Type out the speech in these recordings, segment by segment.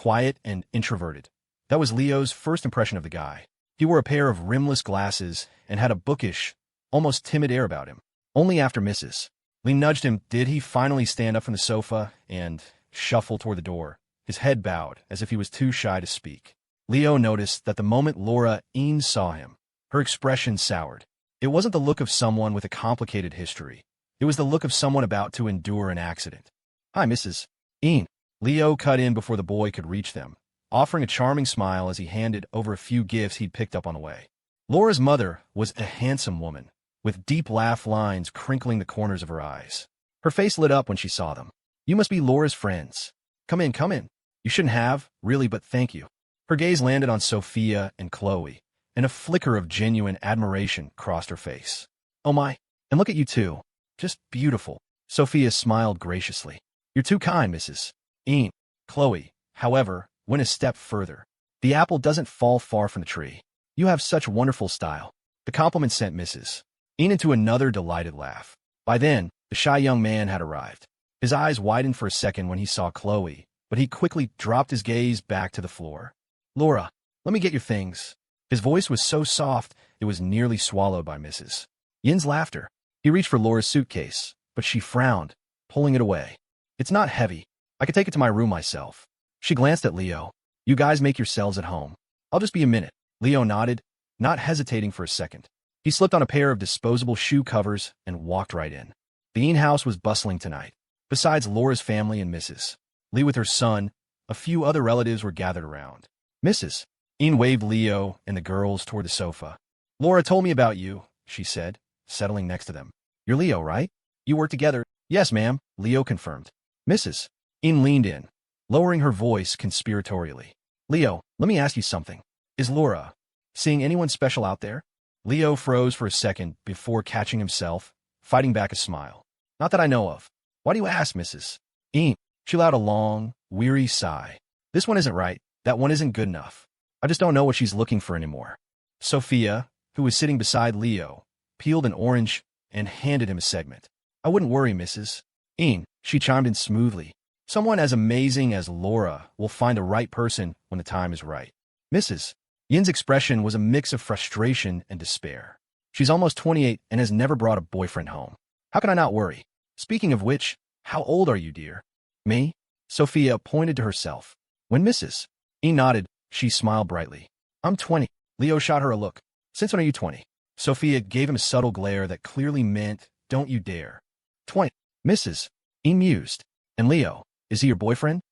quiet and introverted. That was Leo's first impression of the guy. He wore a pair of rimless glasses and had a bookish, almost timid air about him. Only after Mrs. Lee nudged him did he finally stand up from the sofa and shuffle toward the door, his head bowed, as if he was too shy to speak. Leo noticed that the moment Laura Eanes saw him, her expression soured. It wasn't the look of someone with a complicated history. It was the look of someone about to endure an accident. "Hi, Mrs. Eanes." Leo cut in before the boy could reach them, offering a charming smile as he handed over a few gifts he'd picked up on the way. Laura's mother was a handsome woman, with deep laugh lines crinkling the corners of her eyes. Her face lit up when she saw them. "You must be Laura's friends. Come in, come in. You shouldn't have, really, but thank you." Her gaze landed on Sophia and Chloe, and a flicker of genuine admiration crossed her face. "Oh my, and look at you two. Just beautiful." Sophia smiled graciously. "You're too kind, Mrs. Eanes." Chloe, however, went a step further. "The apple doesn't fall far from the tree. You have such wonderful style." The compliment sent Mrs. Eanes into another delighted laugh. By then, the shy young man had arrived. His eyes widened for a second when he saw Chloe, but he quickly dropped his gaze back to the floor. "Laura, let me get your things." His voice was so soft it was nearly swallowed by Mrs. Yin's laughter. He reached for Laura's suitcase, but she frowned, pulling it away. "It's not heavy. I could take it to my room myself." She glanced at Leo. "You guys make yourselves at home. I'll just be a minute." Leo nodded, not hesitating for a second. He slipped on a pair of disposable shoe covers and walked right in. The Eanes house was bustling tonight. Besides Laura's family and Mrs. Lee with her son, a few other relatives were gathered around. Mrs. Eanes waved Leo and the girls toward the sofa. "Laura told me about you," she said, settling next to them. "You're Leo, right? You work together?" "Yes, ma'am," Leo confirmed. Mrs. Eanes leaned in, lowering her voice conspiratorially. "Leo, let me ask you something. Is Laura seeing anyone special out there?" Leo froze for a second before catching himself, fighting back a smile. "Not that I know of." "Why do you ask, Mrs. Eanes?" She let out a long, weary sigh. "This one isn't right. That one isn't good enough. I just don't know what she's looking for anymore." Sophia, who was sitting beside Leo, peeled an orange and handed him a segment. "I wouldn't worry, Mrs. Eanes," she chimed in smoothly. "Someone as amazing as Laura will find the right person when the time is right." Mrs. Yin's expression was a mix of frustration and despair. "She's almost 28 and has never brought a boyfriend home. How can I not worry? Speaking of which, how old are you, dear?" "Me?" Sophia pointed to herself. When Mrs. Eanes nodded, she smiled brightly. "I'm 20. Leo shot her a look. "Since when are you 20? Sophia gave him a subtle glare that clearly meant, "Don't you dare." 20. Mrs. Eanes mused. "And Leo, is he your boyfriend?"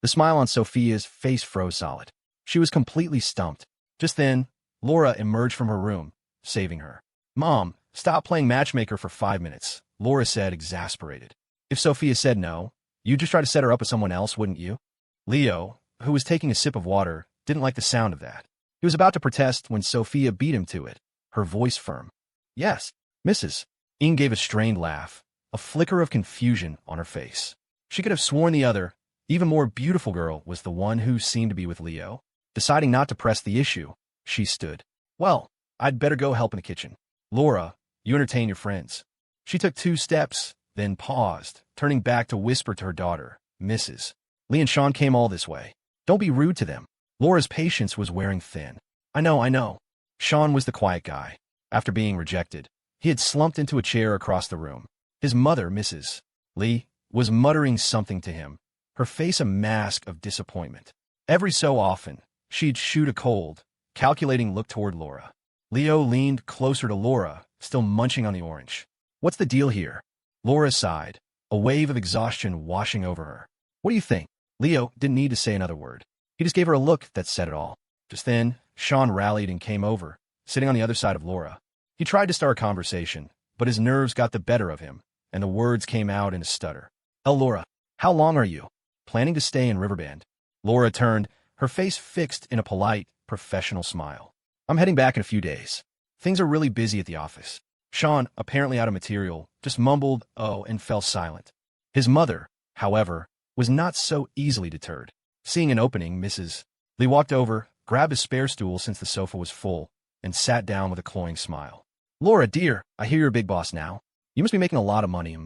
The smile on Sophia's face froze solid. She was completely stumped. Just then, Laura emerged from her room, saving her. "Mom, stop playing matchmaker for 5 minutes," Laura said, exasperated. "If Sophia said no, you'd just try to set her up with someone else, wouldn't you?" Leo, who was taking a sip of water, didn't like the sound of that. He was about to protest when Sophia beat him to it, her voice firm. "Yes." Mrs. Eanes gave a strained laugh, a flicker of confusion on her face. She could have sworn the other, even more beautiful girl was the one who seemed to be with Leo. Deciding not to press the issue, she stood. "Well, I'd better go help in the kitchen. Laura, you entertain your friends." She took 2 steps, then paused, turning back to whisper to her daughter, "Mrs. Lee and Sean came all this way. Don't be rude to them." Laura's patience was wearing thin. I know. Sean was the quiet guy. After being rejected, he had slumped into a chair across the room. His mother, Mrs. Lee, was muttering something to him, her face a mask of disappointment. Every so often, she'd shoot a cold, calculating look toward Laura. Leo leaned closer to Laura, still munching on the orange. "What's the deal here?" Laura sighed, a wave of exhaustion washing over her. "What do you think?" Leo didn't need to say another word. He just gave her a look that said it all. Just then, Sean rallied and came over, sitting on the other side of Laura. He tried to start a conversation, but his nerves got the better of him, and the words came out in a stutter. Laura, how long are you planning to stay in Riverbend?" Laura turned, her face fixed in a polite, professional smile. "I'm heading back in a few days. Things are really busy at the office." Sean, apparently out of material, just mumbled, "Oh," and fell silent. His mother, however, was not so easily deterred. Seeing an opening, Mrs. Lee walked over, grabbed a spare stool since the sofa was full, and sat down with a cloying smile. "Laura, dear, I hear you're a big boss now. You must be making a lot of money."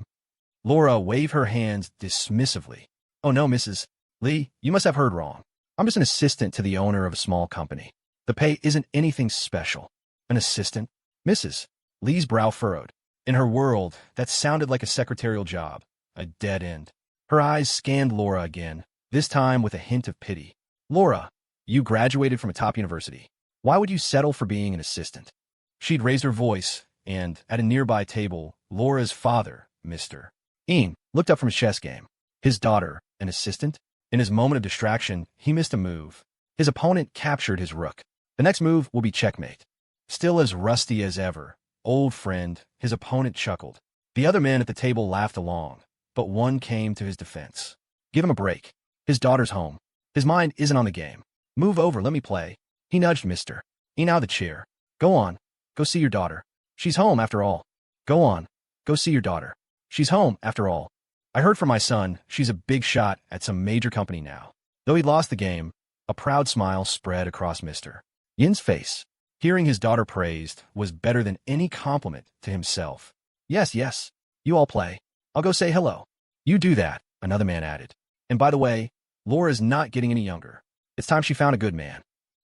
Laura waved her hands dismissively. "Oh no, Mrs. Lee, you must have heard wrong. I'm just an assistant to the owner of a small company. The pay isn't anything special. An assistant? Mrs. Lee's brow furrowed. In her world, that sounded like a secretarial job, a dead end. Her eyes scanned Laura again, this time with a hint of pity. Laura, you graduated from a top university. Why would you settle for being an assistant? She'd raised her voice, and, at a nearby table, Laura's father, Mr. Ian, looked up from his chess game. His daughter, an assistant? In his moment of distraction, he missed a move. His opponent captured his rook. The next move will be checkmate. Still as rusty as ever, old friend, his opponent chuckled. The other men at the table laughed along, but one came to his defense. Give him a break. His daughter's home. His mind isn't on the game. Move over, let me play. He nudged Mr. Ian out of the chair. Go on. Go see your daughter. She's home after all. Go on. Go see your daughter. She's home after all. I heard from my son, she's a big shot at some major company now. Though he'd lost the game, a proud smile spread across Mr. Yin's face. Hearing his daughter praised was better than any compliment to himself. Yes, yes. You all play. I'll go say hello. You do that, another man added. And by the way, Laura's not getting any younger. It's time she found a good man.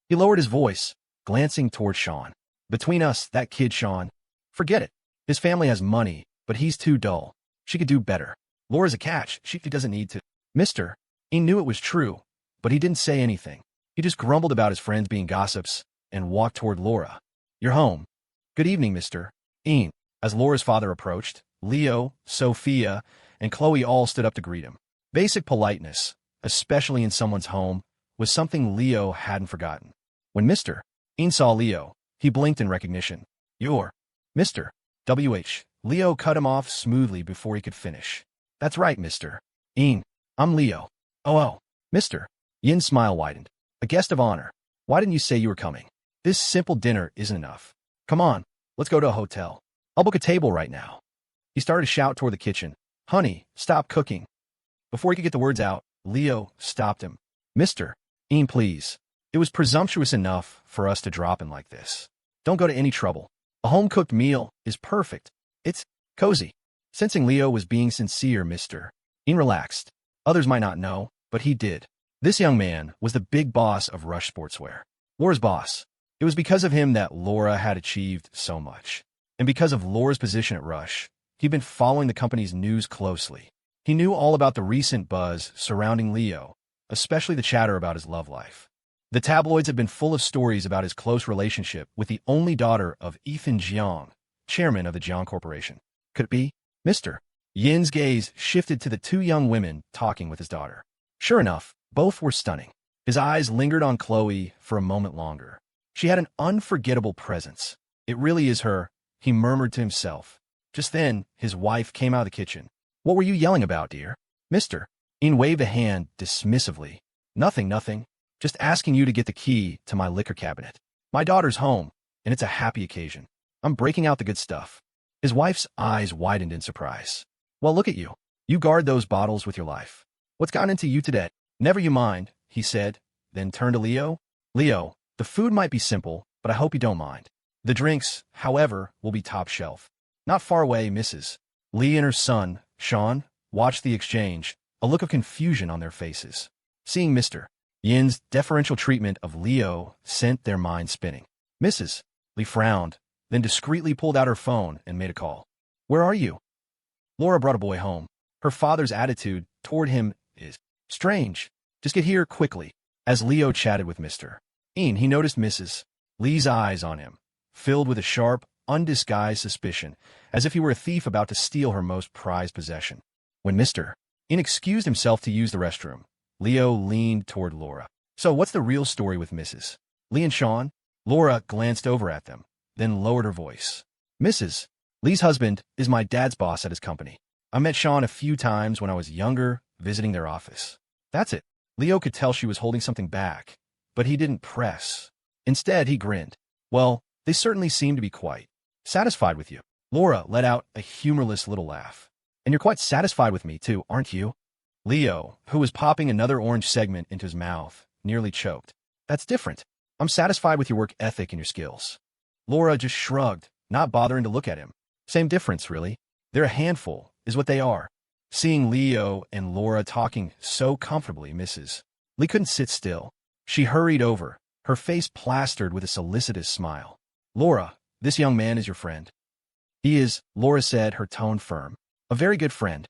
He lowered his voice, glancing toward Sean. Between us, that kid Sean. Forget it. His family has money, but he's too dull. She could do better. Laura's a catch. She doesn't need to. Mr. Ian knew it was true, but he didn't say anything. He just grumbled about his friends being gossips and walked toward Laura. You're home. Good evening, Mr. Ian. As Laura's father approached, Leo, Sophia, and Chloe all stood up to greet him. Basic politeness, especially in someone's home, was something Leo hadn't forgotten. When Mr. Ian saw Leo, he blinked in recognition. You're Mr. W.H. Leo cut him off smoothly before he could finish. That's right, Mr. Ian. I'm Leo. Oh, Mr. Yin's smile widened. A guest of honor. Why didn't you say you were coming? This simple dinner isn't enough. Come on, let's go to a hotel. I'll book a table right now. He started to shout toward the kitchen. Honey, stop cooking. Before he could get the words out, Leo stopped him. Mr. Ian, please. It was presumptuous enough for us to drop in like this. Don't go to any trouble. A home-cooked meal is perfect. It's cozy. Sensing Leo was being sincere, Mr. Ian relaxed. Others might not know, but he did. This young man was the big boss of Rush Sportswear. Laura's boss. It was because of him that Laura had achieved so much. And because of Laura's position at Rush, he'd been following the company's news closely. He knew all about the recent buzz surrounding Leo, especially the chatter about his love life. The tabloids had been full of stories about his close relationship with the only daughter of Ethan Jiang, chairman of the Jiang Corporation. Could it be? Mr. Yin's gaze shifted to the two young women talking with his daughter. Sure enough, both were stunning. His eyes lingered on Chloe for a moment longer. She had an unforgettable presence. It really is her, he murmured to himself. Just then, his wife came out of the kitchen. What were you yelling about, dear? Mr. Ian waved a hand dismissively. Nothing. Just asking you to get the key to my liquor cabinet. My daughter's home, and it's a happy occasion. I'm breaking out the good stuff. His wife's eyes widened in surprise. Well, look at you. You guard those bottles with your life. What's gotten into you today? Never you mind, he said, then turned to Leo. Leo, the food might be simple, but I hope you don't mind. The drinks, however, will be top shelf. Not far away, Mrs. Lee and her son, Sean, watched the exchange, a look of confusion on their faces. Seeing Mr. Yin's deferential treatment of Leo sent their minds spinning. Mrs. Lee frowned, then discreetly pulled out her phone and made a call. Where are you? Laura brought a boy home. Her father's attitude toward him is strange. Just get here quickly. As Leo chatted with Mr. Ian, he noticed Mrs. Lee's eyes on him, filled with a sharp, undisguised suspicion, as if he were a thief about to steal her most prized possession. When Mr. Ian excused himself to use the restroom, Leo leaned toward Laura. So what's the real story with Mrs. Lee and Sean? Laura glanced over at them, then lowered her voice. Mrs. Lee's husband is my dad's boss at his company. I met Sean a few times when I was younger, visiting their office. That's it. Leo could tell she was holding something back, but he didn't press. Instead, he grinned. Well, they certainly seem to be quite satisfied with you. Laura let out a humorless little laugh. And you're quite satisfied with me, too, aren't you? Leo, who was popping another orange segment into his mouth, nearly choked. That's different. I'm satisfied with your work ethic and your skills. Laura just shrugged, not bothering to look at him. Same difference, really. They're a handful, is what they are. Seeing Leo and Laura talking so comfortably, Mrs. Lee couldn't sit still. She hurried over, her face plastered with a solicitous smile. "Laura, this young man is your friend." "He is," Laura said, her tone firm. "A very good friend."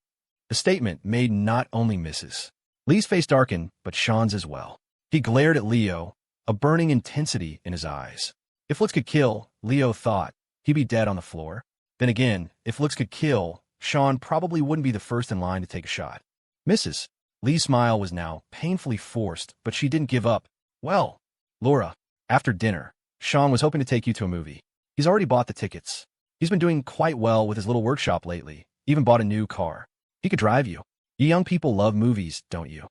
The statement made not only Mrs. Lee's face darken, but Sean's as well. He glared at Leo, a burning intensity in his eyes. If looks could kill, Leo thought, he'd be dead on the floor. Then again, if looks could kill, Sean probably wouldn't be the first in line to take a shot. Mrs. Lee's smile was now painfully forced, but she didn't give up. "Well, Laura, after dinner, Sean was hoping to take you to a movie. He's already bought the tickets. He's been doing quite well with his little workshop lately, even bought a new car. He could drive you. You young people love movies, don't you?"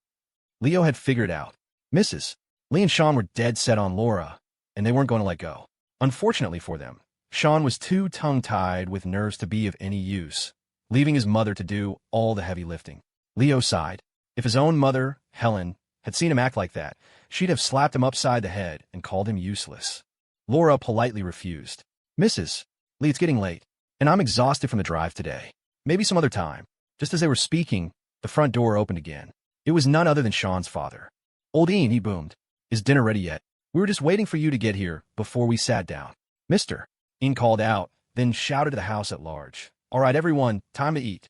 Leo had figured out. Mrs. Lee and Sean were dead set on Laura, and they weren't going to let go. Unfortunately for them, Sean was too tongue-tied with nerves to be of any use, leaving his mother to do all the heavy lifting. Leo sighed. If his own mother, Helen, had seen him act like that, she'd have slapped him upside the head and called him useless. Laura politely refused. "Mrs. Lee, it's getting late, and I'm exhausted from the drive today. Maybe some other time." Just as they were speaking, the front door opened again. It was none other than Sean's father. "Old Ian," he boomed. "Is dinner ready yet? We were just waiting for you to get here before we sat down." "Mister," Ian called out, then shouted to the house at large. "All right, everyone, time to eat."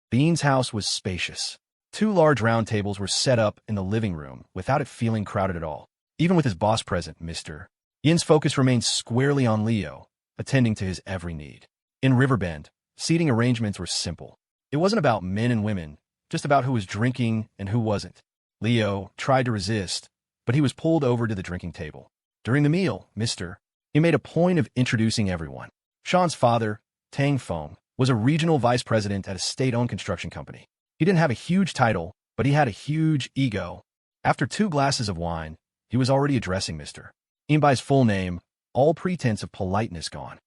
The Ian's house was spacious. 2 large round tables were set up in the living room without it feeling crowded at all. Even with his boss present, Mr. Ian's focus remained squarely on Leo, attending to his every need. In Riverbend, seating arrangements were simple. It wasn't about men and women, just about who was drinking and who wasn't. Leo tried to resist, but he was pulled over to the drinking table. During the meal, He made a point of introducing everyone. Sean's father, Tang Feng, was a regional vice president at a state-owned construction company. He didn't have a huge title, but he had a huge ego. After 2 glasses of wine, he was already addressing Mr. Ian by his full name, all pretense of politeness gone.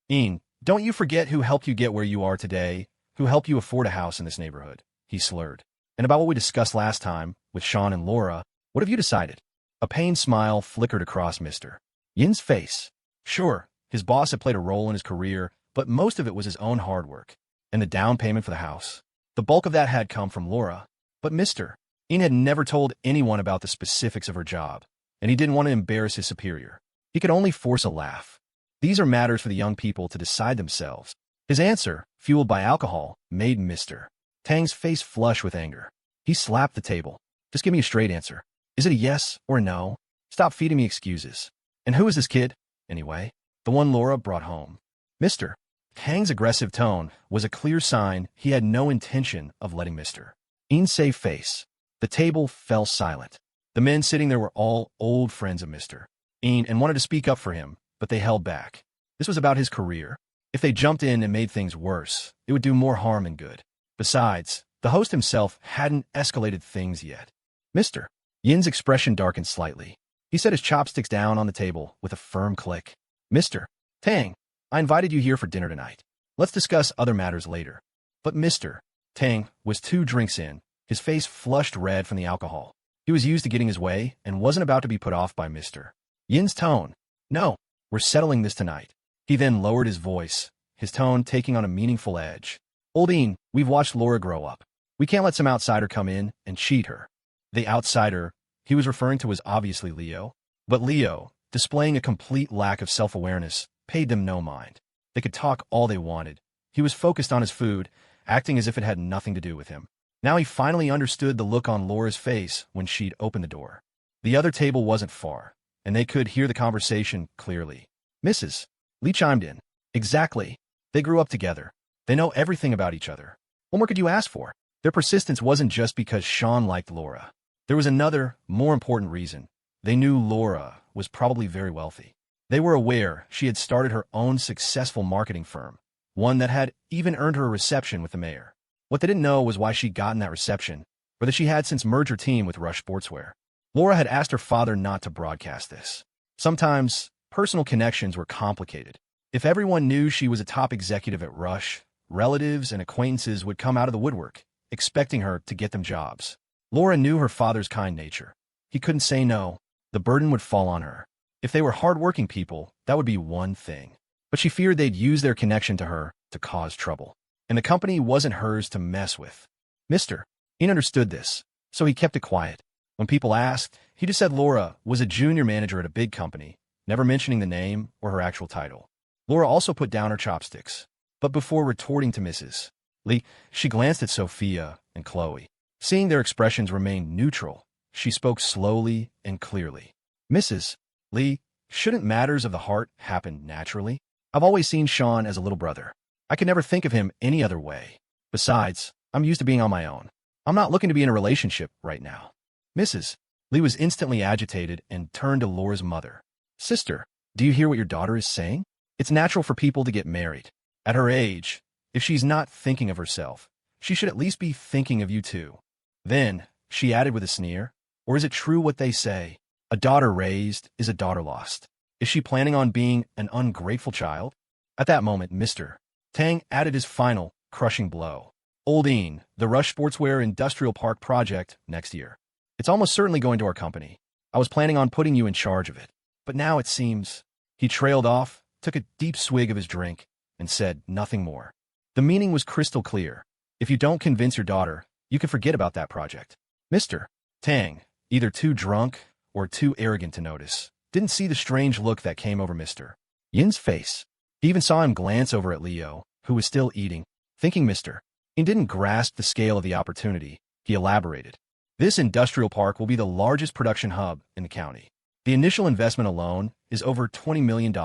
"Ian, don't you forget who helped you get where you are today, who helped you afford a house in this neighborhood," he slurred. "And about what we discussed last time, with Sean and Laura, what have you decided?" A pained smile flickered across Mr. Yin's face. Sure, his boss had played a role in his career, but most of it was his own hard work, and the down payment for the house. The bulk of that had come from Laura. But Mr. Yin had never told anyone about the specifics of her job, and he didn't want to embarrass his superior. He could only force a laugh. These are matters for the young people to decide themselves. His answer, fueled by alcohol, made Mr. Tang's face flush with anger. He slapped the table. "Just give me a straight answer. Is it a yes or a no? Stop feeding me excuses. And who is this kid, anyway?" "The one Laura brought home." Mr. Tang's aggressive tone was a clear sign he had no intention of letting Mr. Ian's save face. The table fell silent. The men sitting there were all old friends of Mr. Ian and wanted to speak up for him, but they held back. This was about his career. If they jumped in and made things worse, it would do more harm than good. Besides, the host himself hadn't escalated things yet. Mr. Yin's expression darkened slightly. He set his chopsticks down on the table with a firm click. "Mr. Tang, I invited you here for dinner tonight. Let's discuss other matters later." But Mr. Tang was 2 drinks in, his face flushed red from the alcohol. He was used to getting his way and wasn't about to be put off by Mr. Yin's tone. "No, we're settling this tonight." He then lowered his voice, his tone taking on a meaningful edge. "Old Ian, we've watched Laura grow up. We can't let some outsider come in and cheat her." The outsider he was referring to was obviously Leo, but Leo, displaying a complete lack of self-awareness, paid them no mind. They could talk all they wanted. He was focused on his food, acting as if it had nothing to do with him. Now he finally understood the look on Laura's face when she'd opened the door. The other table wasn't far, and they could hear the conversation clearly. Mrs. Lee chimed in. "Exactly. They grew up together. They know everything about each other. What more could you ask for?" Their persistence wasn't just because Sean liked Laura. There was another, more important reason. They knew Laura was probably very wealthy. They were aware she had started her own successful marketing firm, one that had even earned her a reception with the mayor. What they didn't know was why she'd gotten that reception, or that she had since merged her team with Rush Sportswear. Laura had asked her father not to broadcast this. Sometimes, personal connections were complicated. If everyone knew she was a top executive at Rush, relatives and acquaintances would come out of the woodwork, expecting her to get them jobs. Laura knew her father's kind nature. He couldn't say no. The burden would fall on her. If they were hard-working people, that would be one thing. But she feared they'd use their connection to her to cause trouble. And the company wasn't hers to mess with. Mr. Ian understood this, so he kept it quiet. When people asked, he just said Laura was a junior manager at a big company, never mentioning the name or her actual title. Laura also put down her chopsticks. But before retorting to Mrs. Lee, she glanced at Sophia and Chloe. Seeing their expressions remain neutral, she spoke slowly and clearly. Mrs. Lee, shouldn't matters of the heart happen naturally? I've always seen Sean as a little brother. I could never think of him any other way. Besides, I'm used to being on my own. I'm not looking to be in a relationship right now. Mrs. Lee was instantly agitated and turned to Laura's mother. Sister, do you hear what your daughter is saying? It's natural for people to get married. At her age, if she's not thinking of herself, she should at least be thinking of you too. Then, she added with a sneer, or is it true what they say? A daughter raised is a daughter lost. Is she planning on being an ungrateful child? At that moment, Mr. Tang added his final, crushing blow. Oldine, the Rush Sportswear Industrial Park project next year. It's almost certainly going to our company. I was planning on putting you in charge of it. But now it seems... He trailed off, took a deep swig of his drink, and said nothing more. The meaning was crystal clear. If you don't convince your daughter, you can forget about that project. Mr. Tang, either too drunk or too arrogant to notice, didn't see the strange look that came over Mr. Yin's face. He even saw him glance over at Leo, who was still eating. Thinking Mr. Yin didn't grasp the scale of the opportunity, he elaborated. This industrial park will be the largest production hub in the county. The initial investment alone is over $20 million.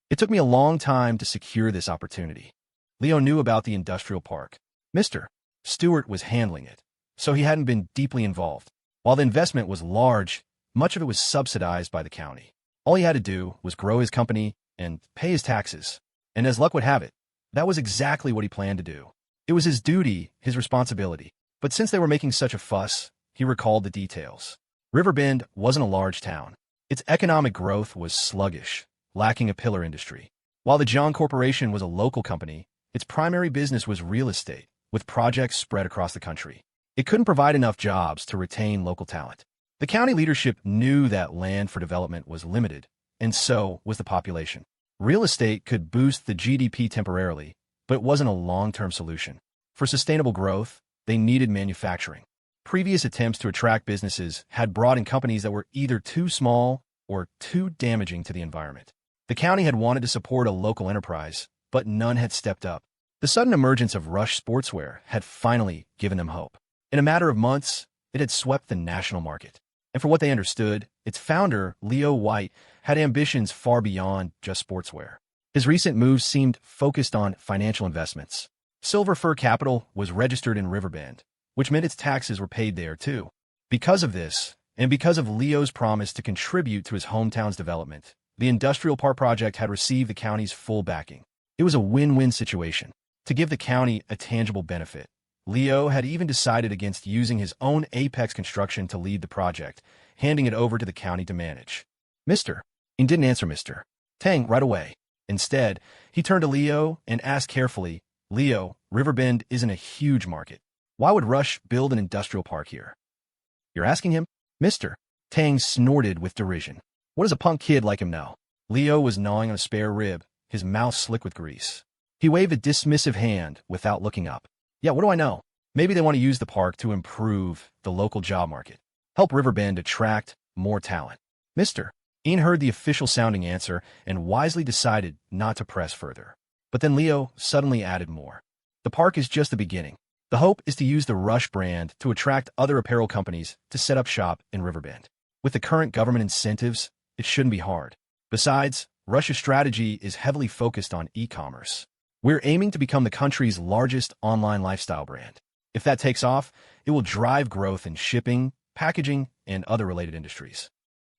It took me a long time to secure this opportunity. Leo knew about the industrial park. Mr. Stewart was handling it, so he hadn't been deeply involved. While the investment was large, much of it was subsidized by the county. All he had to do was grow his company and pay his taxes. And as luck would have it, that was exactly what he planned to do. It was his duty, his responsibility. But since they were making such a fuss, he recalled the details. Riverbend wasn't a large town. Its economic growth was sluggish, lacking a pillar industry. While the John Corporation was a local company, its primary business was real estate, with projects spread across the country. It couldn't provide enough jobs to retain local talent. The county leadership knew that land for development was limited, and so was the population. Real estate could boost the GDP temporarily, but it wasn't a long-term solution. For sustainable growth, they needed manufacturing. Previous attempts to attract businesses had brought in companies that were either too small or too damaging to the environment. The county had wanted to support a local enterprise, but none had stepped up. The sudden emergence of Rush Sportswear had finally given them hope. In a matter of months, it had swept the national market. And for what they understood, its founder, Leo White, had ambitions far beyond just sportswear. His recent moves seemed focused on financial investments. Silver Fir Capital was registered in Riverbend, which meant its taxes were paid there too. Because of this, and because of Leo's promise to contribute to his hometown's development, the industrial park project had received the county's full backing. It was a win-win situation. To give the county a tangible benefit, Leo had even decided against using his own Apex construction to lead the project, handing it over to the county to manage. Mr. Yin didn't answer Mr. Tang right away. Instead, he turned to Leo and asked carefully, Leo, Riverbend isn't a huge market. Why would Rush build an industrial park here? You're asking him? Mr. Tang snorted with derision. What does a punk kid like him know? Leo was gnawing on a spare rib, his mouth slick with grease. He waved a dismissive hand without looking up. Yeah, what do I know? Maybe they want to use the park to improve the local job market, help Riverbend attract more talent. Mr. Yin heard the official-sounding answer and wisely decided not to press further. But then Leo suddenly added more. The park is just the beginning. The hope is to use the Rush brand to attract other apparel companies to set up shop in Riverbend. With the current government incentives, it shouldn't be hard. Besides, Rush's strategy is heavily focused on e-commerce. We're aiming to become the country's largest online lifestyle brand. If that takes off, it will drive growth in shipping, packaging, and other related industries.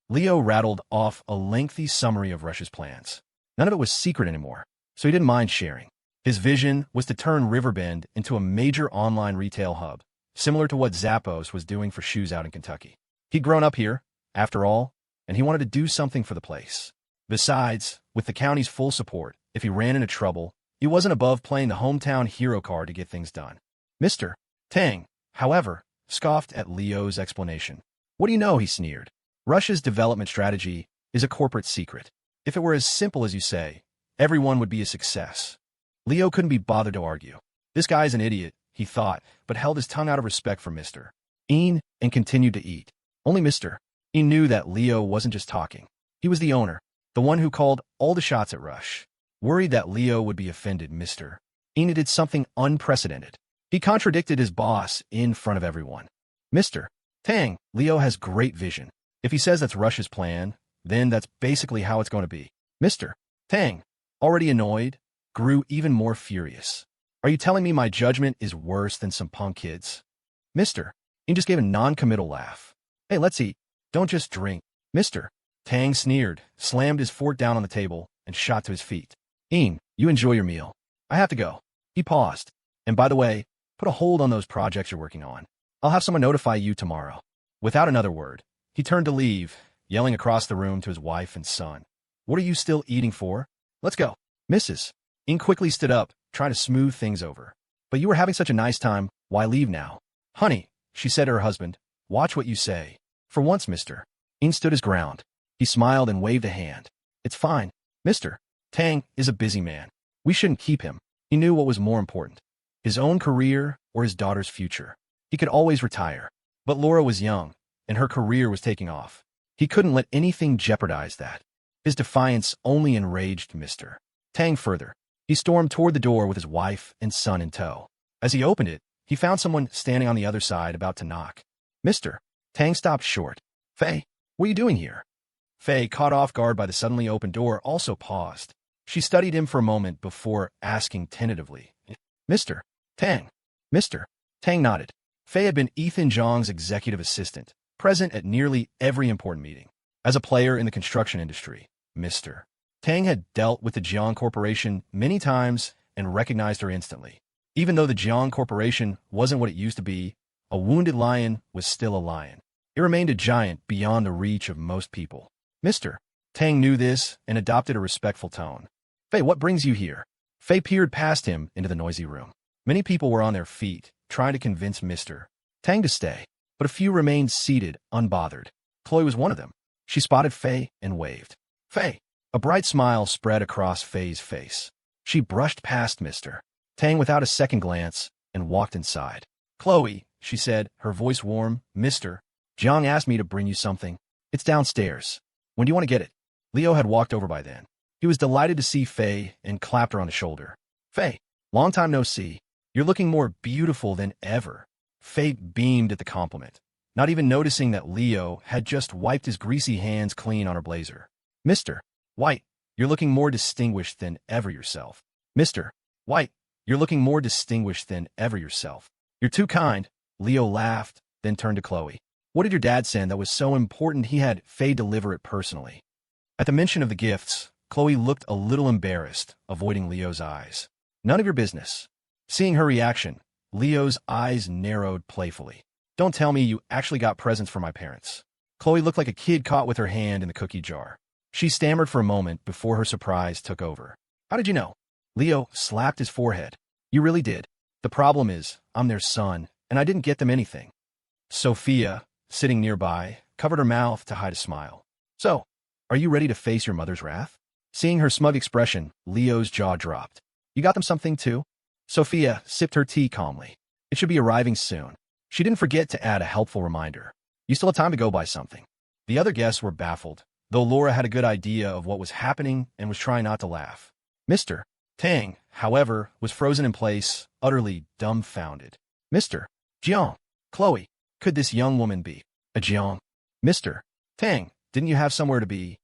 Leo rattled off a lengthy summary of Rush's plans. None of it was secret anymore, so he didn't mind sharing. His vision was to turn Riverbend into a major online retail hub, similar to what Zappos was doing for shoes out in Kentucky. He'd grown up here, after all, and he wanted to do something for the place. Besides, with the county's full support, if he ran into trouble, he wasn't above playing the hometown hero card to get things done. Mr. Tang, however, scoffed at Leo's explanation. What do you know, he sneered. Rush's development strategy is a corporate secret. If it were as simple as you say, everyone would be a success. Leo couldn't be bothered to argue. This guy's an idiot, he thought, but held his tongue out of respect for Mr. Yin and continued to eat. Only Mr. He knew that Leo wasn't just talking. He was the owner, the one who called all the shots at Rush. Worried that Leo would be offended, Mr. Ina did something unprecedented. He contradicted his boss in front of everyone. Mr. Tang, Leo has great vision. If he says that's Rush's plan, then that's basically how it's going to be. Mr. Tang, already annoyed, grew even more furious. Are you telling me my judgment is worse than some punk kids? Mr. He just gave a non-committal laugh. Hey, let's eat. Don't just drink. Mr. Tang sneered, slammed his fork down on the table, and shot to his feet. Ian, you enjoy your meal. I have to go. He paused. And by the way, put a hold on those projects you're working on. I'll have someone notify you tomorrow. Without another word, he turned to leave, yelling across the room to his wife and son. What are you still eating for? Let's go. Mrs. Ian quickly stood up, trying to smooth things over. But you were having such a nice time, why leave now? Honey, she said to her husband, watch what you say. For once, Mr. Ian stood his ground. He smiled and waved a hand. It's fine. Mr. Tang is a busy man. We shouldn't keep him. He knew what was more important, his own career or his daughter's future. He could always retire. But Laura was young, and her career was taking off. He couldn't let anything jeopardize that. His defiance only enraged Mr. Tang further. He stormed toward the door with his wife and son in tow. As he opened it, he found someone standing on the other side about to knock. Mr. Tang stopped short. Faye, what are you doing here? Faye, caught off guard by the suddenly opened door, also paused. She studied him for a moment before asking tentatively, Mr. Tang. Mr. Tang nodded. Faye had been Ethan Jiang's executive assistant, present at nearly every important meeting. As a player in the construction industry, Mr. Tang had dealt with the Jiang Corporation many times and recognized her instantly. Even though the Jiang Corporation wasn't what it used to be, a wounded lion was still a lion. It remained a giant beyond the reach of most people. Mr. Tang knew this and adopted a respectful tone. Faye, what brings you here? Faye peered past him into the noisy room. Many people were on their feet, trying to convince Mr. Tang to stay, but a few remained seated, unbothered. Chloe was one of them. She spotted Faye and waved. Faye! A bright smile spread across Faye's face. She brushed past Mr. Tang without a second glance and walked inside. Chloe, she said, her voice warm, Mr. Jiang asked me to bring you something. It's downstairs. When do you want to get it? Leo had walked over by then. He was delighted to see Faye and clapped her on the shoulder. Faye, long time no see. You're looking more beautiful than ever. Faye beamed at the compliment, not even noticing that Leo had just wiped his greasy hands clean on her blazer. Mr. White, you're looking more distinguished than ever yourself. Mr. White, you're looking more distinguished than ever yourself. You're too kind. Leo laughed, then turned to Chloe. What did your dad send that was so important he had Faye deliver it personally? At the mention of the gifts, Chloe looked a little embarrassed, avoiding Leo's eyes. None of your business. Seeing her reaction, Leo's eyes narrowed playfully. Don't tell me you actually got presents for my parents. Chloe looked like a kid caught with her hand in the cookie jar. She stammered for a moment before her surprise took over. How did you know? Leo slapped his forehead. You really did. The problem is, I'm their son, and I didn't get them anything. Sophia, sitting nearby, covered her mouth to hide a smile. So, are you ready to face your mother's wrath? Seeing her smug expression, Leo's jaw dropped. You got them something too? Sophia sipped her tea calmly. It should be arriving soon. She didn't forget to add a helpful reminder. You still have time to go buy something. The other guests were baffled, though Laura had a good idea of what was happening and was trying not to laugh. Mr. Tang, however, was frozen in place, utterly dumbfounded. Mr. Jiang, Chloe, could this young woman be a Jiang? Mr. Tang, didn't you have somewhere to be?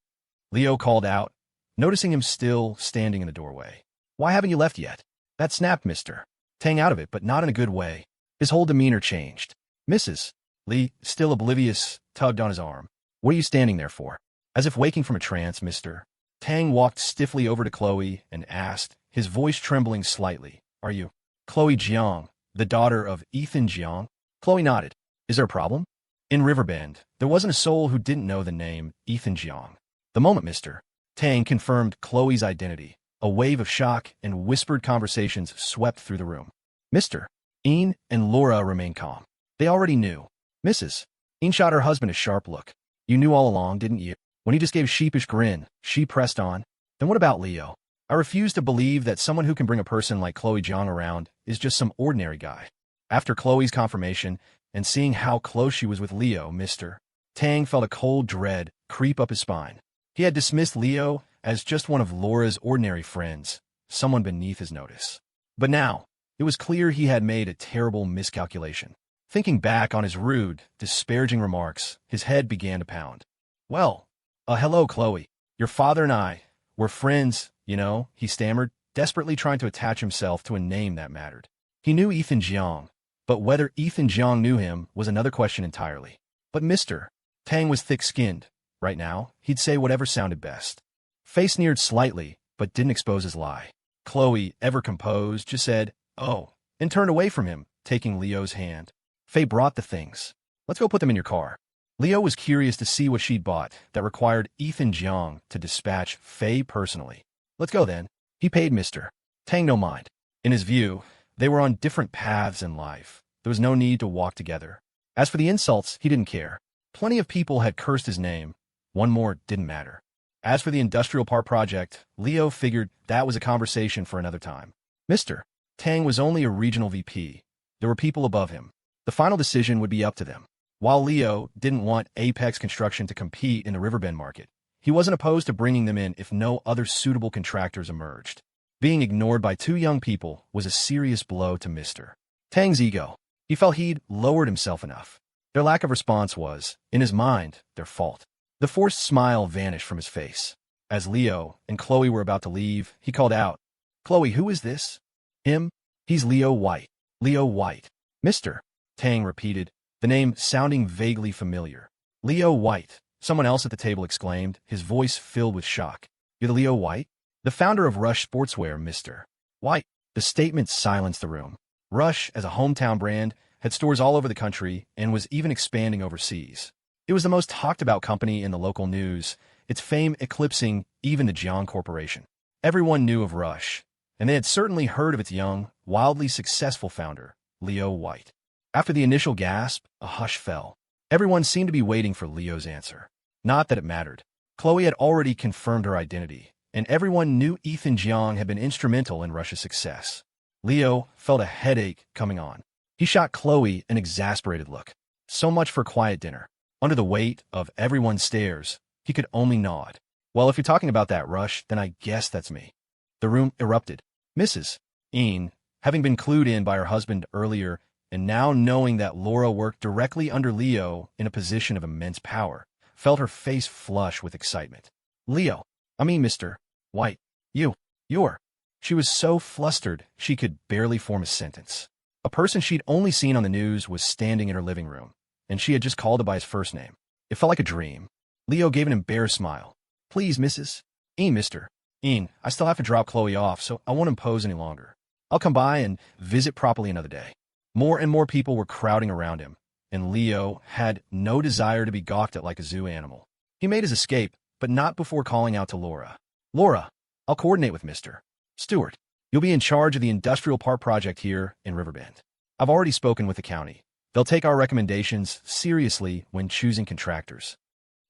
Leo called out, noticing him still standing in the doorway. Why haven't you left yet? That snapped Mr. Tang out of it, but not in a good way. His whole demeanor changed. Mrs. Lee, still oblivious, tugged on his arm. What are you standing there for? As if waking from a trance, Mr. Tang walked stiffly over to Chloe and asked, his voice trembling slightly, Are you Chloe Jiang, the daughter of Ethan Jiang? Chloe nodded. Is there a problem? In Riverbend, there wasn't a soul who didn't know the name Ethan Jiang. The moment Mr. Tang confirmed Chloe's identity, a wave of shock and whispered conversations swept through the room. Mr. Ian and Laura remained calm. They already knew. Mrs. Ian shot her husband a sharp look. You knew all along, didn't you? When he just gave a sheepish grin, she pressed on. Then what about Leo? I refuse to believe that someone who can bring a person like Chloe Jiang around is just some ordinary guy. After Chloe's confirmation and seeing how close she was with Leo, Mr. Tang felt a cold dread creep up his spine. He had dismissed Leo as just one of Laura's ordinary friends, someone beneath his notice. But now, it was clear he had made a terrible miscalculation. Thinking back on his rude, disparaging remarks, his head began to pound. Well, hello, Chloe. Your father and I, we're friends, you know, he stammered, desperately trying to attach himself to a name that mattered. He knew Ethan Jiang, but whether Ethan Jiang knew him was another question entirely. But Mr. Tang was thick-skinned. Right now, he'd say whatever sounded best. Faye sneered slightly, but didn't expose his lie. Chloe, ever composed, just said, "Oh," and turned away from him, taking Leo's hand. Faye brought the things. "Let's go put them in your car." Leo was curious to see what she'd bought that required Ethan Jiang to dispatch Faye personally. "Let's go then." He paid Mr. Tang no mind. In his view, they were on different paths in life. There was no need to walk together. As for the insults, he didn't care. Plenty of people had cursed his name. One more didn't matter. As for the industrial park project, Leo figured that was a conversation for another time. Mr. Tang was only a regional VP. There were people above him. The final decision would be up to them. While Leo didn't want Apex Construction to compete in the Riverbend market, he wasn't opposed to bringing them in if no other suitable contractors emerged. Being ignored by two young people was a serious blow to Mr. Tang's ego. He felt he'd lowered himself enough. Their lack of response was, in his mind, their fault. The forced smile vanished from his face. As Leo and Chloe were about to leave, he called out, "Chloe, who is this?" "Him? He's Leo White." "Leo White." Mr. Tang repeated, the name sounding vaguely familiar. "Leo White," someone else at the table exclaimed, his voice filled with shock. "You're the Leo White?" "The founder of Rush Sportswear, Mr. White." The statement silenced the room. Rush, as a hometown brand, had stores all over the country and was even expanding overseas. It was the most talked-about company in the local news, its fame eclipsing even the Jiang Corporation. Everyone knew of Rush, and they had certainly heard of its young, wildly successful founder, Leo White. After the initial gasp, a hush fell. Everyone seemed to be waiting for Leo's answer. Not that it mattered. Chloe had already confirmed her identity, and everyone knew Ethan Jiang had been instrumental in Rush's success. Leo felt a headache coming on. He shot Chloe an exasperated look. So much for quiet dinner. Under the weight of everyone's stares, he could only nod. "Well, if you're talking about that, Rush, then I guess that's me." The room erupted. Mrs. Een, having been clued in by her husband earlier and now knowing that Laura worked directly under Leo in a position of immense power, felt her face flush with excitement. Mr. White, you're. She was so flustered she could barely form a sentence. A person she'd only seen on the news was standing in her living room, and she had just called him by his first name. It felt like a dream. Leo gave an embarrassed smile. "Please, Mrs. Een, Mr. Een, I still have to drop Chloe off, so I won't impose any longer. I'll come by and visit properly another day." More and more people were crowding around him, and Leo had no desire to be gawked at like a zoo animal. He made his escape, but not before calling out to Laura. "Laura, I'll coordinate with Mr. Stewart. You'll be in charge of the industrial park project here in Riverbend. I've already spoken with the county. They'll take our recommendations seriously when choosing contractors."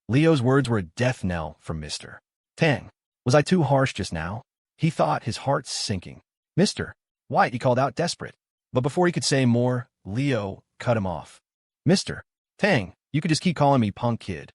Leo's words were a death knell from Mr. Tang. Was I too harsh just now? He thought, his heart sinking. "Mr. White," he called out, desperate. But before he could say more, Leo cut him off. "Mr. Tang, you could just keep calling me Punk Kid.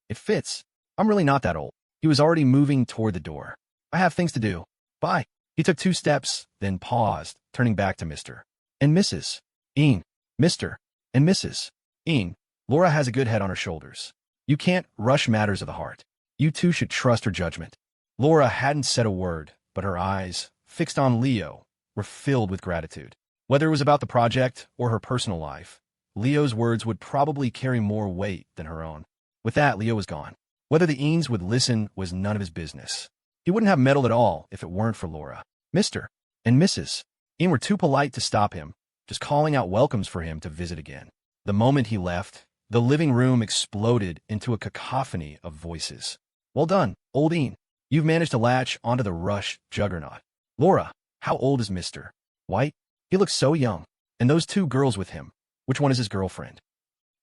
It fits. I'm really not that old." He was already moving toward the door. "I have things to do. Bye." He took 2 steps, then paused, turning back to Mr. and Mrs. Een. "Mr. and Mrs. Een, Laura has a good head on her shoulders. You can't rush matters of the heart. You two should trust her judgment." Laura hadn't said a word, but her eyes, fixed on Leo, were filled with gratitude. Whether it was about the project or her personal life, Leo's words would probably carry more weight than her own. With that, Leo was gone. Whether the Eens would listen was none of his business. He wouldn't have meddled at all if it weren't for Laura. Mr. and Mrs. Een were too polite to stop him, just calling out welcomes for him to visit again. The moment he left, the living room exploded into a cacophony of voices. "Well done, old Een. You've managed to latch onto the Rush juggernaut." "Laura, how old is Mr. White? He looks so young. And those 2 girls with him, which one is his girlfriend?"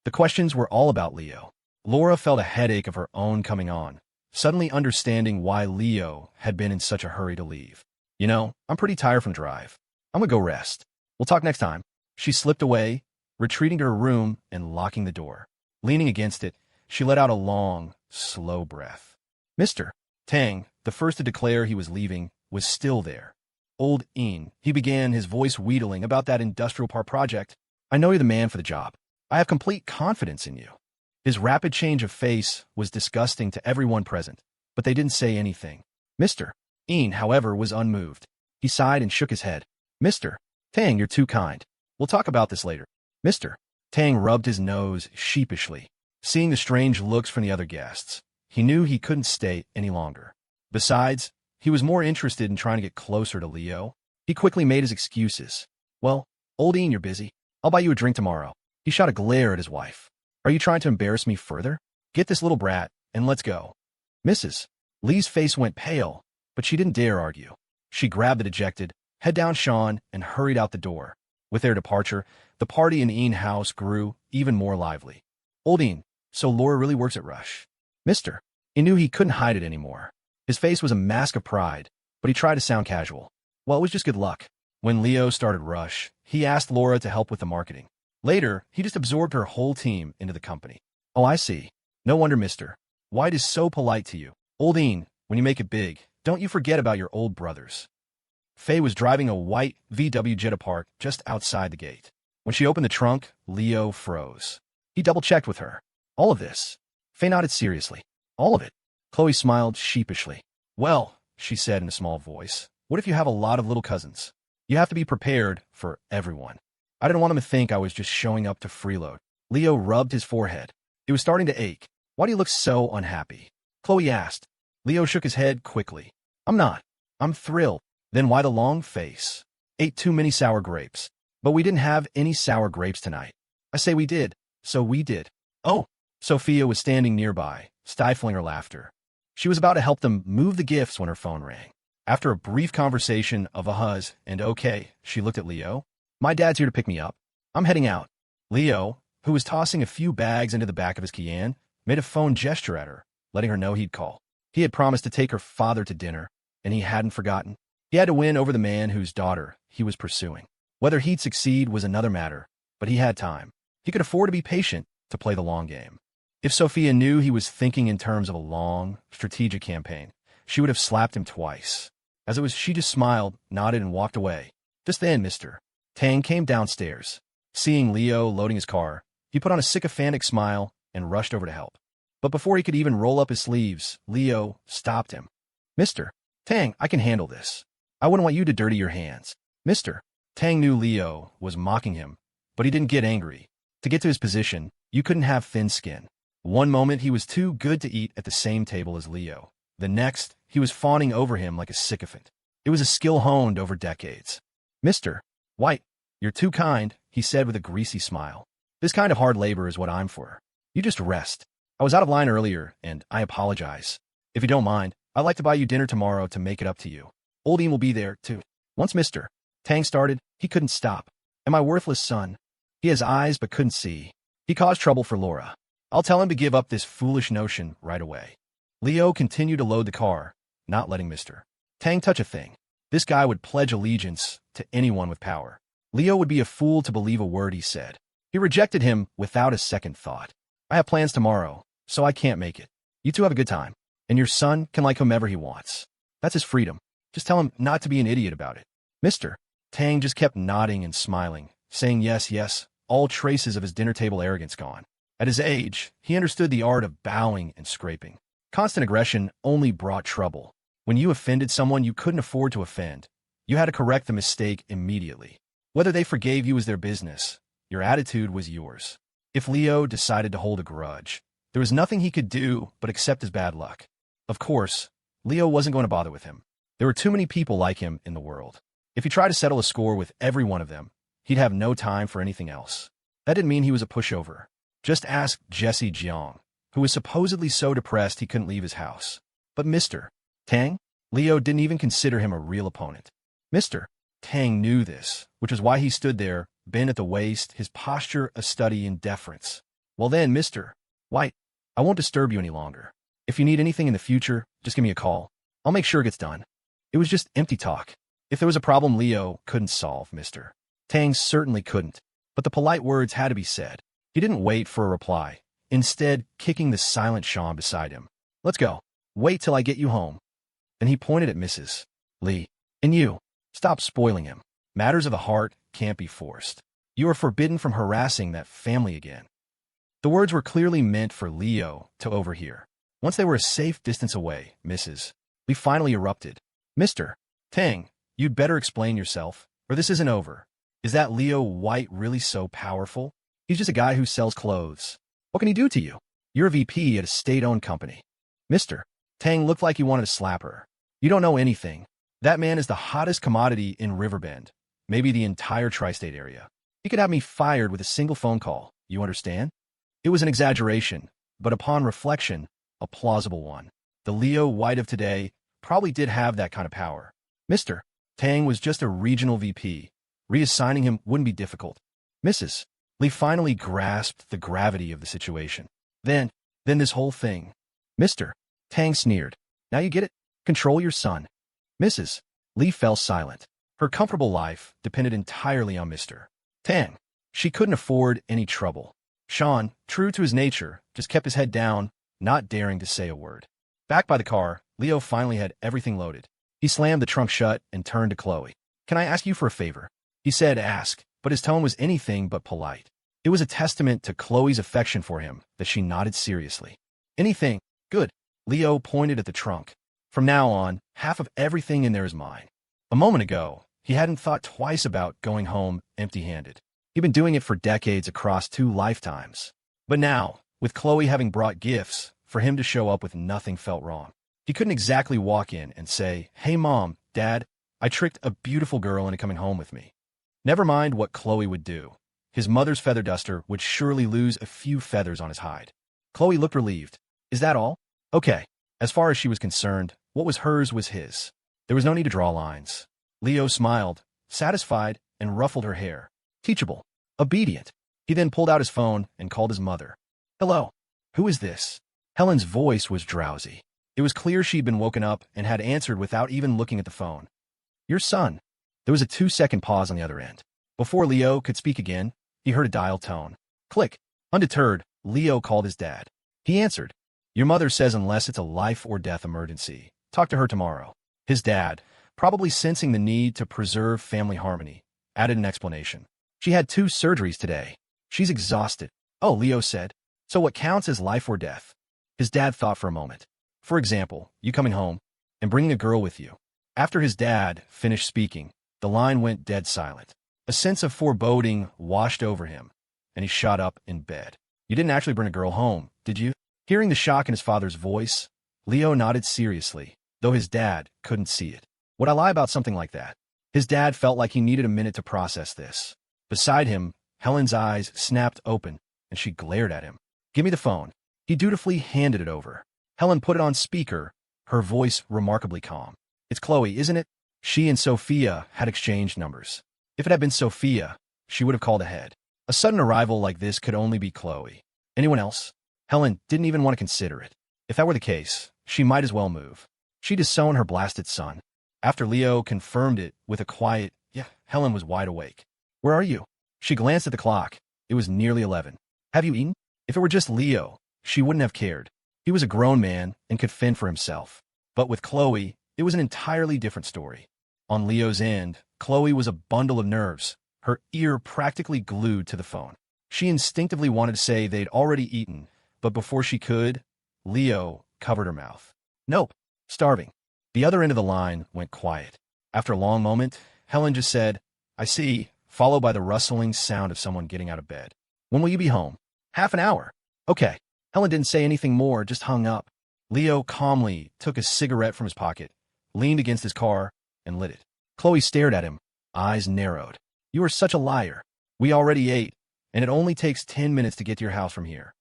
The questions were all about Leo. Laura felt a headache of her own coming on, suddenly understanding why Leo had been in such a hurry to leave. "You know, I'm pretty tired from drive. I'm gonna go rest. We'll talk next time." She slipped away, retreating to her room and locking the door. Leaning against it, She let out a long, slow breath. Mr. Tang, the first to declare he was leaving, was still there. Old Ian, he began, his voice wheedling about that industrial park project. I know you're the man for the job. I have complete confidence in you. His rapid change of face was disgusting to everyone present, but they didn't say anything. Mr. Ian, however, was unmoved. He sighed and shook his head. Mr. Tang, you're too kind. We'll talk about this later. Mr. Tang rubbed his nose sheepishly. Seeing the strange looks from the other guests, he knew he couldn't stay any longer. Besides, he was more interested in trying to get closer to Leo. He quickly made his excuses. Well, old Ian, you're busy. I'll buy you a drink tomorrow. He shot a glare at his wife. Are you trying to embarrass me further? Get this little brat, and let's go. Mrs. Lee's face went pale, but she didn't dare argue. She grabbed the dejected, head-down Sean and hurried out the door. With their departure, the party in Ian's house grew even more lively. Old Ian, so Laura really works at Rush. Mr. He knew he couldn't hide it anymore. His face was a mask of pride, but he tried to sound casual. Well, it was just good luck. When Leo started Rush, he asked Laura to help with the marketing. Later, he just absorbed her whole team into the company. Oh, I see. No wonder Mr. White is so polite to you. Old Ian, when you make it big, don't you forget about your old brothers. Faye was driving a white VW Jetta Park just outside the gate. When she opened the trunk, Leo froze. He double-checked with her. All of this? Faye nodded seriously. All of it. Chloe smiled sheepishly. Well, she said in a small voice, what if you have a lot of little cousins? You have to be prepared for everyone. I didn't want him to think I was just showing up to freeload. Leo rubbed his forehead. It was starting to ache. Why do you look so unhappy? Chloe asked. Leo shook his head quickly. I'm not. I'm thrilled. Then why the long face? Ate too many sour grapes. But we didn't have any sour grapes tonight. I say we did. So we did. Oh. Sophia was standing nearby, stifling her laughter. She was about to help them move the gifts when her phone rang. After a brief conversation of ahas and okay, she looked at Leo. My dad's here to pick me up. I'm heading out. Leo, who was tossing a few bags into the back of his Kian, made a phone gesture at her, letting her know he'd call. He had promised to take her father to dinner, and he hadn't forgotten. He had to win over the man whose daughter he was pursuing. Whether he'd succeed was another matter, but he had time. He could afford to be patient to play the long game. If Sophia knew he was thinking in terms of a long, strategic campaign, she would have slapped him twice. As it was, she just smiled, nodded, and walked away. Just then, Mr. Tang came downstairs. Seeing Leo loading his car, he put on a sycophantic smile and rushed over to help. But before he could even roll up his sleeves, Leo stopped him. Mr. Tang, I can handle this. I wouldn't want you to dirty your hands. Mr. Tang knew Leo was mocking him, but he didn't get angry. To get to his position, you couldn't have thin skin. One moment he was too good to eat at the same table as Leo. The next, he was fawning over him like a sycophant. It was a skill honed over decades. Mr. White, you're too kind, he said with a greasy smile. This kind of hard labor is what I'm for. You just rest. I was out of line earlier, and I apologize. If you don't mind, I'd like to buy you dinner tomorrow to make it up to you. Old Ian will be there, too. Once Mr. Tang started, he couldn't stop. And my worthless son. He has eyes but couldn't see. He caused trouble for Laura. I'll tell him to give up this foolish notion right away. Leo continued to load the car, not letting Mr. Tang touch a thing. This guy would pledge allegiance to anyone with power. Leo would be a fool to believe a word he said. He rejected him without a second thought. I have plans tomorrow, so I can't make it. You two have a good time, and your son can like whomever he wants. That's his freedom. Just tell him not to be an idiot about it. Mr. Tang just kept nodding and smiling, saying yes, yes, all traces of his dinner table arrogance gone. At his age, he understood the art of bowing and scraping. Constant aggression only brought trouble. When you offended someone you couldn't afford to offend, you had to correct the mistake immediately. Whether they forgave you was their business. Your attitude was yours. If Leo decided to hold a grudge, there was nothing he could do but accept his bad luck. Of course, Leo wasn't going to bother with him. There were too many people like him in the world. If he tried to settle a score with every one of them, he'd have no time for anything else. That didn't mean he was a pushover. Just ask Jesse Jiang, who was supposedly so depressed he couldn't leave his house. But Mr. Tang? Leo didn't even consider him a real opponent. Mr. Tang knew this, which is why he stood there, bent at the waist, his posture a study in deference. Well then, Mr. White, I won't disturb you any longer. If you need anything in the future, just give me a call. I'll make sure it gets done. It was just empty talk. If there was a problem Leo couldn't solve, Mr. Tang certainly couldn't. But the polite words had to be said. He didn't wait for a reply. instead kicking the silent Sean beside him. Let's go. Wait till I get you home. Then he pointed at Mrs. Lee. And you, stop spoiling him. Matters of the heart can't be forced. You are forbidden from harassing that family again. The words were clearly meant for Leo to overhear. Once they were a safe distance away, Mrs. Lee finally erupted. Mr. Tang, you'd better explain yourself, or this isn't over. Is that Leo White really so powerful? He's just a guy who sells clothes. What can he do to you? You're a VP at a state-owned company. Mr. Tang looked like he wanted to slap her. You don't know anything. That man is the hottest commodity in Riverbend, maybe the entire tri-state area. He could have me fired with a single phone call, you understand? It was an exaggeration, but upon reflection, a plausible one. The Leo White of today probably did have that kind of power. Mr. Tang was just a regional VP. Reassigning him wouldn't be difficult. Mrs. Lee finally grasped the gravity of the situation. Then this whole thing. Mr. Tang sneered. Now you get it? Control your son. Mrs. Lee fell silent. Her comfortable life depended entirely on Mr. Tang. She couldn't afford any trouble. Sean, true to his nature, just kept his head down, not daring to say a word. Back by the car, Leo finally had everything loaded. He slammed the trunk shut and turned to Chloe. Can I ask you for a favor? He said ask, but his tone was anything but polite. It was a testament to Chloe's affection for him that she nodded seriously. Anything. Good. Leo pointed at the trunk. From now on, half of everything in there is mine. A moment ago, he hadn't thought twice about going home empty-handed. He'd been doing it for decades across 2 lifetimes. But now, with Chloe having brought gifts, for him to show up with nothing felt wrong. He couldn't exactly walk in and say, Hey Mom, Dad, I tricked a beautiful girl into coming home with me. Never mind what Chloe would do. His mother's feather duster would surely lose a few feathers on his hide. Chloe looked relieved. Is that all? Okay. As far as she was concerned, what was hers was his. There was no need to draw lines. Leo smiled, satisfied, and ruffled her hair. Teachable. Obedient. He then pulled out his phone and called his mother. Hello. Who is this? Helen's voice was drowsy. It was clear she'd been woken up and had answered without even looking at the phone. Your son. There was a 2-second pause on the other end. Before Leo could speak again, he heard a dial tone. Click. Undeterred, Leo called his dad. He answered. Your mother says unless it's a life-or-death emergency, talk to her tomorrow. His dad, probably sensing the need to preserve family harmony, added an explanation. She had 2 surgeries today. She's exhausted. Oh, Leo said. So what counts as life or death? His dad thought for a moment. For example, you coming home and bringing a girl with you. After his dad finished speaking, the line went dead silent. A sense of foreboding washed over him, and he shot up in bed. You didn't actually bring a girl home, did you? Hearing the shock in his father's voice, Leo nodded seriously, though his dad couldn't see it. Would I lie about something like that? His dad felt like he needed a minute to process this. Beside him, Helen's eyes snapped open, and she glared at him. Give me the phone. He dutifully handed it over. Helen put it on speaker, her voice remarkably calm. It's Chloe, isn't it? She and Sophia had exchanged numbers. If it had been Sophia, she would have called ahead. A sudden arrival like this could only be Chloe. Anyone else? Helen didn't even want to consider it. If that were the case, she might as well move. She'd disown her blasted son. After Leo confirmed it with a quiet, yeah, Helen was wide awake. Where are you? She glanced at the clock. It was nearly 11. Have you eaten? If it were just Leo, she wouldn't have cared. He was a grown man and could fend for himself. But with Chloe, it was an entirely different story. On Leo's end, Chloe was a bundle of nerves, her ear practically glued to the phone. She instinctively wanted to say they'd already eaten, but before she could, Leo covered her mouth. Nope, starving. The other end of the line went quiet. After a long moment, Helen just said, I see, followed by the rustling sound of someone getting out of bed. When will you be home? Half an hour. Okay. Helen didn't say anything more, just hung up. Leo calmly took a cigarette from his pocket, leaned against his car, and lit it. Chloe stared at him, eyes narrowed. You are such a liar. We already ate, and it only takes 10 minutes to get to your house from here.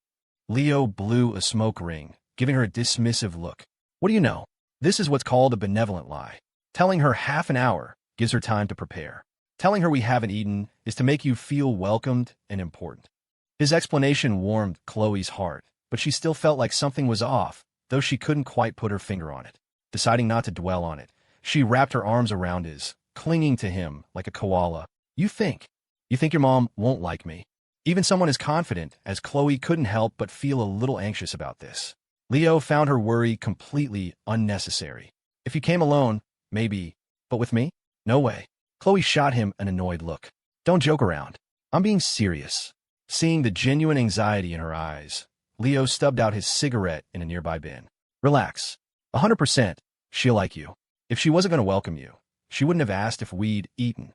Leo blew a smoke ring, giving her a dismissive look. What do you know? This is what's called a benevolent lie. Telling her half an hour gives her time to prepare. Telling her we haven't eaten is to make you feel welcomed and important. His explanation warmed Chloe's heart, but she still felt like something was off, though she couldn't quite put her finger on it. Deciding not to dwell on it, she wrapped her arms around his, clinging to him like a koala. You think your mom won't like me? Even someone as confident as Chloe couldn't help but feel a little anxious about this. Leo found her worry completely unnecessary. If you came alone, maybe, but with me? No way. Chloe shot him an annoyed look. Don't joke around. I'm being serious. Seeing the genuine anxiety in her eyes, Leo stubbed out his cigarette in a nearby bin. Relax. 100%, she'll like you. If she wasn't going to welcome you, she wouldn't have asked if we'd eaten.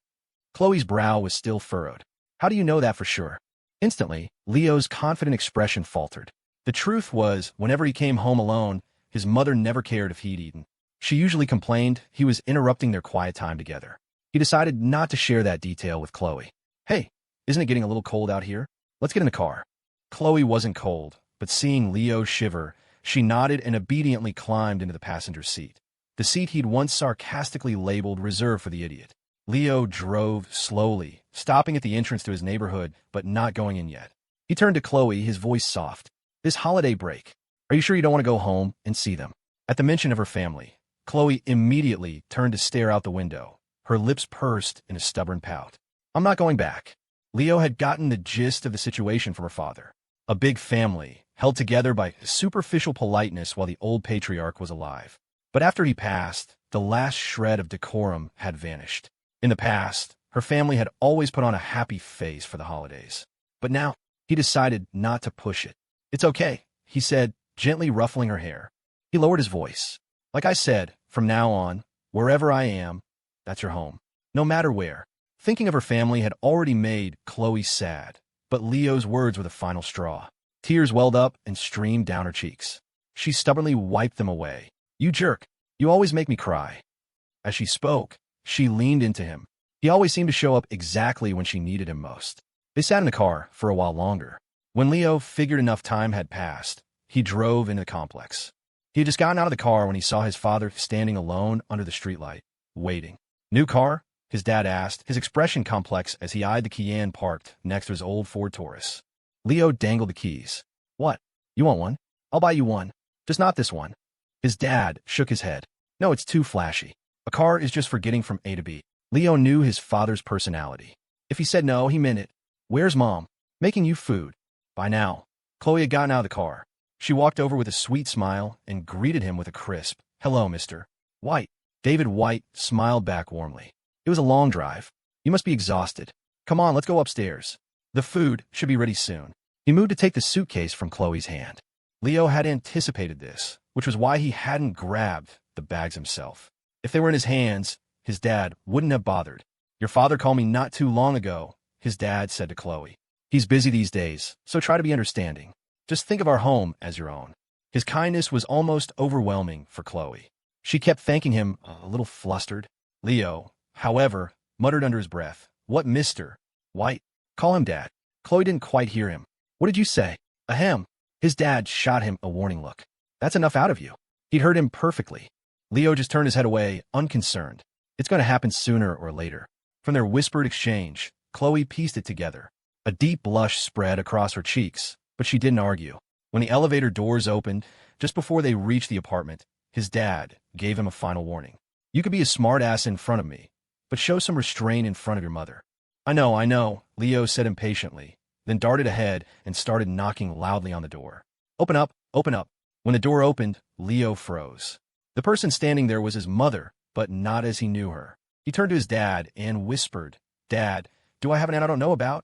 Chloe's brow was still furrowed. How do you know that for sure? Instantly, Leo's confident expression faltered. The truth was, whenever he came home alone, his mother never cared if he'd eaten. She usually complained he was interrupting their quiet time together. He decided not to share that detail with Chloe. Hey, isn't it getting a little cold out here? Let's get in the car. Chloe wasn't cold, but seeing Leo shiver, she nodded and obediently climbed into the passenger seat. The seat he'd once sarcastically labeled reserved for the idiot. Leo drove slowly, stopping at the entrance to his neighborhood, but not going in yet. He turned to Chloe, his voice soft. This holiday break, are you sure you don't want to go home and see them? At the mention of her family, Chloe immediately turned to stare out the window, her lips pursed in a stubborn pout. I'm not going back. Leo had gotten the gist of the situation from her father. A big family, held together by superficial politeness while the old patriarch was alive. But after he passed, the last shred of decorum had vanished. In the past, her family had always put on a happy face for the holidays. But now, he decided not to push it. It's okay, he said, gently ruffling her hair. He lowered his voice. Like I said, from now on, wherever I am, that's your home. No matter where. Thinking of her family had already made Chloe sad, but Leo's words were the final straw. Tears welled up and streamed down her cheeks. She stubbornly wiped them away. You jerk. You always make me cry. As she spoke, she leaned into him. He always seemed to show up exactly when she needed him most. They sat in the car for a while longer. When Leo figured enough time had passed, he drove into the complex. He had just gotten out of the car when he saw his father standing alone under the streetlight, waiting. New car? His dad asked, his expression complex as he eyed the Cayenne parked next to his old Ford Taurus. Leo dangled the keys. What? You want one? I'll buy you one. Just not this one. His dad shook his head. No, it's too flashy. A car is just for getting from A to B. Leo knew his father's personality. If he said no, he meant it. Where's Mom? Making you food. By now, Chloe had gotten out of the car. She walked over with a sweet smile and greeted him with a crisp, hello, Mr. White. David White smiled back warmly. It was a long drive. You must be exhausted. Come on, let's go upstairs. The food should be ready soon. He moved to take the suitcase from Chloe's hand. Leo had anticipated this, which was why he hadn't grabbed the bags himself. If they were in his hands, his dad wouldn't have bothered. Your father called me not too long ago, his dad said to Chloe. He's busy these days, so try to be understanding. Just think of our home as your own. His kindness was almost overwhelming for Chloe. She kept thanking him, a little flustered. Leo, however, muttered under his breath, What, Mr. White? Call him Dad. Chloe didn't quite hear him. What did you say? Ahem. His dad shot him a warning look. That's enough out of you. He'd heard him perfectly. Leo just turned his head away, unconcerned. It's going to happen sooner or later. From their whispered exchange, Chloe pieced it together. A deep blush spread across her cheeks, but she didn't argue. When the elevator doors opened, just before they reached the apartment, his dad gave him a final warning. You could be a smart-ass in front of me, but show some restraint in front of your mother. I know, Leo said impatiently, then darted ahead and started knocking loudly on the door. Open up, open up. When the door opened, Leo froze. The person standing there was his mother, but not as he knew her. He turned to his dad and whispered, Dad, do I have an aunt I don't know about?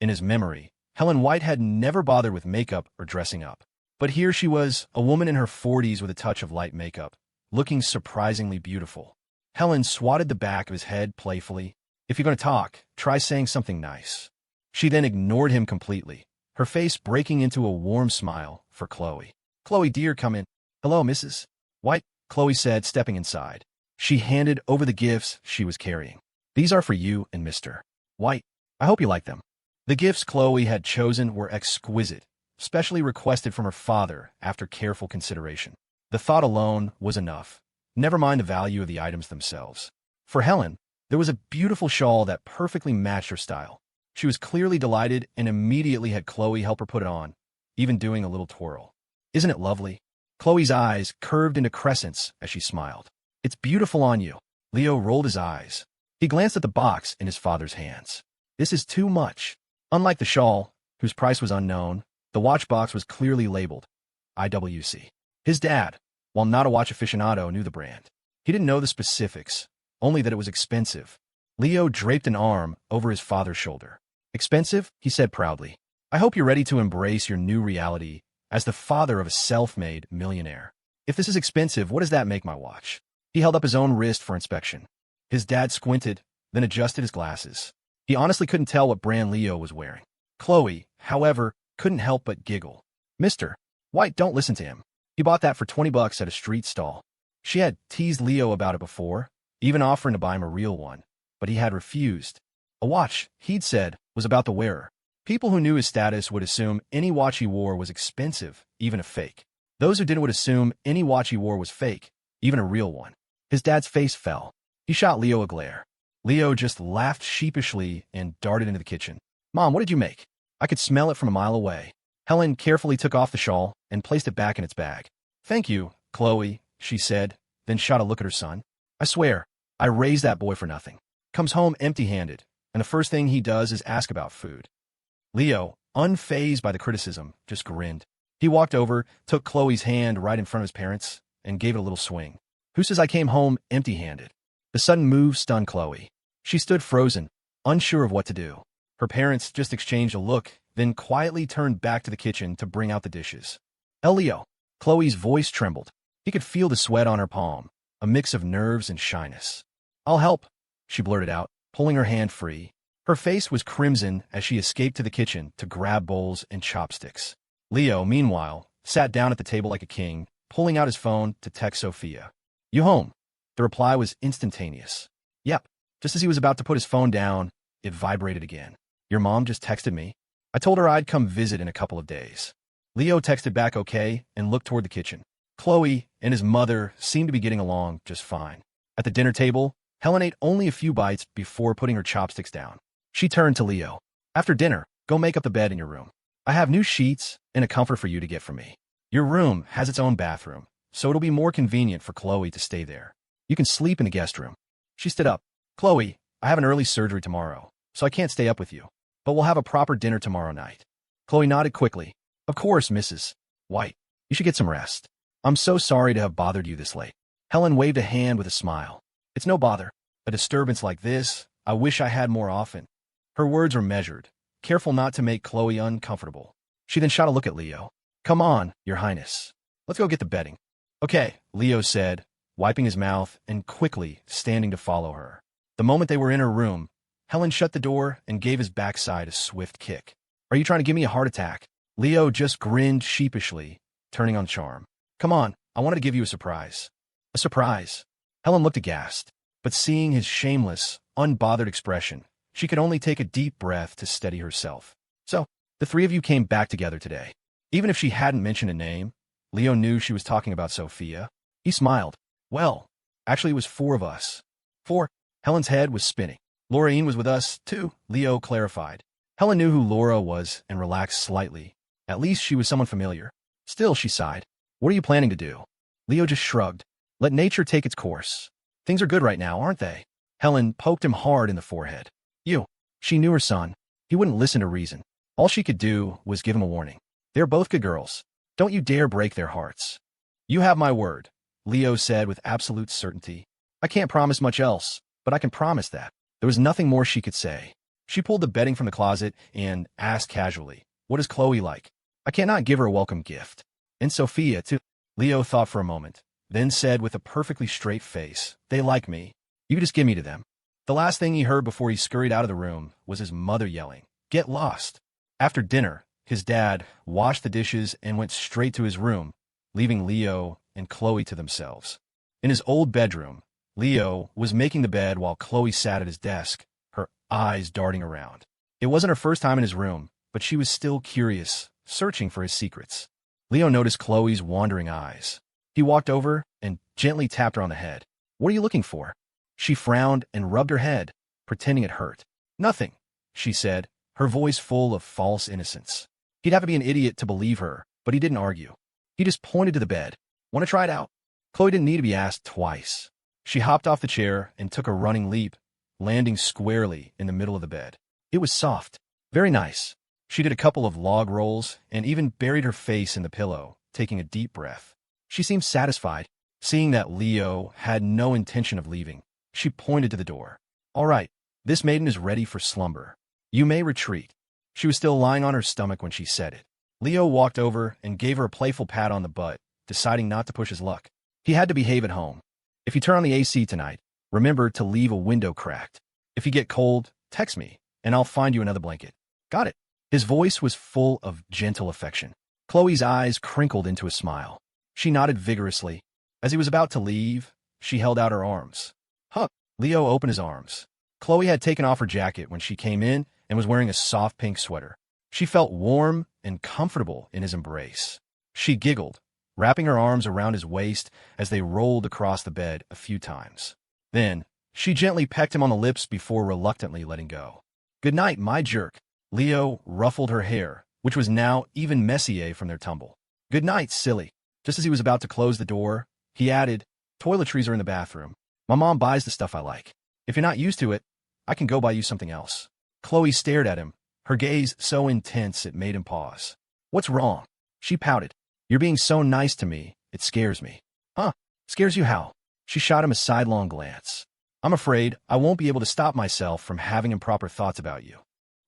In his memory, Helen White had never bothered with makeup or dressing up. But here she was, a woman in her 40s with a touch of light makeup, looking surprisingly beautiful. Helen swatted the back of his head playfully. If you're going to talk, try saying something nice. She then ignored him completely, her face breaking into a warm smile for Chloe. Chloe, dear, come in. Hello, Mrs. White, Chloe said, stepping inside. She handed over the gifts she was carrying. These are for you and Mr. White. I hope you like them. The gifts Chloe had chosen were exquisite, specially requested from her father after careful consideration. The thought alone was enough. Never mind the value of the items themselves. For Helen, there was a beautiful shawl that perfectly matched her style. She was clearly delighted and immediately had Chloe help her put it on, even doing a little twirl. Isn't it lovely? Chloe's eyes curved into crescents as she smiled. It's beautiful on you. Leo rolled his eyes. He glanced at the box in his father's hands. This is too much. Unlike the shawl, whose price was unknown. The watch box was clearly labeled IWC. His dad, while not a watch aficionado, knew the brand. He didn't know the specifics, only that it was expensive. Leo draped an arm over his father's shoulder. Expensive? He said proudly. I hope you're ready to embrace your new reality as the father of a self-made millionaire. If this is expensive, what does that make my watch? He held up his own wrist for inspection. His dad squinted, then adjusted his glasses. He honestly couldn't tell what brand Leo was wearing. Chloe, however, couldn't help but giggle. Mr. White, don't listen to him. He bought that for $20 at a street stall. She had teased Leo about it before, even offering to buy him a real one, but he had refused. A watch, he'd said, was about the wearer. People who knew his status would assume any watch he wore was expensive, even a fake. Those who didn't would assume any watch he wore was fake, even a real one. His dad's face fell. He shot Leo a glare. Leo just laughed sheepishly and darted into the kitchen. Mom, what did you make? I could smell it from a mile away. Helen carefully took off the shawl and placed it back in its bag. Thank you, Chloe, she said, then shot a look at her son. I swear, I raised that boy for nothing. Comes home empty-handed, and the first thing he does is ask about food. Leo, unfazed by the criticism, just grinned. He walked over, took Chloe's hand right in front of his parents, and gave it a little swing. Who says I came home empty-handed? The sudden move stunned Chloe. She stood frozen, unsure of what to do. Her parents just exchanged a look, then quietly turned back to the kitchen to bring out the dishes. Leo. Chloe's voice trembled. He could feel the sweat on her palm, a mix of nerves and shyness. I'll help, she blurted out, pulling her hand free. Her face was crimson as she escaped to the kitchen to grab bowls and chopsticks. Leo, meanwhile, sat down at the table like a king, pulling out his phone to text Sophia. You home? The reply was instantaneous. Yep. Just as he was about to put his phone down, it vibrated again. Your mom just texted me. I told her I'd come visit in a couple of days. Leo texted back okay and looked toward the kitchen. Chloe and his mother seemed to be getting along just fine. At the dinner table, Helen ate only a few bites before putting her chopsticks down. She turned to Leo. After dinner, go make up the bed in your room. I have new sheets and a comforter for you to get from me. Your room has its own bathroom, so it'll be more convenient for Chloe to stay there. You can sleep in the guest room. She stood up. Chloe, I have an early surgery tomorrow, so I can't stay up with you. But we'll have a proper dinner tomorrow night. Chloe nodded quickly. Of course, Mrs. White. You should get some rest. I'm so sorry to have bothered you this late. Helen waved a hand with a smile. It's no bother. A disturbance like this, I wish I had more often. Her words were measured, careful not to make Chloe uncomfortable. She then shot a look at Leo. Come on, Your Highness. Let's go get the bedding. Okay, Leo said, wiping his mouth and quickly standing to follow her. The moment they were in her room, Helen shut the door and gave his backside a swift kick. Are you trying to give me a heart attack? Leo just grinned sheepishly, turning on charm. Come on, I wanted to give you a surprise. A surprise? Helen looked aghast, but seeing his shameless, unbothered expression, she could only take a deep breath to steady herself. So, the three of you came back together today. Even if she hadn't mentioned a name, Leo knew she was talking about Sophia. He smiled. Well, actually it was 4 of us. 4? Helen's head was spinning. Laureen was with us, too, Leo clarified. Helen knew who Laura was and relaxed slightly. At least she was someone familiar. Still, she sighed. What are you planning to do? Leo just shrugged. Let nature take its course. Things are good right now, aren't they? Helen poked him hard in the forehead. You. She knew her son. He wouldn't listen to reason. All she could do was give him a warning. They're both good girls. Don't you dare break their hearts. You have my word, Leo said with absolute certainty. I can't promise much else, but I can promise that. There was nothing more she could say. She pulled the bedding from the closet and asked casually, what is Chloe like? I cannot give her a welcome gift. And Sophia, too. Leo thought for a moment, then said with a perfectly straight face, they like me. You just give me to them. The last thing he heard before he scurried out of the room was his mother yelling, get lost. After dinner, his dad washed the dishes and went straight to his room, leaving Leo and Chloe to themselves. In his old bedroom, Leo was making the bed while Chloe sat at his desk, her eyes darting around. It wasn't her first time in his room, but she was still curious, searching for his secrets. Leo noticed Chloe's wandering eyes. He walked over and gently tapped her on the head. What are you looking for? She frowned and rubbed her head, pretending it hurt. Nothing, she said, her voice full of false innocence. He'd have to be an idiot to believe her, but he didn't argue. He just pointed to the bed. Want to try it out? Chloe didn't need to be asked twice. She hopped off the chair and took a running leap, landing squarely in the middle of the bed. It was soft. Very nice. She did a couple of log rolls and even buried her face in the pillow, taking a deep breath. She seemed satisfied, seeing that Leo had no intention of leaving. She pointed to the door. All right, this maiden is ready for slumber. You may retreat. She was still lying on her stomach when she said it. Leo walked over and gave her a playful pat on the butt, deciding not to push his luck. He had to behave at home. If you turn on the AC tonight, remember to leave a window cracked. If you get cold, text me, and I'll find you another blanket. Got it. His voice was full of gentle affection. Chloe's eyes crinkled into a smile. She nodded vigorously. As he was about to leave, she held out her arms. Huh. Leo opened his arms. Chloe had taken off her jacket when she came in and was wearing a soft pink sweater. She felt warm and comfortable in his embrace. She giggled, wrapping her arms around his waist as they rolled across the bed a few times. Then, she gently pecked him on the lips before reluctantly letting go. Good night, my jerk. Leo ruffled her hair, which was now even messier from their tumble. Good night, silly. Just as he was about to close the door, he added, toiletries are in the bathroom. My mom buys the stuff I like. If you're not used to it, I can go buy you something else. Chloe stared at him, her gaze so intense it made him pause. What's wrong? She pouted. You're being so nice to me, it scares me. Huh? Scares you how? She shot him a sidelong glance. I'm afraid I won't be able to stop myself from having improper thoughts about you.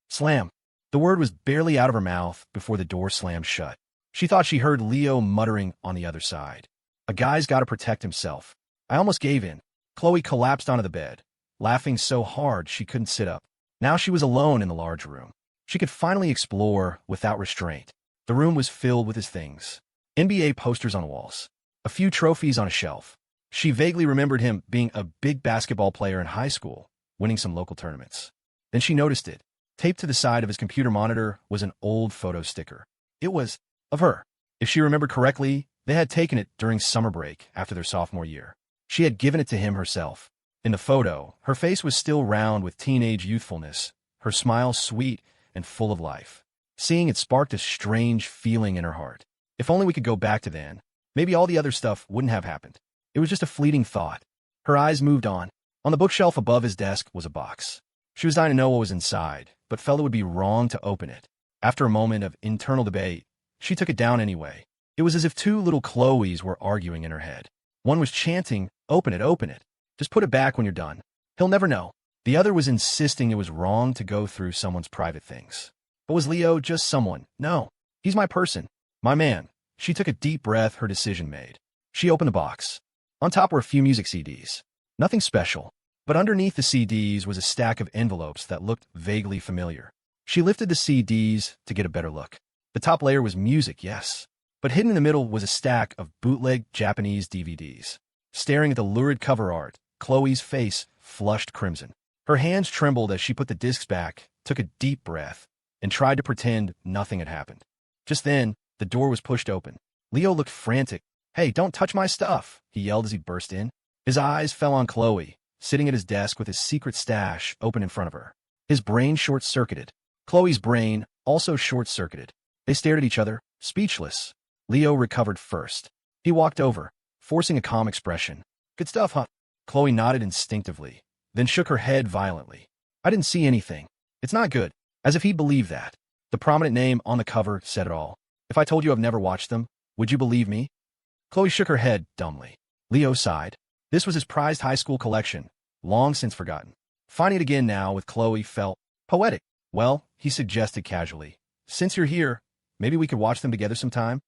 Slam. The word was barely out of her mouth before the door slammed shut. She thought she heard Leo muttering on the other side. A guy's got to protect himself. I almost gave in. Chloe collapsed onto the bed, laughing so hard she couldn't sit up. Now she was alone in the large room. She could finally explore without restraint. The room was filled with his things. NBA posters on walls. A few trophies on a shelf. She vaguely remembered him being a big basketball player in high school, winning some local tournaments. Then she noticed it. Taped to the side of his computer monitor was an old photo sticker. It was of her. If she remembered correctly, they had taken it during summer break after their sophomore year. She had given it to him herself. In the photo, her face was still round with teenage youthfulness, her smile sweet and full of life. Seeing it sparked a strange feeling in her heart. If only we could go back to then, maybe all the other stuff wouldn't have happened. It was just a fleeting thought. Her eyes moved on. On the bookshelf above his desk was a box. She was dying to know what was inside, but felt it would be wrong to open it. After a moment of internal debate, she took it down anyway. It was as if two little Chloes were arguing in her head. One was chanting, open it, open it. Just put it back when you're done. He'll never know. The other was insisting it was wrong to go through someone's private things. But was Leo just someone? No. He's my person. My man. She took a deep breath, her decision made. She opened the box. On top were a few music CDs. Nothing special. But underneath the CDs was a stack of envelopes that looked vaguely familiar. She lifted the CDs to get a better look. The top layer was music, yes. But hidden in the middle was a stack of bootleg Japanese DVDs. Staring at the lurid cover art, Chloe's face flushed crimson. Her hands trembled as she put the discs back, took a deep breath, and tried to pretend nothing had happened. Just then, the door was pushed open. Leo looked frantic. Hey, don't touch my stuff, he yelled as he burst in. His eyes fell on Chloe, sitting at his desk with his secret stash open in front of her. His brain short-circuited. Chloe's brain also short-circuited. They stared at each other, speechless. Leo recovered first. He walked over, forcing a calm expression. Good stuff, huh? Chloe nodded instinctively, then shook her head violently. I didn't see anything. It's not good. As if he believed that. The prominent name on the cover said it all. If I told you I've never watched them, would you believe me? Chloe shook her head dumbly. Leo sighed. This was his prized high school collection, long since forgotten. Finding it again now with Chloe felt poetic. Well, he suggested casually, since you're here, maybe we could watch them together sometime?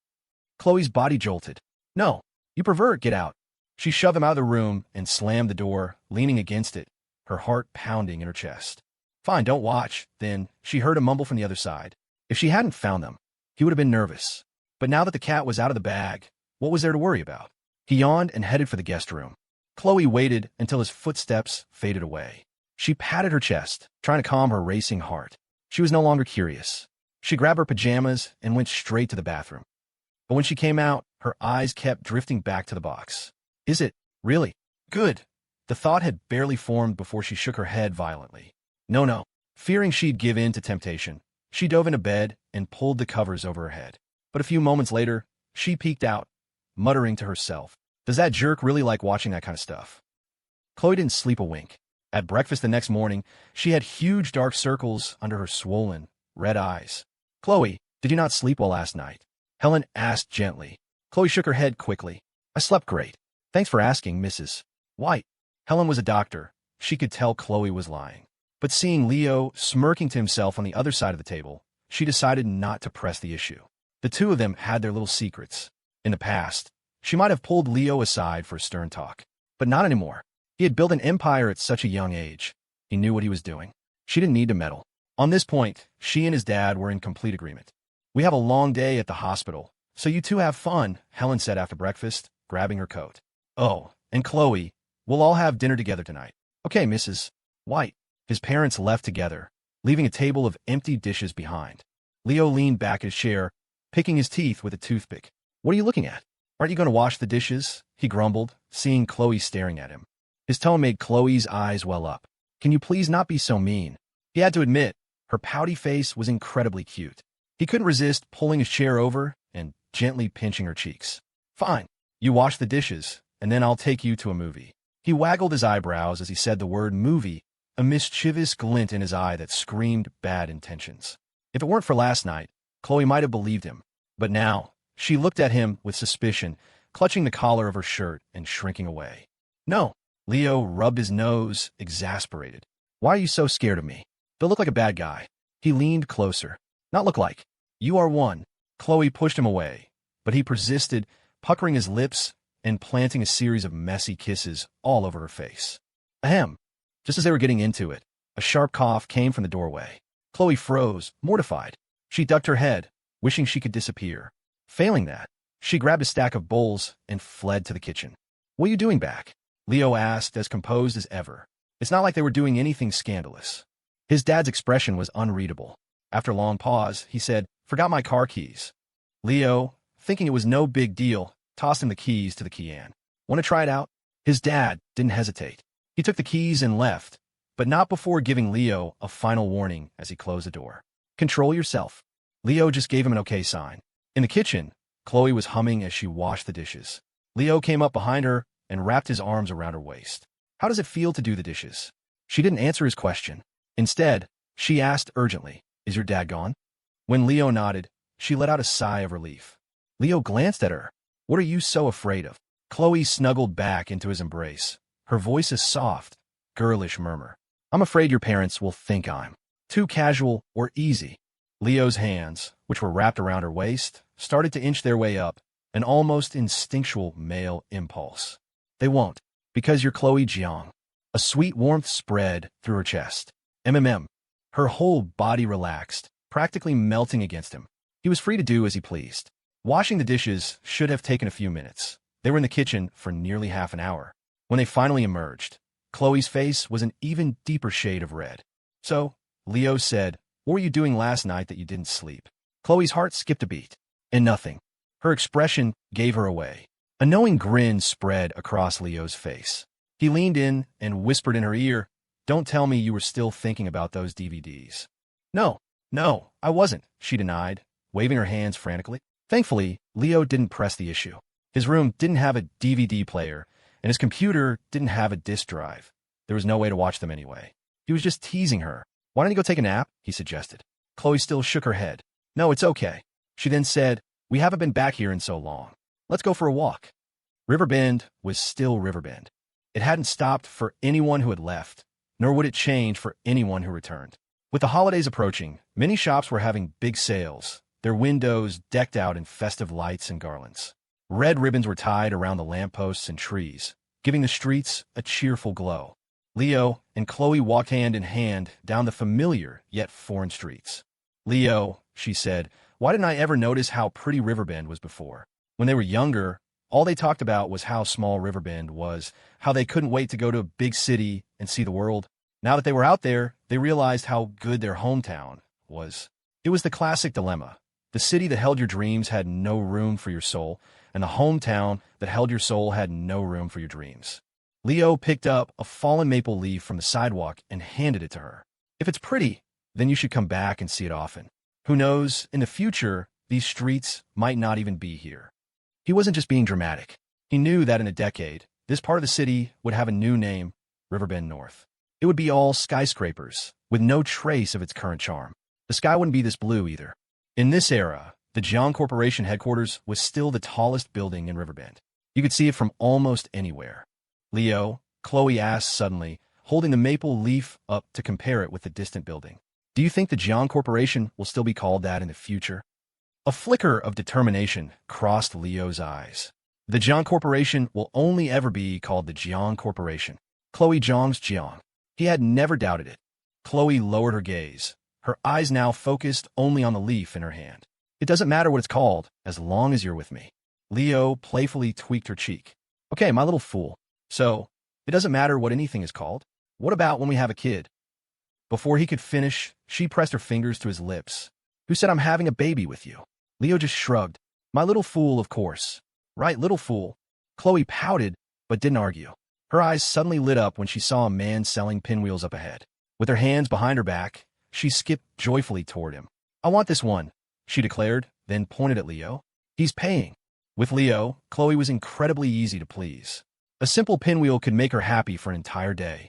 Chloe's body jolted. No, you pervert, get out. She shoved him out of the room and slammed the door, leaning against it, her heart pounding in her chest. Fine, don't watch. Then she heard a mumble from the other side. If she hadn't found them, he would have been nervous. But now that the cat was out of the bag, what was there to worry about? He yawned and headed for the guest room. Chloe waited until his footsteps faded away. She patted her chest, trying to calm her racing heart. She was no longer curious. She grabbed her pajamas and went straight to the bathroom. But when she came out, her eyes kept drifting back to the box. Is it really good? The thought had barely formed before she shook her head violently. No. Fearing she'd give in to temptation, she dove into bed and pulled the covers over her head. But a few moments later, she peeked out, muttering to herself, does that jerk really like watching that kind of stuff? Chloe didn't sleep a wink. At breakfast the next morning, she had huge dark circles under her swollen, red eyes. Chloe, did you not sleep well last night? Helen asked gently. Chloe shook her head quickly. I slept great. Thanks for asking, Mrs. White. Helen was a doctor. She could tell Chloe was lying. But seeing Leo smirking to himself on the other side of the table, she decided not to press the issue. The two of them had their little secrets. In the past, she might have pulled Leo aside for a stern talk. But not anymore. He had built an empire at such a young age. He knew what he was doing. She didn't need to meddle. On this point, she and his dad were in complete agreement. We have a long day at the hospital, so you two have fun, Helen said after breakfast, grabbing her coat. Oh, and Chloe, we'll all have dinner together tonight. Okay, Mrs. White. His parents left together, leaving a table of empty dishes behind. Leo leaned back in his chair, picking his teeth with a toothpick. What are you looking at? Aren't you going to wash the dishes? He grumbled, seeing Chloe staring at him. His tone made Chloe's eyes well up. Can you please not be so mean? He had to admit, her pouty face was incredibly cute. He couldn't resist pulling his chair over and gently pinching her cheeks. Fine, you wash the dishes, and then I'll take you to a movie. He waggled his eyebrows as he said the word movie, a mischievous glint in his eye that screamed bad intentions. If it weren't for last night, Chloe might have believed him. But now, she looked at him with suspicion, clutching the collar of her shirt and shrinking away. No. Leo rubbed his nose, exasperated. Why are you so scared of me? They'll look like a bad guy. He leaned closer. Not look like. You are one. Chloe pushed him away, but he persisted, puckering his lips and planting a series of messy kisses all over her face. Ahem. Just as they were getting into it, a sharp cough came from the doorway. Chloe froze, mortified. She ducked her head, wishing she could disappear. Failing that, she grabbed a stack of bowls and fled to the kitchen. What are you doing back? Leo asked, as composed as ever. It's not like they were doing anything scandalous. His dad's expression was unreadable. After a long pause, he said, Forgot my car keys. Leo, thinking it was no big deal, tossed him the keys to the Kian. Want to try it out? His dad didn't hesitate. He took the keys and left, but not before giving Leo a final warning as he closed the door. Control yourself. Leo just gave him an okay sign. In the kitchen, Chloe was humming as she washed the dishes. Leo came up behind her and wrapped his arms around her waist. How does it feel to do the dishes? She didn't answer his question. Instead, she asked urgently, Is your dad gone? When Leo nodded, she let out a sigh of relief. Leo glanced at her. What are you so afraid of? Chloe snuggled back into his embrace, her voice a soft, girlish murmur. I'm afraid your parents will think I'm too casual or easy. Leo's hands, which were wrapped around her waist, started to inch their way up, an almost instinctual male impulse. They won't, because you're Chloe Jiang. A sweet warmth spread through her chest. Her whole body relaxed, practically melting against him. He was free to do as he pleased. Washing the dishes should have taken a few minutes. They were in the kitchen for nearly half an hour. When they finally emerged, Chloe's face was an even deeper shade of red. So, Leo said, What were you doing last night that you didn't sleep? Chloe's heart skipped a beat. And nothing. Her expression gave her away. A knowing grin spread across Leo's face. He leaned in and whispered in her ear, Don't tell me you were still thinking about those DVDs. No, I wasn't, she denied, waving her hands frantically. Thankfully, Leo didn't press the issue. His room didn't have a DVD player, and his computer didn't have a disk drive. There was no way to watch them anyway. He was just teasing her. Why don't you go take a nap? He suggested. Chloe still shook her head. No, it's okay. She then said, We haven't been back here in so long. Let's go for a walk. Riverbend was still Riverbend. It hadn't stopped for anyone who had left, nor would it change for anyone who returned. With the holidays approaching, many shops were having big sales, their windows decked out in festive lights and garlands. Red ribbons were tied around the lampposts and trees, giving the streets a cheerful glow. Leo and Chloe walked hand in hand down the familiar yet foreign streets. Leo, she said, why didn't I ever notice how pretty Riverbend was before? When they were younger, all they talked about was how small Riverbend was, how they couldn't wait to go to a big city and see the world. Now that they were out there, they realized how good their hometown was. It was the classic dilemma. The city that held your dreams had no room for your soul, and the hometown that held your soul had no room for your dreams. Leo picked up a fallen maple leaf from the sidewalk and handed it to her. If it's pretty, then you should come back and see it often. Who knows, in the future, these streets might not even be here. He wasn't just being dramatic. He knew that in a decade, this part of the city would have a new name, Riverbend North. It would be all skyscrapers, with no trace of its current charm. The sky wouldn't be this blue either. In this era, the Jiang Corporation headquarters was still the tallest building in Riverbend. You could see it from almost anywhere. Leo, Chloe asked suddenly, holding the maple leaf up to compare it with the distant building. Do you think the Jiang Corporation will still be called that in the future? A flicker of determination crossed Leo's eyes. The Jiang Corporation will only ever be called the Jiang Corporation. Chloe Jiang's Jiang. He had never doubted it. Chloe lowered her gaze, her eyes now focused only on the leaf in her hand. It doesn't matter what it's called, as long as you're with me. Leo playfully tweaked her cheek. Okay, my little fool. So, it doesn't matter what anything is called? What about when we have a kid? Before he could finish, she pressed her fingers to his lips. Who said I'm having a baby with you? Leo just shrugged. My little fool, of course. Right, little fool. Chloe pouted, but didn't argue. Her eyes suddenly lit up when she saw a man selling pinwheels up ahead. With her hands behind her back, she skipped joyfully toward him. I want this one, she declared, then pointed at Leo. He's paying. With Leo, Chloe was incredibly easy to please. A simple pinwheel could make her happy for an entire day.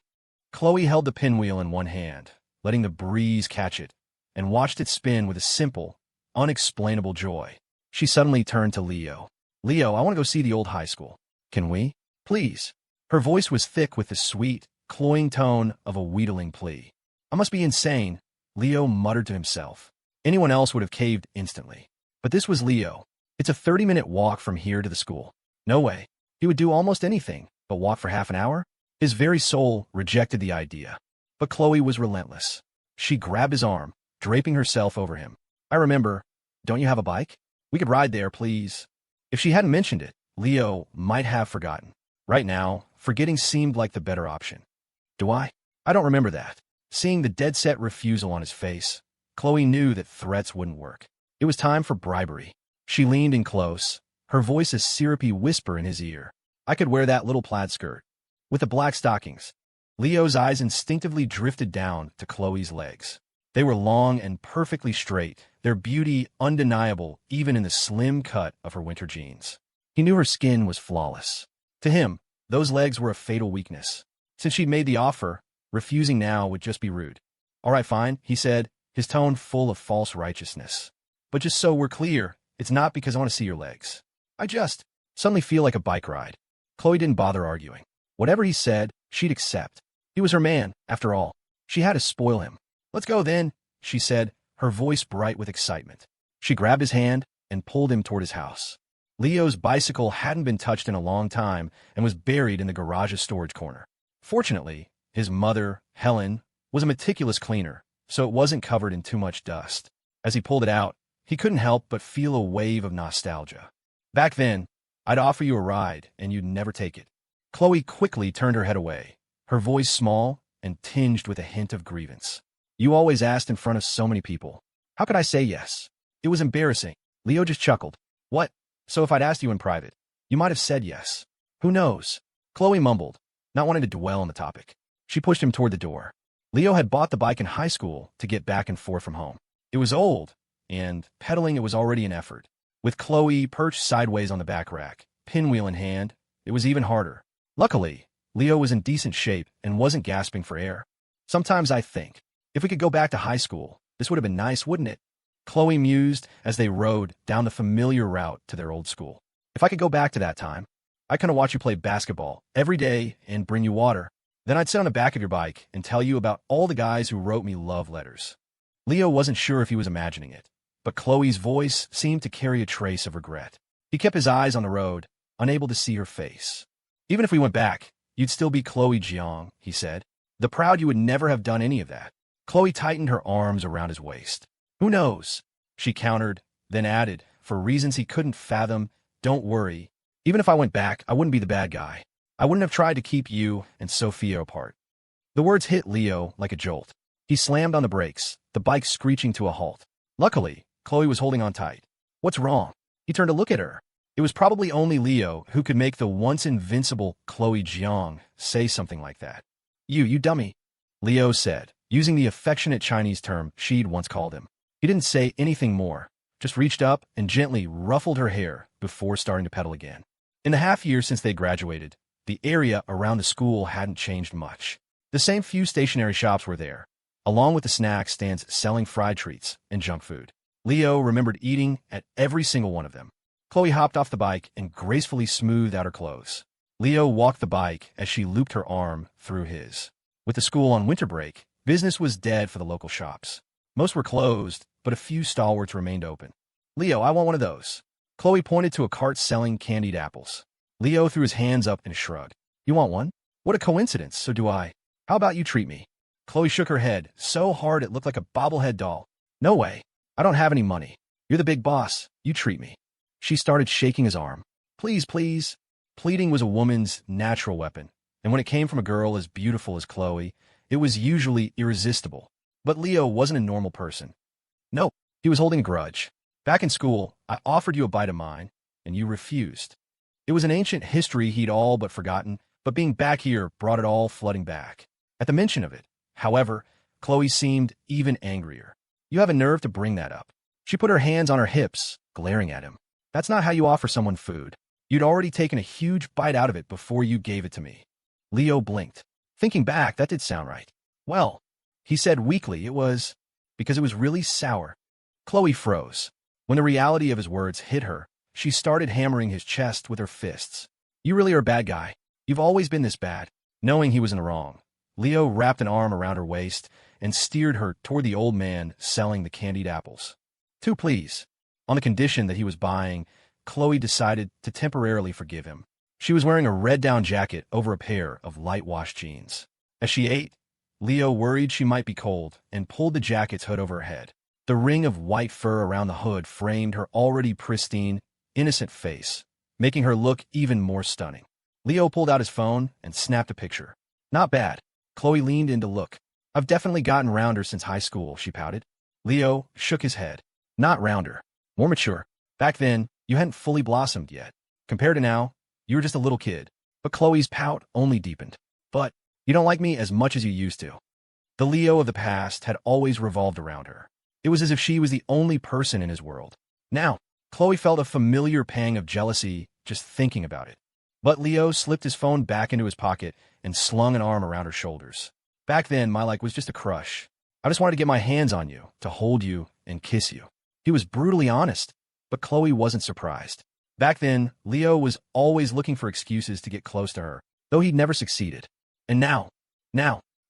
Chloe held the pinwheel in one hand, letting the breeze catch it, and watched it spin with a simple, unexplainable joy. She suddenly turned to Leo. Leo, I want to go see the old high school. Can we? Please. Her voice was thick with the sweet, cloying tone of a wheedling plea. I must be insane, Leo muttered to himself. Anyone else would have caved instantly. But this was Leo. It's a 30-minute walk from here to the school. No way. He would do almost anything, but walk for half an hour? His very soul rejected the idea. But Chloe was relentless. She grabbed his arm, draping herself over him. I remember. Don't you have a bike? We could ride there, please. If she hadn't mentioned it, Leo might have forgotten. Right now, forgetting seemed like the better option. Do I? I don't remember that. Seeing the dead-set refusal on his face, Chloe knew that threats wouldn't work. It was time for bribery. She leaned in close, her voice a syrupy whisper in his ear. I could wear that little plaid skirt. With the black stockings. Leo's eyes instinctively drifted down to Chloe's legs. They were long and perfectly straight, their beauty undeniable even in the slim cut of her winter jeans. He knew her skin was flawless. To him, those legs were a fatal weakness. Since she'd made the offer, refusing now would just be rude. All right, fine, he said, his tone full of false righteousness. But just so we're clear, it's not because I want to see your legs. I just suddenly feel like a bike ride. Chloe didn't bother arguing. Whatever he said, she'd accept. He was her man, after all. She had to spoil him. Let's go then, she said, her voice bright with excitement. She grabbed his hand and pulled him toward his house. Leo's bicycle hadn't been touched in a long time and was buried in the garage's storage corner. Fortunately, his mother, Helen, was a meticulous cleaner, so it wasn't covered in too much dust. As he pulled it out, he couldn't help but feel a wave of nostalgia. Back then, I'd offer you a ride, and you'd never take it. Chloe quickly turned her head away, her voice small and tinged with a hint of grievance. You always asked in front of so many people. How could I say yes? It was embarrassing. Leo just chuckled. What? So if I'd asked you in private, you might have said yes. Who knows? Chloe mumbled, not wanting to dwell on the topic. She pushed him toward the door. Leo had bought the bike in high school to get back and forth from home. It was old, and pedaling it was already an effort. With Chloe perched sideways on the back rack, pinwheel in hand, it was even harder. Luckily, Leo was in decent shape and wasn't gasping for air. Sometimes I think, if we could go back to high school, this would have been nice, wouldn't it? Chloe mused as they rode down the familiar route to their old school. If I could go back to that time, I'd kind of watch you play basketball every day and bring you water. Then I'd sit on the back of your bike and tell you about all the guys who wrote me love letters. Leo wasn't sure if he was imagining it, but Chloe's voice seemed to carry a trace of regret. He kept his eyes on the road, unable to see her face. Even if we went back, you'd still be Chloe Jiang, he said. The proud you would never have done any of that. Chloe tightened her arms around his waist. Who knows? She countered, then added, for reasons he couldn't fathom, don't worry. Even if I went back, I wouldn't be the bad guy. I wouldn't have tried to keep you and Sophia apart. The words hit Leo like a jolt. He slammed on the brakes, the bike screeching to a halt. Luckily, Chloe was holding on tight. What's wrong? He turned to look at her. It was probably only Leo who could make the once invincible Chloe Jiang say something like that. You dummy, Leo said, using the affectionate Chinese term she'd once called him. He didn't say anything more, just reached up and gently ruffled her hair before starting to pedal again. In the half year since they graduated, the area around the school hadn't changed much. The same few stationary shops were there, along with the snack stands selling fried treats and junk food. Leo remembered eating at every single one of them. Chloe hopped off the bike and gracefully smoothed out her clothes. Leo walked the bike as she looped her arm through his. With the school on winter break, business was dead for the local shops. Most were closed, but a few stalwarts remained open. Leo, I want one of those. Chloe pointed to a cart selling candied apples. Leo threw his hands up and shrugged. You want one? What a coincidence, so do I. How about you treat me? Chloe shook her head so hard it looked like a bobblehead doll. No way. I don't have any money. You're the big boss. You treat me. She started shaking his arm. Please, please. Pleading was a woman's natural weapon, and when it came from a girl as beautiful as Chloe, it was usually irresistible. But Leo wasn't a normal person. No, he was holding a grudge. Back in school, I offered you a bite of mine, and you refused. It was an ancient history he'd all but forgotten, but being back here brought it all flooding back. At the mention of it, however, Chloe seemed even angrier. You have a nerve to bring that up. She put her hands on her hips, glaring at him. That's not how you offer someone food. You'd already taken a huge bite out of it before you gave it to me. Leo blinked. Thinking back, that did sound right. Well, he said weakly it was because it was really sour. Chloe froze. When the reality of his words hit her, she started hammering his chest with her fists. You really are a bad guy. You've always been this bad. Knowing he was in the wrong, Leo wrapped an arm around her waist and steered her toward the old man selling the candied apples. Two, please. On the condition that he was buying, Chloe decided to temporarily forgive him. She was wearing a red-down jacket over a pair of light-wash jeans. As she ate, Leo worried she might be cold and pulled the jacket's hood over her head. The ring of white fur around the hood framed her already pristine, innocent face, making her look even more stunning. Leo pulled out his phone and snapped a picture. Not bad. Chloe leaned in to look. I've definitely gotten rounder since high school, she pouted. Leo shook his head. Not rounder. More mature. Back then, you hadn't fully blossomed yet. Compared to now, you were just a little kid. But Chloe's pout only deepened. But you don't like me as much as you used to. The Leo of the past had always revolved around her. It was as if she was the only person in his world. Now, Chloe felt a familiar pang of jealousy just thinking about it. But Leo slipped his phone back into his pocket and slung an arm around her shoulders. Back then, my like was just a crush. I just wanted to get my hands on you, to hold you and kiss you. He was brutally honest, but Chloe wasn't surprised. Back then, Leo was always looking for excuses to get close to her, though he'd never succeeded. And now,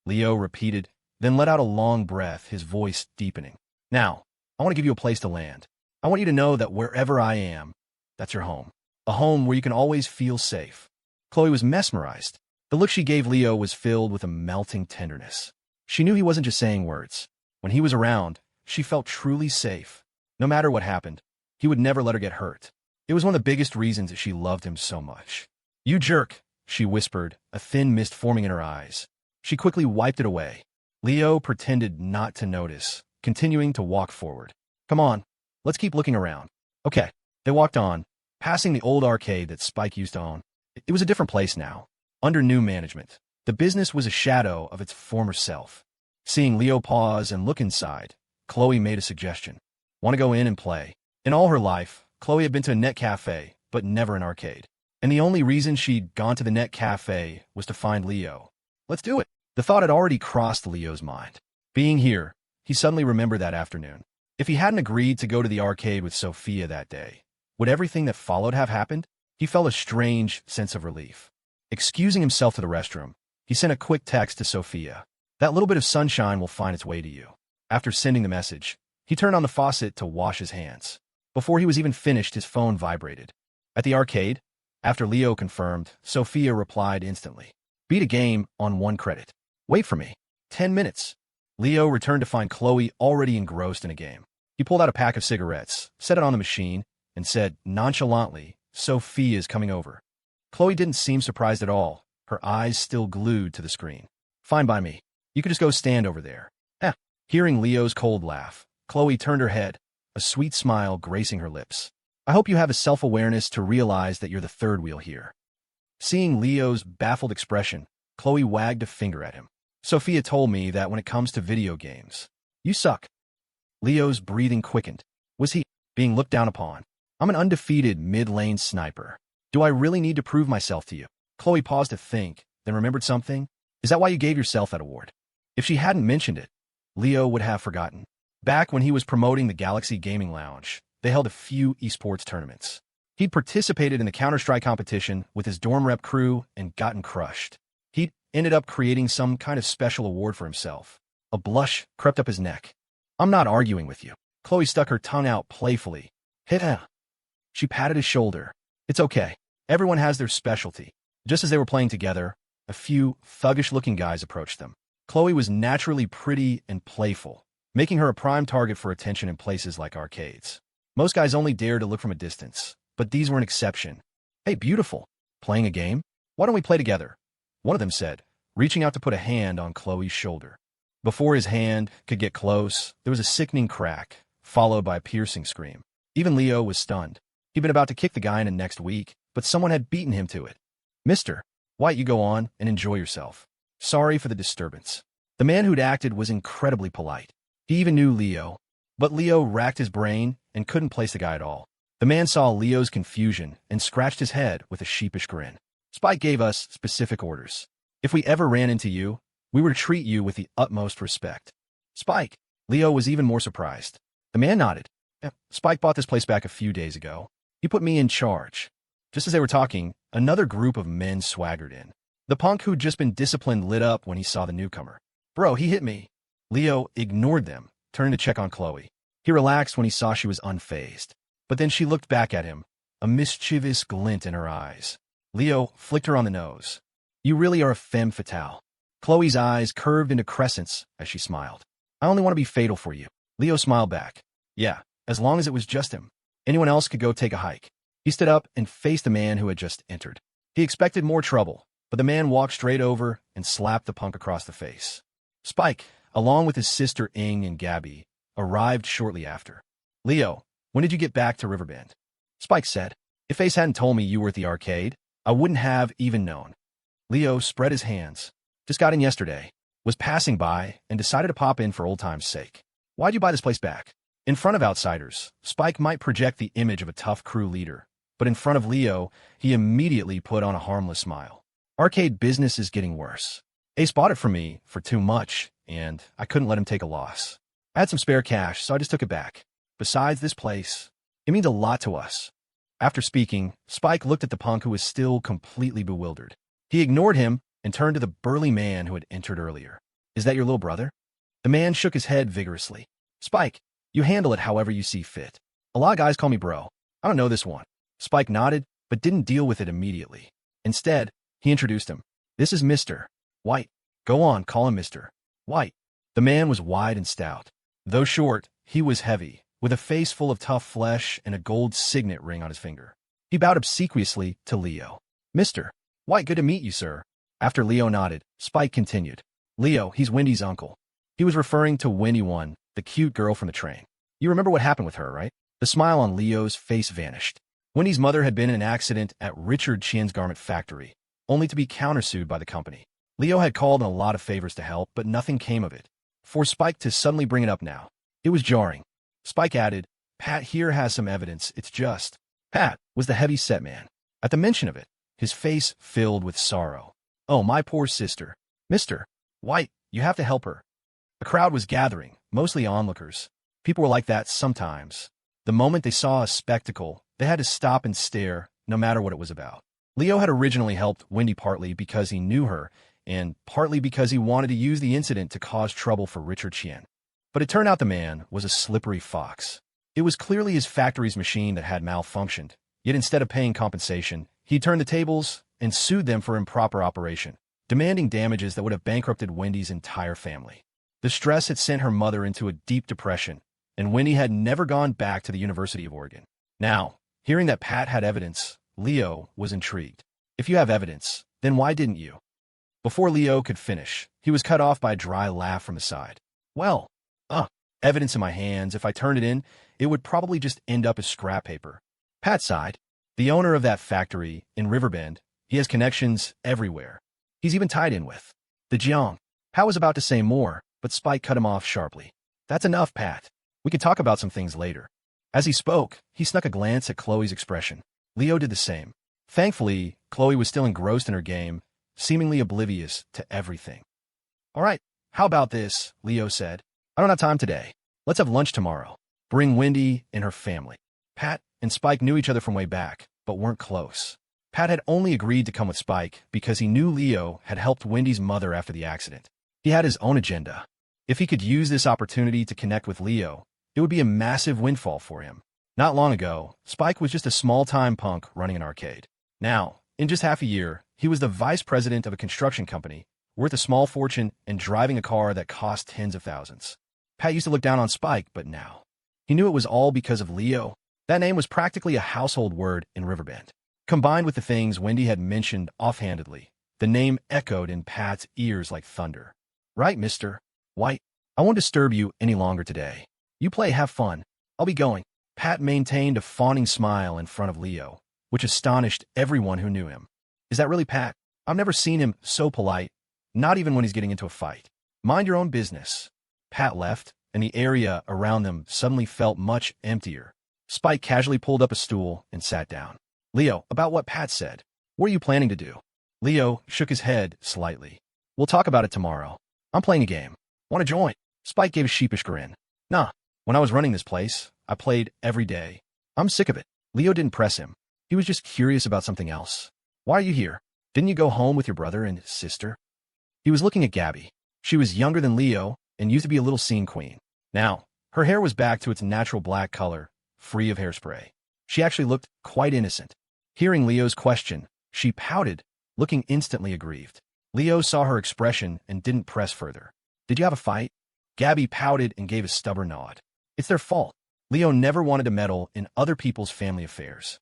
Leo repeated, then let out a long breath, his voice deepening. Now, I want to give you a place to land. I want you to know that wherever I am, that's your home. A home where you can always feel safe. Chloe was mesmerized. The look she gave Leo was filled with a melting tenderness. She knew he wasn't just saying words. When he was around, she felt truly safe. No matter what happened, he would never let her get hurt. It was one of the biggest reasons that she loved him so much. You jerk, she whispered, a thin mist forming in her eyes. She quickly wiped it away. Leo pretended not to notice, continuing to walk forward. Come on, let's keep looking around. Okay. They walked on, passing the old arcade that Spike used to own. It was a different place now. Under new management, the business was a shadow of its former self. Seeing Leo pause and look inside, Chloe made a suggestion. Want to go in and play? In all her life, Chloe had been to a net cafe, but never an arcade. And the only reason she'd gone to the net cafe was to find Leo. Let's do it. The thought had already crossed Leo's mind. Being here, he suddenly remembered that afternoon. If he hadn't agreed to go to the arcade with Sophia that day, would everything that followed have happened? He felt a strange sense of relief. Excusing himself to the restroom, he sent a quick text to Sophia. That little bit of sunshine will find its way to you. After sending the message, he turned on the faucet to wash his hands. Before he was even finished, his phone vibrated. At the arcade, after Leo confirmed, Sophia replied instantly. Beat a game on 1 credit. Wait for me. 10 minutes. Leo returned to find Chloe already engrossed in a game. He pulled out a pack of cigarettes, set it on the machine, and said nonchalantly, Sophia's coming over. Chloe didn't seem surprised at all, her eyes still glued to the screen. Fine by me. You could just go stand over there. Heh. Hearing Leo's cold laugh, Chloe turned her head, a sweet smile gracing her lips. I hope you have a self-awareness to realize that you're the third wheel here. Seeing Leo's baffled expression, Chloe wagged a finger at him. Sophia told me that when it comes to video games, you suck. Leo's breathing quickened. Was he being looked down upon? I'm an undefeated mid-lane sniper. Do I really need to prove myself to you? Chloe paused to think, then remembered something. Is that why you gave yourself that award? If she hadn't mentioned it, Leo would have forgotten. Back when he was promoting the Galaxy Gaming Lounge, they held a few esports tournaments. He'd participated in the Counter-Strike competition with his dorm rep crew and gotten crushed. He'd ended up creating some kind of special award for himself. A blush crept up his neck. "I'm not arguing with you." Chloe stuck her tongue out playfully. "Hit. She patted his shoulder. "It's okay. Everyone has their specialty." Just as they were playing together, a few thuggish-looking guys approached them. Chloe was naturally pretty and playful, making her a prime target for attention in places like arcades. Most guys only dared to look from a distance, but these were an exception. "Hey, beautiful. Playing a game? Why don't we play together?" one of them said, reaching out to put a hand on Chloe's shoulder. Before his hand could get close, there was a sickening crack, followed by a piercing scream. Even Leo was stunned. He'd been about to kick the guy in the next week, but someone had beaten him to it. "Mister White, you go on and enjoy yourself. Sorry for the disturbance." The man who'd acted was incredibly polite. He even knew Leo, but Leo racked his brain and couldn't place the guy at all. The man saw Leo's confusion and scratched his head with a sheepish grin. "Spike gave us specific orders. If we ever ran into you, we were to treat you with the utmost respect." "Spike?" Leo was even more surprised. The man nodded. "Yeah, Spike bought this place back a few days ago. He put me in charge." Just as they were talking, another group of men swaggered in. The punk who'd just been disciplined lit up when he saw the newcomer. "Bro, he hit me." Leo ignored them, turning to check on Chloe. He relaxed when he saw she was unfazed. But then she looked back at him, a mischievous glint in her eyes. Leo flicked her on the nose. "You really are a femme fatale." Chloe's eyes curved into crescents as she smiled. "I only want to be fatal for you." Leo smiled back. "Yeah, as long as it was just him. Anyone else could go take a hike." He stood up and faced the man who had just entered. He expected more trouble, but the man walked straight over and slapped the punk across the face. Spike, along with his sister Ing and Gabby, arrived shortly after. "Leo, when did you get back to Riverbend?" Spike said. "If Ace hadn't told me you were at the arcade, I wouldn't have even known." Leo spread his hands. "Just got in yesterday. Was passing by and decided to pop in for old time's sake." "Why'd you buy this place back?" In front of outsiders, Spike might project the image of a tough crew leader, but in front of Leo, he immediately put on a harmless smile. "Arcade business is getting worse. Ace bought it from me for too much, and I couldn't let him take a loss. I had some spare cash, so I just took it back. Besides, this place, it means a lot to us." After speaking, Spike looked at the punk who was still completely bewildered. He ignored him and turned to the burly man who had entered earlier. "Is that your little brother?" The man shook his head vigorously. "Spike, you handle it however you see fit. A lot of guys call me bro. I don't know this one." Spike nodded, but didn't deal with it immediately. Instead, he introduced him. "This is Mr. White. Go on, call him Mr. White." The man was wide and stout. Though short, he was heavy, with a face full of tough flesh and a gold signet ring on his finger. He bowed obsequiously to Leo. "Mr. White, good to meet you, sir." After Leo nodded, Spike continued. "Leo, he's Wendy's uncle." He was referring to Wendy One, the cute girl from the train. "You remember what happened with her, right?" The smile on Leo's face vanished. Wendy's mother had been in an accident at Richard Chien's garment factory, only to be countersued by the company. Leo had called in a lot of favors to help, but nothing came of it. For Spike to suddenly bring it up now, it was jarring. Spike added, "Pat here has some evidence, it's just—" Pat was the heavy-set man. At the mention of it, his face filled with sorrow. "Oh, my poor sister. Mr. White, you have to help her." A crowd was gathering, mostly onlookers. People were like that sometimes. The moment they saw a spectacle, they had to stop and stare, no matter what it was about. Leo had originally helped Wendy partly because he knew her, and partly because he wanted to use the incident to cause trouble for Richard Chien. But it turned out the man was a slippery fox. It was clearly his factory's machine that had malfunctioned, yet instead of paying compensation, he turned the tables and sued them for improper operation, demanding damages that would have bankrupted Wendy's entire family. The stress had sent her mother into a deep depression, and Wendy had never gone back to the University of Oregon. Now, hearing that Pat had evidence, Leo was intrigued. "If you have evidence, then why didn't you?" Before Leo could finish, he was cut off by a dry laugh from the side. "Well, evidence in my hands. If I turned it in, it would probably just end up as scrap paper." Pat sighed. "The owner of that factory in Riverbend, he has connections everywhere. He's even tied in with the Jiang." Pat was about to say more, but Spike cut him off sharply. "That's enough, Pat. We can talk about some things later." As he spoke, he snuck a glance at Chloe's expression. Leo did the same. Thankfully, Chloe was still engrossed in her game, seemingly oblivious to everything. "All right, how about this?" Leo said. "I don't have time today. Let's have lunch tomorrow. Bring Wendy and her family. Pat and Spike knew each other from way back, but weren't close. Pat had only agreed to come with Spike because he knew Leo had helped Wendy's mother after the accident. He had his own agenda. If he could use this opportunity to connect with Leo, it would be a massive windfall for him. Not long ago, Spike was just a small-time punk running an arcade. Now, in just half a year, he was the vice president of a construction company, worth a small fortune and driving a car that cost tens of thousands. Pat used to look down on Spike, but now he knew it was all because of Leo. That name was practically a household word in Riverbend. Combined with the things Wendy had mentioned offhandedly, the name echoed in Pat's ears like thunder. Right, Mr. White? I won't disturb you any longer today. You play, have fun. I'll be going. Pat maintained a fawning smile in front of Leo, which astonished everyone who knew him. Is that really Pat? I've never seen him so polite, not even when he's getting into a fight. Mind your own business. Pat left, and the area around them suddenly felt much emptier. Spike casually pulled up a stool and sat down. Leo, about what Pat said. What are you planning to do? Leo shook his head slightly. We'll talk about it tomorrow. I'm playing a game. Want to join? Spike gave a sheepish grin. Nah, when I was running this place, I played every day. I'm sick of it. Leo didn't press him. He was just curious about something else. Why are you here? Didn't you go home with your brother and sister? He was looking at Gabby. She was younger than Leo and used to be a little scene queen. Now, her hair was back to its natural black color, free of hairspray. She actually looked quite innocent. Hearing Leo's question, she pouted, looking instantly aggrieved. Leo saw her expression and didn't press further. Did you have a fight? Gabby pouted and gave a stubborn nod. It's their fault. Leo never wanted to meddle in other people's family affairs.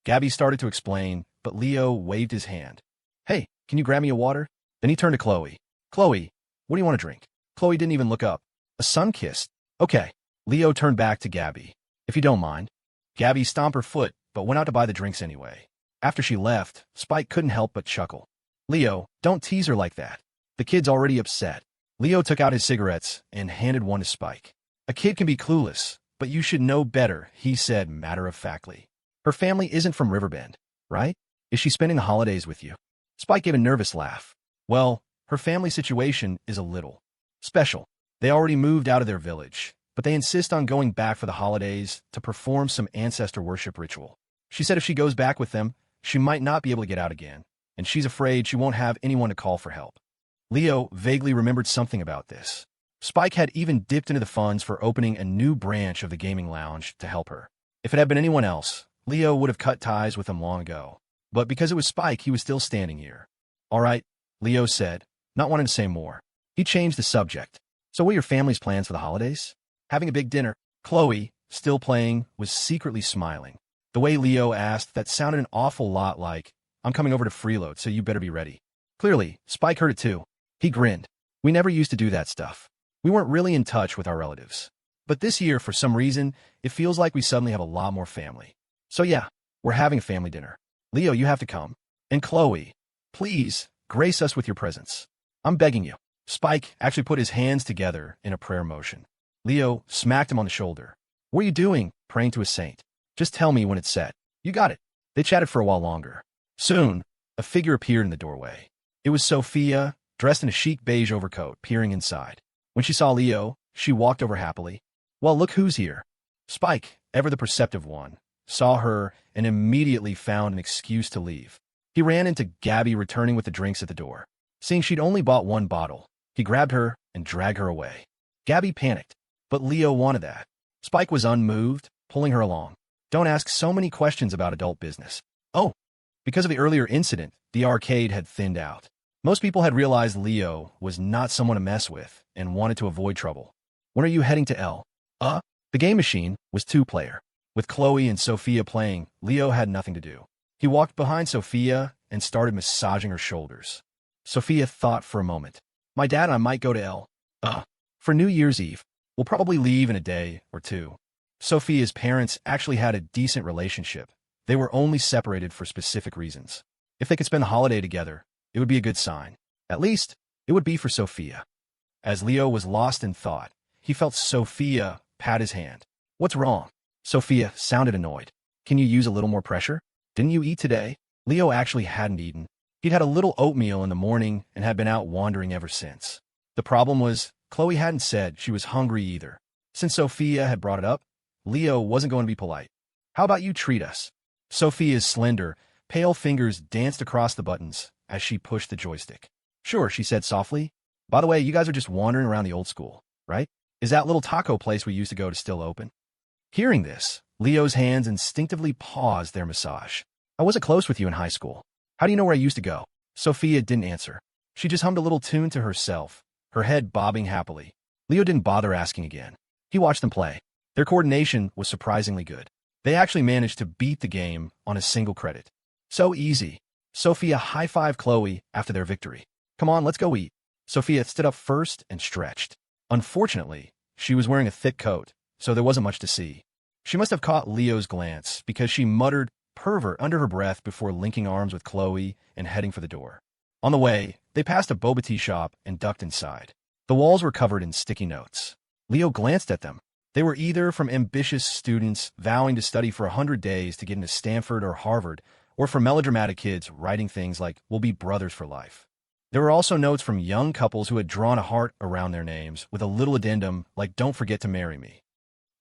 Gabby started to explain, but Leo waved his hand. Hey, can you grab me a water? Then he turned to Chloe. Chloe, what do you want to drink? Chloe didn't even look up. A sun-kissed. Okay. Leo turned back to Gabby. If you don't mind. Gabby stomped her foot, but went out to buy the drinks anyway. After she left, Spike couldn't help but chuckle. Leo, don't tease her like that. The kid's already upset. Leo took out his cigarettes and handed one to Spike. A kid can be clueless, but you should know better, he said matter-of-factly. Her family isn't from Riverbend, right? Is she spending the holidays with you? Spike gave a nervous laugh. Well, her family situation is a little special. They already moved out of their village, but they insist on going back for the holidays to perform some ancestor worship ritual. She said if she goes back with them, she might not be able to get out again, and she's afraid she won't have anyone to call for help. Leo vaguely remembered something about this. Spike had even dipped into the funds for opening a new branch of the gaming lounge to help her. If it had been anyone else, Leo would have cut ties with him long ago. But because it was Spike, he was still standing here. All right, Leo said, not wanting to say more. He changed the subject. So what are your family's plans for the holidays? Having a big dinner. Chloe, still playing, was secretly smiling. The way Leo asked, that sounded an awful lot like, I'm coming over to freeload, so you better be ready. Clearly, Spike heard it too. He grinned. We never used to do that stuff. We weren't really in touch with our relatives. But this year, for some reason, it feels like we suddenly have a lot more family. So yeah, we're having a family dinner. Leo, you have to come. And Chloe, please, grace us with your presence. I'm begging you. Spike actually put his hands together in a prayer motion. Leo smacked him on the shoulder. What are you doing? Praying to a saint. Just tell me when it's set. You got it. They chatted for a while longer. Soon, a figure appeared in the doorway. It was Sophia, dressed in a chic beige overcoat, peering inside. When she saw Leo, she walked over happily. Well, look who's here. Spike, ever the perceptive one, saw her and immediately found an excuse to leave. He ran into Gabby returning with the drinks at the door. Seeing she'd only bought one bottle, he grabbed her and dragged her away. Gabby panicked, but Leo wanted that. Spike was unmoved, pulling her along. Don't ask so many questions about adult business. Oh, because of the earlier incident, the arcade had thinned out. Most people had realized Leo was not someone to mess with and wanted to avoid trouble. When are you heading to L? The game machine was two-player. With Chloe and Sophia playing, Leo had nothing to do. He walked behind Sophia and started massaging her shoulders. Sophia thought for a moment. My dad and I might go to L. For New Year's Eve. We'll probably leave in a day or two. Sophia's parents actually had a decent relationship. They were only separated for specific reasons. If they could spend the holiday together, it would be a good sign. At least, it would be for Sophia. As Leo was lost in thought, he felt Sophia pat his hand. What's wrong? Sophia sounded annoyed. Can you use a little more pressure? Didn't you eat today? Leo actually hadn't eaten. He'd had a little oatmeal in the morning and had been out wandering ever since. The problem was, Chloe hadn't said she was hungry either. Since Sophia had brought it up, Leo wasn't going to be polite. How about you treat us? Sophia's slender, pale fingers danced across the buttons as she pushed the joystick. Sure, she said softly. By the way, you guys are just wandering around the old school, right? Is that little taco place we used to go to still open? Hearing this, Leo's hands instinctively paused their massage. I wasn't close with you in high school. How do you know where I used to go? Sophia didn't answer. She just hummed a little tune to herself, her head bobbing happily. Leo didn't bother asking again. He watched them play. Their coordination was surprisingly good. They actually managed to beat the game on a single credit. So easy. Sophia high-fived Chloe after their victory. Come on, let's go eat. Sophia stood up first and stretched. Unfortunately, she was wearing a thick coat, so there wasn't much to see. She must have caught Leo's glance because she muttered pervert under her breath before linking arms with Chloe and heading for the door. On the way, they passed a boba tea shop and ducked inside. The walls were covered in sticky notes. Leo glanced at them. They were either from ambitious students vowing to study for 100 days to get into Stanford or Harvard, or from melodramatic kids writing things like, "We'll be brothers for life." There were also notes from young couples who had drawn a heart around their names with a little addendum like, "Don't forget to marry me."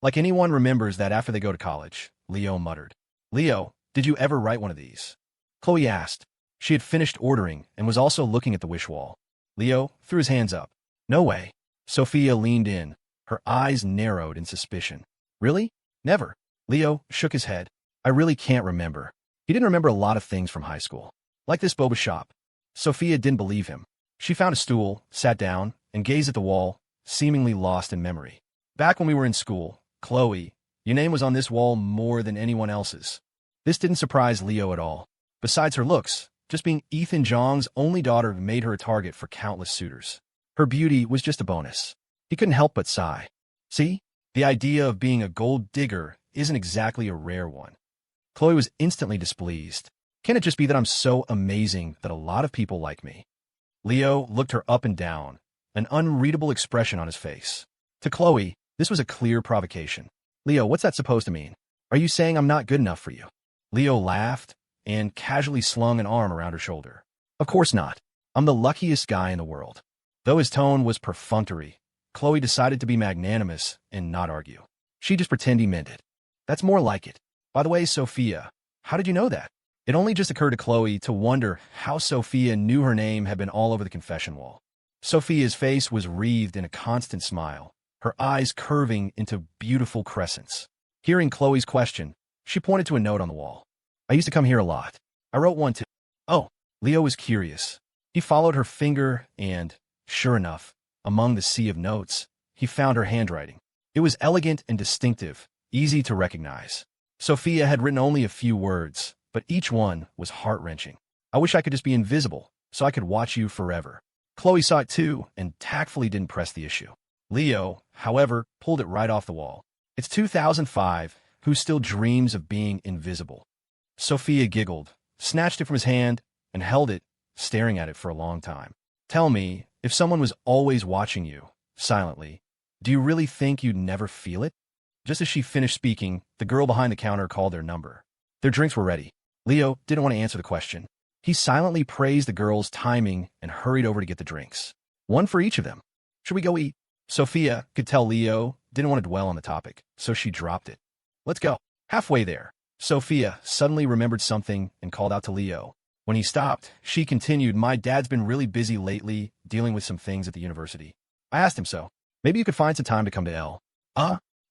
Like anyone remembers that after they go to college, Leo muttered. Leo, did you ever write one of these? Chloe asked. She had finished ordering and was also looking at the wish wall. Leo threw his hands up. No way. Sophia leaned in. Her eyes narrowed in suspicion. Really? Never. Leo shook his head. I really can't remember. He didn't remember a lot of things from high school. Like this boba shop. Sophia didn't believe him. She found a stool, sat down, and gazed at the wall, seemingly lost in memory. Back when we were in school, Chloe, your name was on this wall more than anyone else's. This didn't surprise Leo at all. Besides her looks, just being Ethan Jong's only daughter made her a target for countless suitors. Her beauty was just a bonus. He couldn't help but sigh. See, the idea of being a gold digger isn't exactly a rare one. Chloe was instantly displeased. Can it just be that I'm so amazing that a lot of people like me? Leo looked her up and down, an unreadable expression on his face. To Chloe, this was a clear provocation. Leo, what's that supposed to mean? Are you saying I'm not good enough for you? Leo laughed and casually slung an arm around her shoulder. Of course not. I'm the luckiest guy in the world. Though his tone was perfunctory, Chloe decided to be magnanimous and not argue. She just pretended he meant it. That's more like it. By the way, Sophia, how did you know that? It only just occurred to Chloe to wonder how Sophia knew her name had been all over the confession wall. Sophia's face was wreathed in a constant smile, her eyes curving into beautiful crescents. Hearing Chloe's question, she pointed to a note on the wall. I used to come here a lot. I wrote one too. Oh, Leo was curious. He followed her finger and, sure enough, among the sea of notes, he found her handwriting. It was elegant and distinctive, easy to recognize. Sophia had written only a few words, but each one was heart-wrenching. I wish I could just be invisible, so I could watch you forever. Chloe saw it too, and tactfully didn't press the issue. Leo, however, pulled it right off the wall. It's 2005, who still dreams of being invisible? Sophia giggled, snatched it from his hand, and held it, staring at it for a long time. Tell me, if someone was always watching you, silently, do you really think you'd never feel it? Just as she finished speaking, the girl behind the counter called their number. Their drinks were ready. Leo didn't want to answer the question. He silently praised the girl's timing and hurried over to get the drinks. One for each of them. Should we go eat? Sophia could tell Leo didn't want to dwell on the topic, so she dropped it. Let's go. Halfway there, Sophia suddenly remembered something and called out to Leo. When he stopped, she continued, my dad's been really busy lately dealing with some things at the university. I asked him so. Maybe you could find some time to come to L.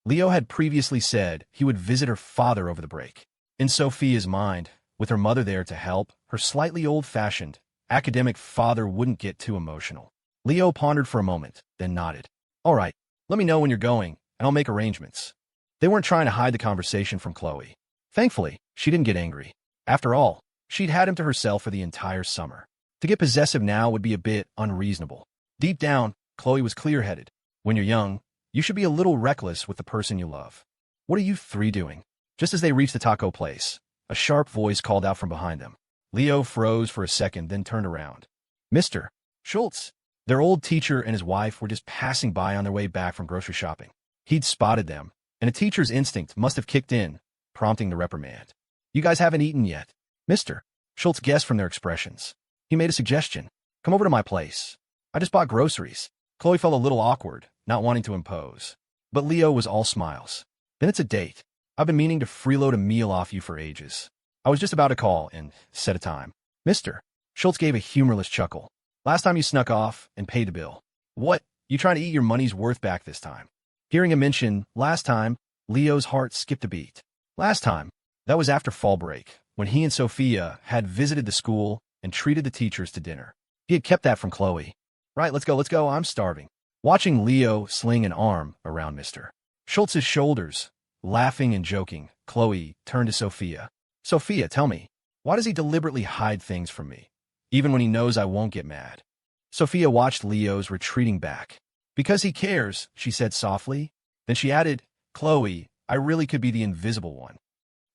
Leo had previously said he would visit her father over the break. In Sophia's mind, with her mother there to help, her slightly old-fashioned, academic father wouldn't get too emotional. Leo pondered for a moment, then nodded. All right, let me know when you're going, and I'll make arrangements. They weren't trying to hide the conversation from Chloe. Thankfully, she didn't get angry. After all, she'd had him to herself for the entire summer. To get possessive now would be a bit unreasonable. Deep down, Chloe was clear-headed. When you're young, you should be a little reckless with the person you love. What are you three doing? Just as they reached the taco place, a sharp voice called out from behind them. Leo froze for a second, then turned around. Mr. Schultz. Their old teacher and his wife were just passing by on their way back from grocery shopping. He'd spotted them, and a teacher's instinct must have kicked in, prompting the reprimand. You guys haven't eaten yet. Mr. Schultz guessed from their expressions. He made a suggestion. Come over to my place. I just bought groceries. Chloe felt a little awkward, not wanting to impose. But Leo was all smiles. Then it's a date. I've been meaning to freeload a meal off you for ages. I was just about to call and set a time. Mister. Schultz gave a humorless chuckle. Last time you snuck off and paid the bill. What? You trying to eat your money's worth back this time? Hearing him mention last time, Leo's heart skipped a beat. Last time, that was after fall break, when he and Sophia had visited the school and treated the teachers to dinner. He had kept that from Chloe. Right, let's go, I'm starving. Watching Leo sling an arm around Mr. Schultz's shoulders, laughing and joking, Chloe turned to Sophia. Sophia, tell me, why does he deliberately hide things from me, even when he knows I won't get mad? Sophia watched Leo's retreating back. Because he cares, she said softly. Then she added, Chloe, I really could be the invisible one.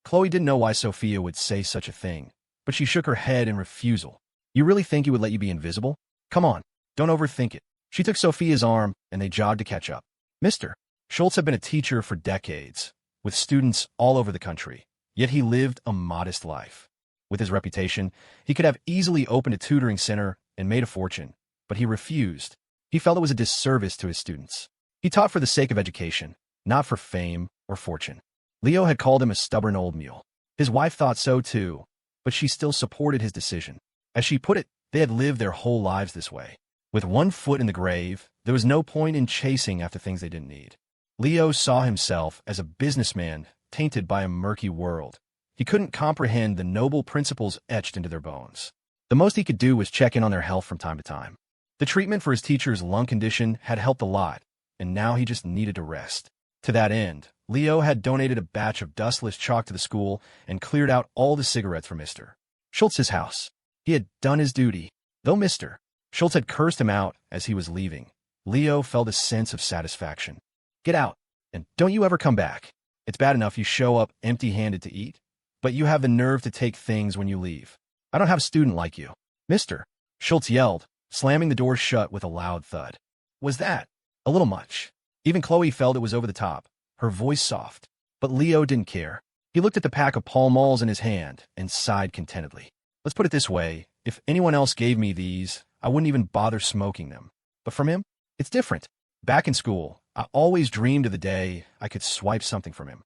Chloe didn't know why Sophia would say such a thing, but she shook her head in refusal. You really think he would let you be invisible? Come on, don't overthink it. She took Sophia's arm, and they jogged to catch up. Mr. Schultz had been a teacher for decades, with students all over the country, yet he lived a modest life. With his reputation, he could have easily opened a tutoring center and made a fortune, but he refused. He felt it was a disservice to his students. He taught for the sake of education, not for fame or fortune. Leo had called him a stubborn old mule. His wife thought so too, but she still supported his decision. As she put it, they had lived their whole lives this way. With one foot in the grave, there was no point in chasing after things they didn't need. Leo saw himself as a businessman tainted by a murky world. He couldn't comprehend the noble principles etched into their bones. The most he could do was check in on their health from time to time. The treatment for his teacher's lung condition had helped a lot, and now he just needed to rest. To that end, Leo had donated a batch of dustless chalk to the school and cleared out all the cigarettes from Mr. Schultz's house. He had done his duty. Though Mr. Schultz had cursed him out as he was leaving, Leo felt a sense of satisfaction. Get out, and don't you ever come back. It's bad enough you show up empty-handed to eat, but you have the nerve to take things when you leave. I don't have a student like you. Mr. Schultz yelled, slamming the door shut with a loud thud. Was that a little much? Even Chloe felt it was over the top, her voice soft. But Leo didn't care. He looked at the pack of Pall Malls in his hand and sighed contentedly. Let's put it this way, if anyone else gave me these, I wouldn't even bother smoking them. But from him, it's different. Back in school, I always dreamed of the day I could swipe something from him.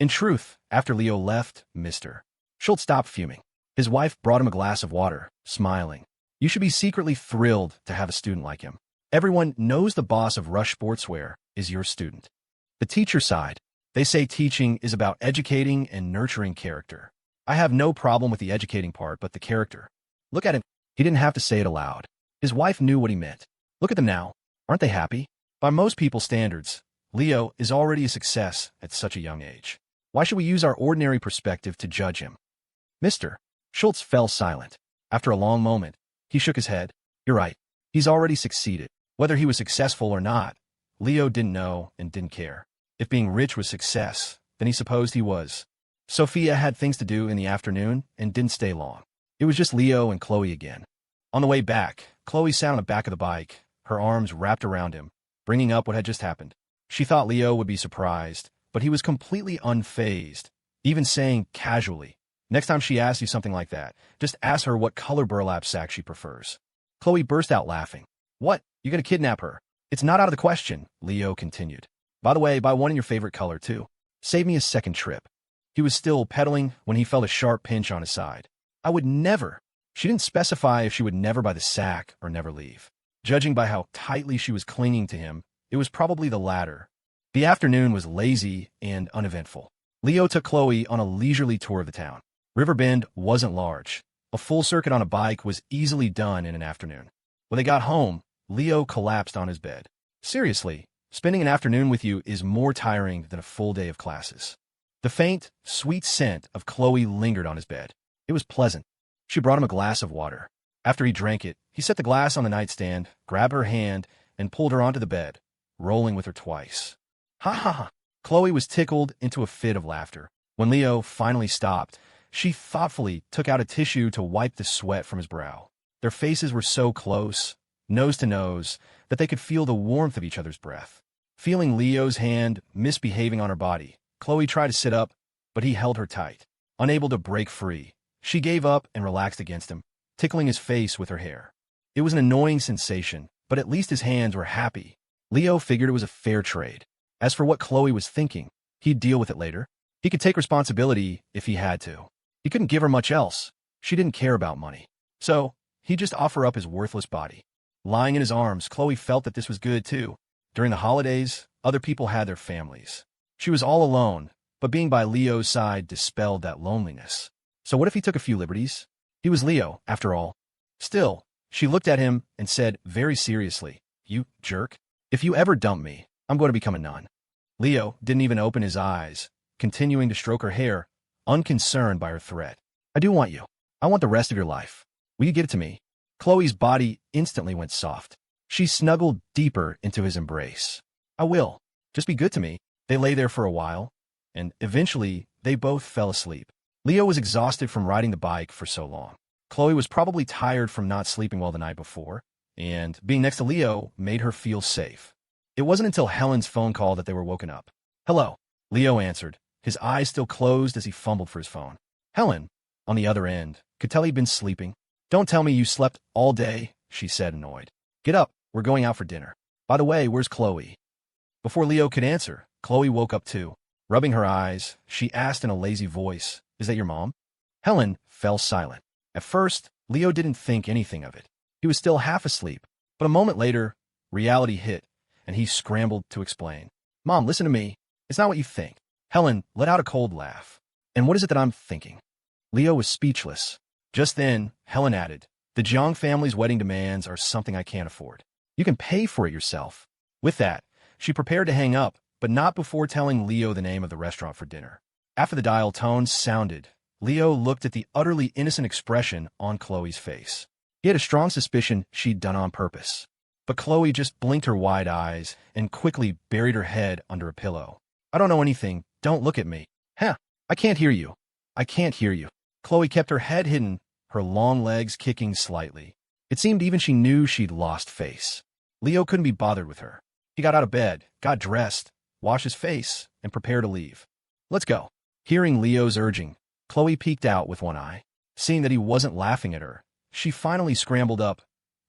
In truth, after Leo left, Mr. Schultz stopped fuming. His wife brought him a glass of water, smiling. You should be secretly thrilled to have a student like him. Everyone knows the boss of Rush Sportswear is your student. The teacher side, they say teaching is about educating and nurturing character. I have no problem with the educating part, but the character. Look at him. He didn't have to say it aloud. His wife knew what he meant. Look at them now. Aren't they happy? By most people's standards, Leo is already a success at such a young age. Why should we use our ordinary perspective to judge him? Mr. Schultz fell silent. After a long moment, he shook his head. You're right. He's already succeeded. Whether he was successful or not, Leo didn't know and didn't care. If being rich was success, then he supposed he was. Sophia had things to do in the afternoon and didn't stay long. It was just Leo and Chloe again. On the way back, Chloe sat on the back of the bike, her arms wrapped around him, bringing up what had just happened. She thought Leo would be surprised, but he was completely unfazed, even saying casually, next time she asks you something like that, just ask her what color burlap sack she prefers. Chloe burst out laughing. What? You're going to kidnap her? It's not out of the question, Leo continued. By the way, buy one in your favorite color, too. Save me a second trip. He was still pedaling when he felt a sharp pinch on his side. I would never. She didn't specify if she would never buy the sack or never leave. Judging by how tightly she was clinging to him, it was probably the latter. The afternoon was lazy and uneventful. Leo took Chloe on a leisurely tour of the town. River Bend wasn't large. A full circuit on a bike was easily done in an afternoon. When they got home, Leo collapsed on his bed. Seriously, spending an afternoon with you is more tiring than a full day of classes. The faint, sweet scent of Chloe lingered on his bed. It was pleasant. She brought him a glass of water. After he drank it, he set the glass on the nightstand, grabbed her hand, and pulled her onto the bed, rolling with her twice. Ha ha ha! Chloe was tickled into a fit of laughter. When Leo finally stopped, she thoughtfully took out a tissue to wipe the sweat from his brow. Their faces were so close, nose to nose, that they could feel the warmth of each other's breath. Feeling Leo's hand misbehaving on her body, Chloe tried to sit up, but he held her tight. Unable to break free, she gave up and relaxed against him, tickling his face with her hair. It was an annoying sensation, but at least his hands were happy. Leo figured it was a fair trade. As for what Chloe was thinking, he'd deal with it later. He could take responsibility if he had to. He couldn't give her much else. She didn't care about money. So, he'd just offer up his worthless body. Lying in his arms, Chloe felt that this was good too. During the holidays, other people had their families. She was all alone, but being by Leo's side dispelled that loneliness. So what if he took a few liberties? He was Leo, after all. Still, she looked at him and said very seriously, "You jerk. If you ever dump me, I'm going to become a nun." Leo didn't even open his eyes, continuing to stroke her hair, unconcerned by her threat. "I do want you. I want the rest of your life. Will you give it to me?" Chloe's body instantly went soft. She snuggled deeper into his embrace. "I will. Just be good to me." They lay there for a while, and eventually they both fell asleep. Leo was exhausted from riding the bike for so long. Chloe was probably tired from not sleeping well the night before, and being next to Leo made her feel safe. It wasn't until Helen's phone call that they were woken up. "Hello," Leo answered, his eyes still closed as he fumbled for his phone. Helen, on the other end, could tell he'd been sleeping. "Don't tell me you slept all day," she said, annoyed. "Get up, we're going out for dinner. By the way, where's Chloe?" Before Leo could answer, Chloe woke up too. Rubbing her eyes, she asked in a lazy voice, "Is that your mom?" Helen fell silent. At first, Leo didn't think anything of it. He was still half asleep, but a moment later, reality hit, and he scrambled to explain. "Mom, listen to me. It's not what you think." Helen let out a cold laugh. "And what is it that I'm thinking?" Leo was speechless. Just then, Helen added, "The Jiang family's wedding demands are something I can't afford. You can pay for it yourself." With that, she prepared to hang up, but not before telling Leo the name of the restaurant for dinner. After the dial tone sounded, Leo looked at the utterly innocent expression on Chloe's face. He had a strong suspicion she'd done on purpose. But Chloe just blinked her wide eyes and quickly buried her head under a pillow. "I don't know anything. Don't look at me." "Huh, I can't hear you. I can't hear you." Chloe kept her head hidden, her long legs kicking slightly. It seemed even she knew she'd lost face. Leo couldn't be bothered with her. He got out of bed, got dressed, washed his face, and prepared to leave. "Let's go." Hearing Leo's urging, Chloe peeked out with one eye. Seeing that he wasn't laughing at her, she finally scrambled up,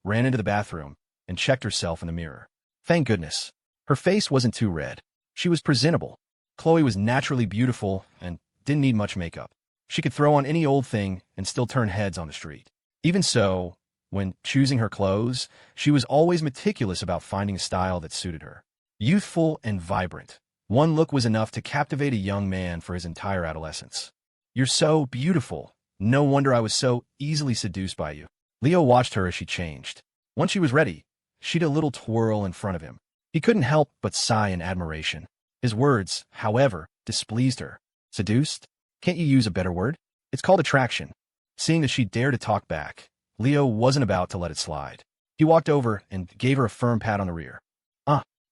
ran into the bathroom, and checked herself in the mirror. Thank goodness. Her face wasn't too red. She was presentable. Chloe was naturally beautiful and didn't need much makeup. She could throw on any old thing and still turn heads on the street. Even so, when choosing her clothes, she was always meticulous about finding a style that suited her. Youthful and vibrant, one look was enough to captivate a young man for his entire adolescence. "You're so beautiful. No wonder I was so easily seduced by you." Leo watched her as she changed. Once she was ready, she did a little twirl in front of him. He couldn't help but sigh in admiration. His words, however, displeased her. "Seduced? Can't you use a better word? It's called attraction." Seeing that she dared to talk back, Leo wasn't about to let it slide. He walked over and gave her a firm pat on the rear.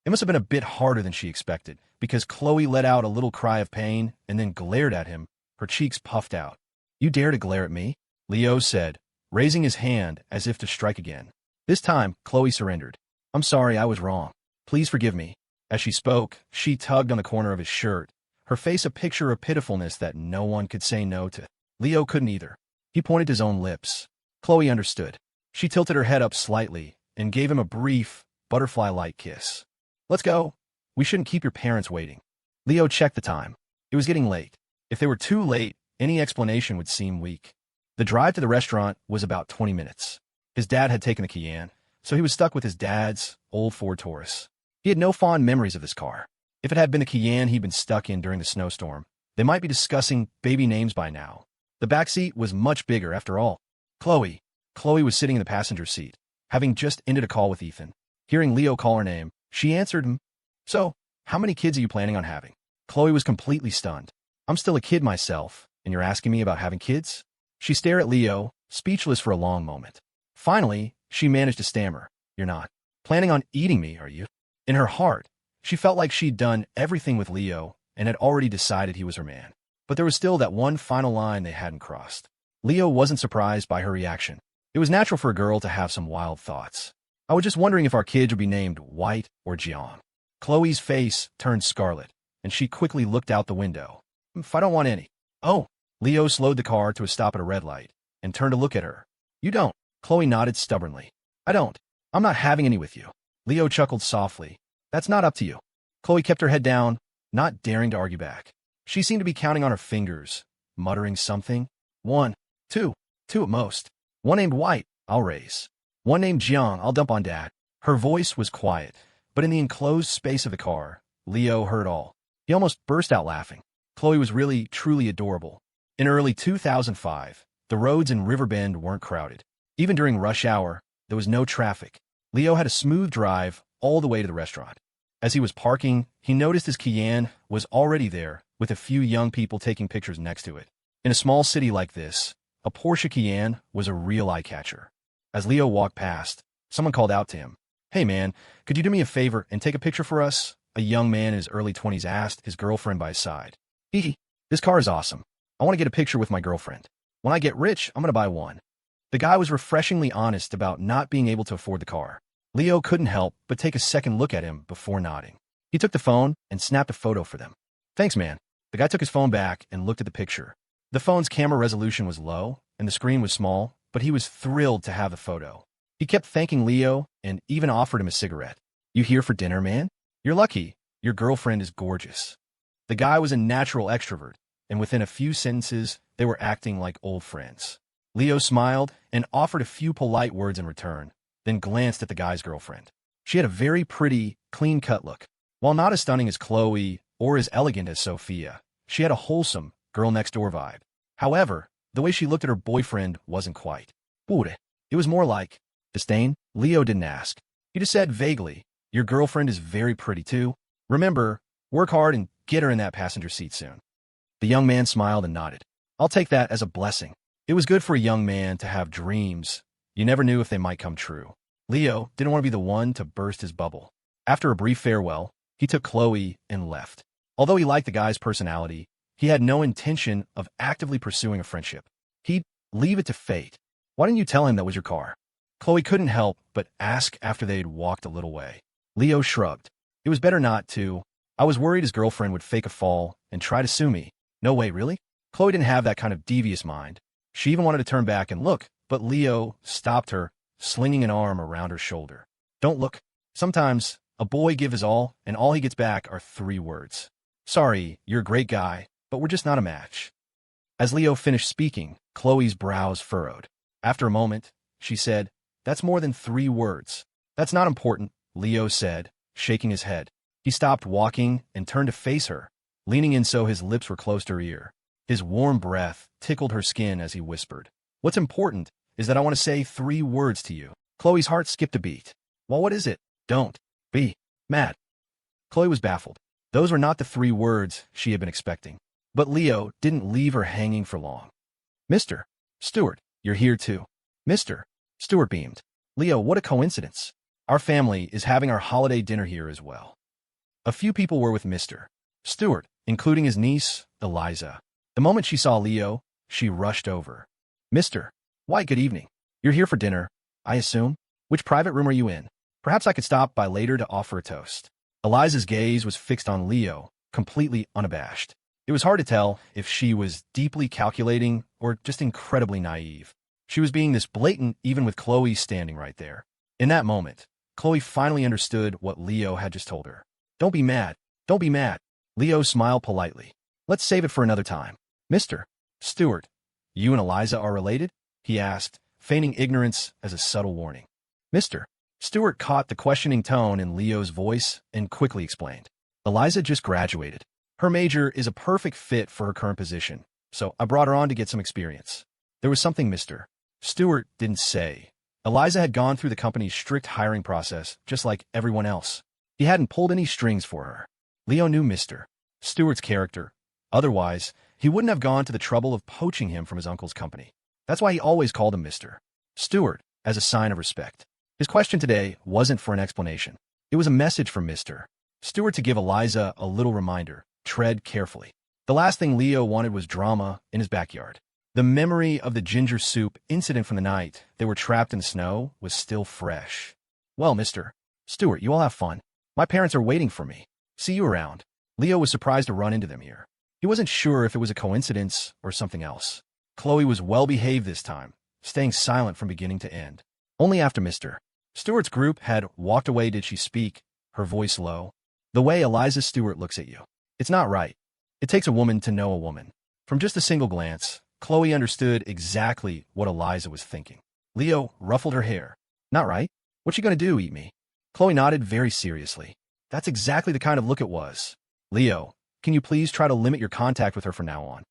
It must have been a bit harder than she expected, because Chloe let out a little cry of pain and then glared at him, her cheeks puffed out. "You dare to glare at me?" Leo said, raising his hand as if to strike again. This time, Chloe surrendered. "I'm sorry, I was wrong. Please forgive me." As she spoke, she tugged on the corner of his shirt, her face a picture of pitifulness that no one could say no to. Leo couldn't either. He pointed to his own lips. Chloe understood. She tilted her head up slightly and gave him a brief, butterfly-like kiss. "Let's go. We shouldn't keep your parents waiting." Leo checked the time. It was getting late. If they were too late, any explanation would seem weak. The drive to the restaurant was about 20 minutes. His dad had taken the Cayenne, so he was stuck with his dad's old Ford Taurus. He had no fond memories of this car. If it had been the Cayenne he'd been stuck in during the snowstorm, they might be discussing baby names by now. The back seat was much bigger after all. Chloe was sitting in the passenger seat, having just ended a call with Ethan. Hearing Leo call her name, she answered him. "So, how many kids are you planning on having?" Chloe was completely stunned. "I'm still a kid myself, and you're asking me about having kids?" She stared at Leo, speechless for a long moment. Finally, she managed to stammer. "You're not planning on eating me, are you?" In her heart, she felt like she'd done everything with Leo and had already decided he was her man. But there was still that one final line they hadn't crossed. Leo wasn't surprised by her reaction. It was natural for a girl to have some wild thoughts. "I was just wondering if our kids would be named White or Jiang." Chloe's face turned scarlet, and she quickly looked out the window. "If I don't want any." "Oh." Leo slowed the car to a stop at a red light and turned to look at her. "You don't?" Chloe nodded stubbornly. "I don't. I'm not having any with you." Leo chuckled softly. "That's not up to you." Chloe kept her head down, not daring to argue back. She seemed to be counting on her fingers, muttering something. 1, 2, 2 at most. One named White, I'll raise. One named Jiang, I'll dump on Dad. Her voice was quiet, but in the enclosed space of the car, Leo heard all. He almost burst out laughing. Chloe was really, truly adorable. In early 2005, the roads in Riverbend weren't crowded. Even during rush hour, there was no traffic. Leo had a smooth drive all the way to the restaurant. As he was parking, he noticed his Kian was already there, with a few young people taking pictures next to it. In a small city like this, a Porsche Kian was a real eye-catcher. As Leo walked past, someone called out to him. "Hey man, could you do me a favor and take a picture for us?" A young man in his early 20s asked his girlfriend by his side. "Hee, this car is awesome. I want to get a picture with my girlfriend. When I get rich, I'm going to buy one." The guy was refreshingly honest about not being able to afford the car. Leo couldn't help but take a second look at him before nodding. He took the phone and snapped a photo for them. "Thanks, man." The guy took his phone back and looked at the picture. The phone's camera resolution was low, and the screen was small, but he was thrilled to have the photo. He kept thanking Leo and even offered him a cigarette. "You here for dinner, man? You're lucky. Your girlfriend is gorgeous." The guy was a natural extrovert, and within a few sentences, they were acting like old friends. Leo smiled and offered a few polite words in return, then glanced at the guy's girlfriend. She had a very pretty, clean-cut look. While not as stunning as Chloe or as elegant as Sophia, she had a wholesome, girl-next-door vibe. However, the way she looked at her boyfriend wasn't quite. Pure. It was more like disdain. Leo didn't ask. He just said vaguely, "Your girlfriend is very pretty too. Remember, work hard and get her in that passenger seat soon." The young man smiled and nodded. "I'll take that as a blessing." It was good for a young man to have dreams. You never knew if they might come true. Leo didn't want to be the one to burst his bubble. After a brief farewell, he took Chloe and left. Although he liked the guy's personality, he had no intention of actively pursuing a friendship. He'd leave it to fate. "Why didn't you tell him that was your car?" Chloe couldn't help but ask after they'd walked a little way. Leo shrugged. "It was better not to. I was worried his girlfriend would fake a fall and try to sue me." "No way, really?" Chloe didn't have that kind of devious mind. She even wanted to turn back and look, but Leo stopped her, slinging an arm around her shoulder. "Don't look. Sometimes a boy gives his all, and all he gets back are 3 words. Sorry, you're a great guy, but we're just not a match." As Leo finished speaking, Chloe's brows furrowed. After a moment, she said, "That's more than 3 words." "That's not important," Leo said, shaking his head. He stopped walking and turned to face her, leaning in so his lips were close to her ear. His warm breath tickled her skin as he whispered, "What's important is that I want to say 3 words to you." Chloe's heart skipped a beat. "Well, what is it?" "Don't be mad." Chloe was baffled. Those were not the 3 words she had been expecting. But Leo didn't leave her hanging for long. "Mr. Stewart, you're here too." Mr. Stewart beamed. "Leo, what a coincidence. Our family is having our holiday dinner here as well." A few people were with Mr. Stewart, including his niece, Eliza. The moment she saw Leo, she rushed over. "Mr. White, good evening. You're here for dinner, I assume? Which private room are you in? Perhaps I could stop by later to offer a toast." Eliza's gaze was fixed on Leo, completely unabashed. It was hard to tell if she was deeply calculating or just incredibly naive. She was being this blatant even with Chloe standing right there. In that moment, Chloe finally understood what Leo had just told her. "Don't be mad. Don't be mad." Leo smiled politely. "Let's save it for another time." "Mr. Stewart, you and Eliza are related?" he asked, feigning ignorance as a subtle warning. Mr. Stewart caught the questioning tone in Leo's voice and quickly explained. "Eliza just graduated. Her major is a perfect fit for her current position, so I brought her on to get some experience." There was something Mr. Stewart didn't say. Eliza had gone through the company's strict hiring process, just like everyone else. He hadn't pulled any strings for her. Leo knew Mr. Stewart's character. Otherwise, he wouldn't have gone to the trouble of poaching him from his uncle's company. That's why he always called him Mr. Stewart, as a sign of respect. His question today wasn't for an explanation. It was a message from Mr. Stewart to give Eliza a little reminder. Tread carefully. The last thing Leo wanted was drama in his backyard. The memory of the ginger soup incident from the night they were trapped in the snow was still fresh. "Well, Mr. Stewart, you all have fun. My parents are waiting for me. See you around." Leo was surprised to run into them here. He wasn't sure if it was a coincidence or something else. Chloe was well-behaved this time, staying silent from beginning to end. Only after Mr. Stewart's group had walked away did she speak, her voice low. The way Eliza Stewart looks at you. It's not right. It takes a woman to know a woman. From just a single glance, Chloe understood exactly what Eliza was thinking. Leo ruffled her hair. Not right? What you gonna do, eat me? Chloe nodded very seriously. That's exactly the kind of look it was. Leo, can you please try to limit your contact with her from now on?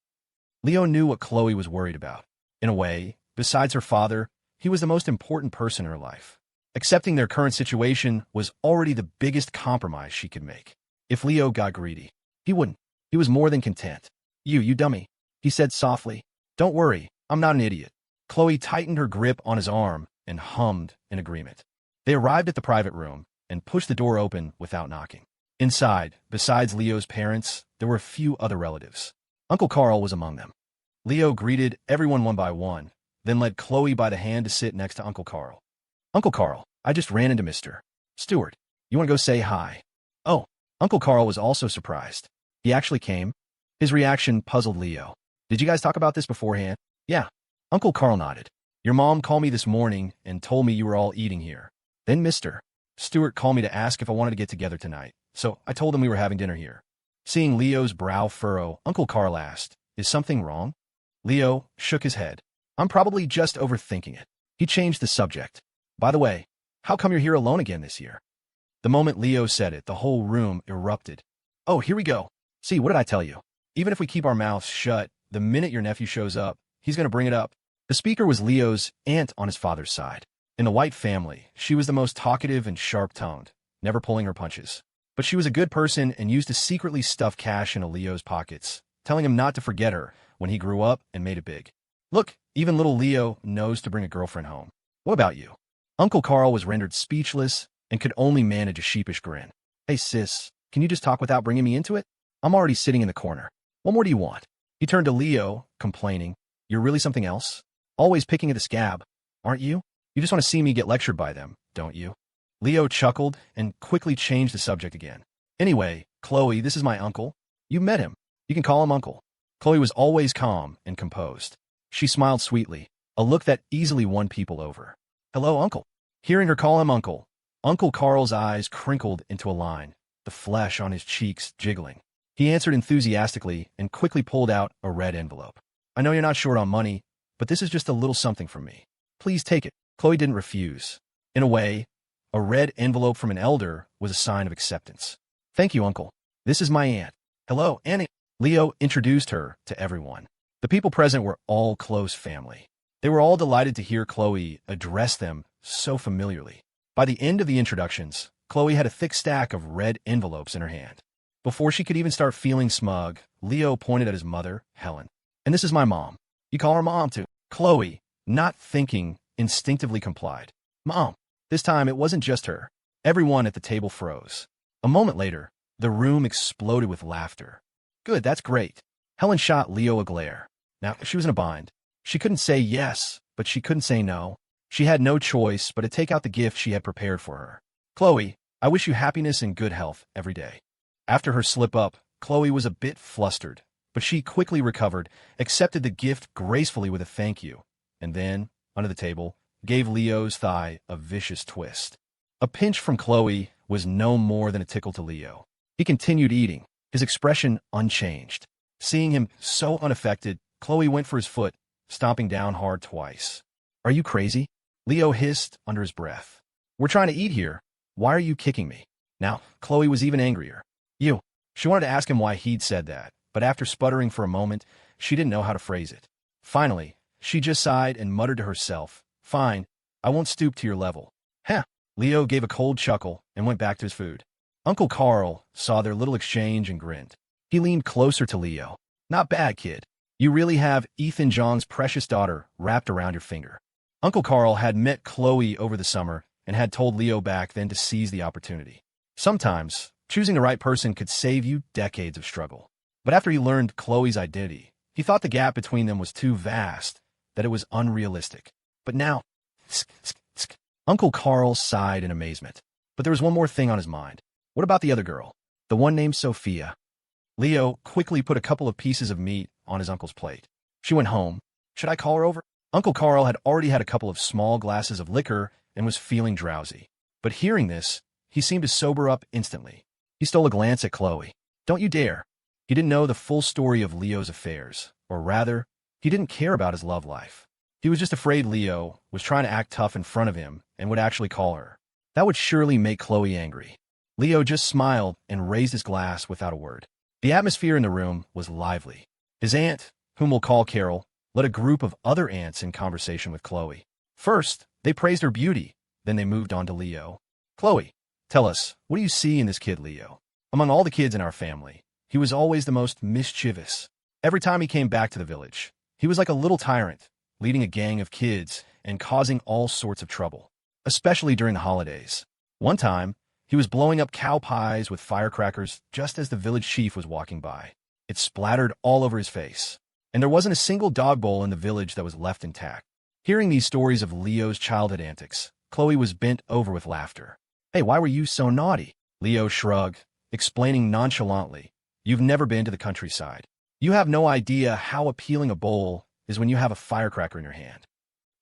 Leo knew what Chloe was worried about. In a way, besides her father, he was the most important person in her life. Accepting their current situation was already the biggest compromise she could make. If Leo got greedy, he wouldn't. He was more than content. You dummy, he said softly. Don't worry, I'm not an idiot. Chloe tightened her grip on his arm and hummed in agreement. They arrived at the private room and pushed the door open without knocking. Inside, besides Leo's parents, there were a few other relatives. Uncle Carl was among them. Leo greeted everyone one by one, then led Chloe by the hand to sit next to Uncle Carl. Uncle Carl, I just ran into Mr. Stewart. You want to go say hi? Oh, Uncle Carl was also surprised. He actually came? His reaction puzzled Leo. Did you guys talk about this beforehand? Yeah. Uncle Carl nodded. Your mom called me this morning and told me you were all eating here. Then Mr. Stewart called me to ask if I wanted to get together tonight, so I told him we were having dinner here. Seeing Leo's brow furrow, Uncle Carl asked, Is something wrong? Leo shook his head. I'm probably just overthinking it. He changed the subject. By the way, how come you're here alone again this year? The moment Leo said it, the whole room erupted. Oh, here we go. See, what did I tell you? Even if we keep our mouths shut, the minute your nephew shows up, he's going to bring it up. The speaker was Leo's aunt on his father's side. In the White family, she was the most talkative and sharp-tongued, never pulling her punches. But she was a good person and used to secretly stuff cash into Leo's pockets, telling him not to forget her when he grew up and made it big. Look, even little Leo knows to bring a girlfriend home. What about you? Uncle Carl was rendered speechless and could only manage a sheepish grin. Hey sis, can you just talk without bringing me into it? I'm already sitting in the corner. What more do you want? He turned to Leo, complaining. You're really something else? Always picking at the scab, aren't you? You just want to see me get lectured by them, don't you? Leo chuckled and quickly changed the subject again. Anyway, Chloe, this is my uncle. You met him. You can call him uncle. Chloe was always calm and composed. She smiled sweetly, a look that easily won people over. Hello, uncle. Hearing her call him uncle, Uncle Carl's eyes crinkled into a line, the flesh on his cheeks jiggling. He answered enthusiastically and quickly pulled out a red envelope. I know you're not short on money, but this is just a little something from me. Please take it. Chloe didn't refuse. In a way, a red envelope from an elder was a sign of acceptance. Thank you, uncle. This is my aunt. Hello, Annie. Leo introduced her to everyone. The people present were all close family. They were all delighted to hear Chloe address them so familiarly. By the end of the introductions, Chloe had a thick stack of red envelopes in her hand. Before she could even start feeling smug, Leo pointed at his mother, Helen. And this is my mom. You call her mom too. Chloe, not thinking, instinctively complied. Mom. This time it wasn't just her. Everyone at the table froze. A moment later, the room exploded with laughter. Good, that's great. Helen shot Leo a glare. Now, she was in a bind. She couldn't say yes, but she couldn't say no. She had no choice but to take out the gift she had prepared for her. Chloe, I wish you happiness and good health every day. After her slip-up, Chloe was a bit flustered, but she quickly recovered, accepted the gift gracefully with a thank you, and then, under the table, gave Leo's thigh a vicious twist. A pinch from Chloe was no more than a tickle to Leo. He continued eating, his expression unchanged. Seeing him so unaffected, Chloe went for his foot, stomping down hard twice. Are you crazy? Leo hissed under his breath. We're trying to eat here. Why are you kicking me? Now, Chloe was even angrier. You. She wanted to ask him why he'd said that, but after sputtering for a moment, she didn't know how to phrase it. Finally, she just sighed and muttered to herself, Fine, I won't stoop to your level. Heh. Leo gave a cold chuckle and went back to his food. Uncle Carl saw their little exchange and grinned. He leaned closer to Leo. Not bad, kid. You really have Ethan John's precious daughter wrapped around your finger. Uncle Carl had met Chloe over the summer and had told Leo back then to seize the opportunity. Sometimes, choosing the right person could save you decades of struggle. But after he learned Chloe's identity, he thought the gap between them was too vast, that it was unrealistic. But now, Uncle Carl sighed in amazement. But there was one more thing on his mind. What about the other girl? The one named Sophia? Leo quickly put a couple of pieces of meat on his uncle's plate. She went home. Should I call her over? Uncle Carl had already had a couple of small glasses of liquor and was feeling drowsy. But hearing this, he seemed to sober up instantly. He stole a glance at Chloe. Don't you dare. He didn't know the full story of Leo's affairs, or rather, he didn't care about his love life. He was just afraid Leo was trying to act tough in front of him and would actually call her. That would surely make Chloe angry. Leo just smiled and raised his glass without a word. The atmosphere in the room was lively. His aunt, whom we'll call Carol, led a group of other aunts in conversation with Chloe. First, they praised her beauty, then they moved on to Leo. Chloe, tell us, what do you see in this kid Leo? Among all the kids in our family, he was always the most mischievous. Every time he came back to the village, he was like a little tyrant, leading a gang of kids and causing all sorts of trouble, especially during the holidays. One time, he was blowing up cow pies with firecrackers just as the village chief was walking by. It splattered all over his face, and there wasn't a single dog bowl in the village that was left intact. Hearing these stories of Leo's childhood antics, Chloe was bent over with laughter. Hey, why were you so naughty? Leo shrugged, explaining nonchalantly. You've never been to the countryside. You have no idea how appealing a bowl is when you have a firecracker in your hand.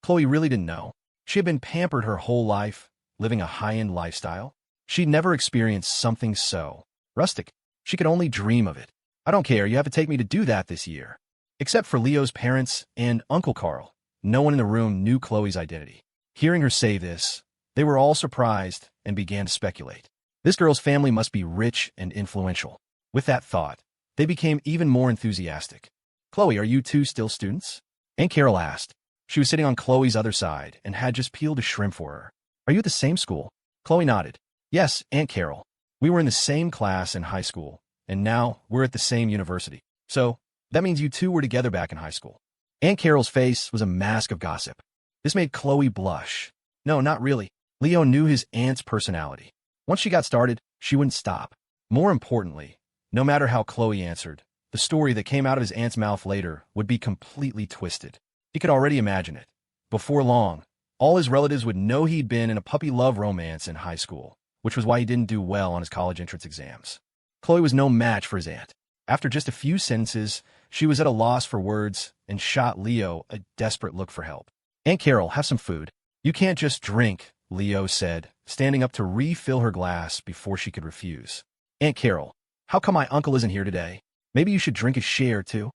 Chloe really didn't know. She had been pampered her whole life, living a high-end lifestyle. She'd never experienced something so rustic. She could only dream of it. I don't care, you have to take me to do that this year. Except for Leo's parents and Uncle Carl, no one in the room knew Chloe's identity. Hearing her say this, they were all surprised and began to speculate. This girl's family must be rich and influential. With that thought, they became even more enthusiastic. Chloe, are you two still students? Aunt Carol asked. She was sitting on Chloe's other side and had just peeled a shrimp for her. Are you at the same school? Chloe nodded. Yes, Aunt Carol. We were in the same class in high school, and now we're at the same university. So, that means you two were together back in high school. Aunt Carol's face was a mask of gossip. This made Chloe blush. No, not really. Leo knew his aunt's personality. Once she got started, she wouldn't stop. More importantly, no matter how Chloe answered, the story that came out of his aunt's mouth later would be completely twisted. He could already imagine it. Before long, all his relatives would know he'd been in a puppy love romance in high school, which was why he didn't do well on his college entrance exams. Chloe was no match for his aunt. After just a few sentences, she was at a loss for words and shot Leo a desperate look for help. Aunt Carol, have some food. You can't just drink, Leo said, standing up to refill her glass before she could refuse. Aunt Carol, how come my uncle isn't here today? Maybe you should drink a share, too.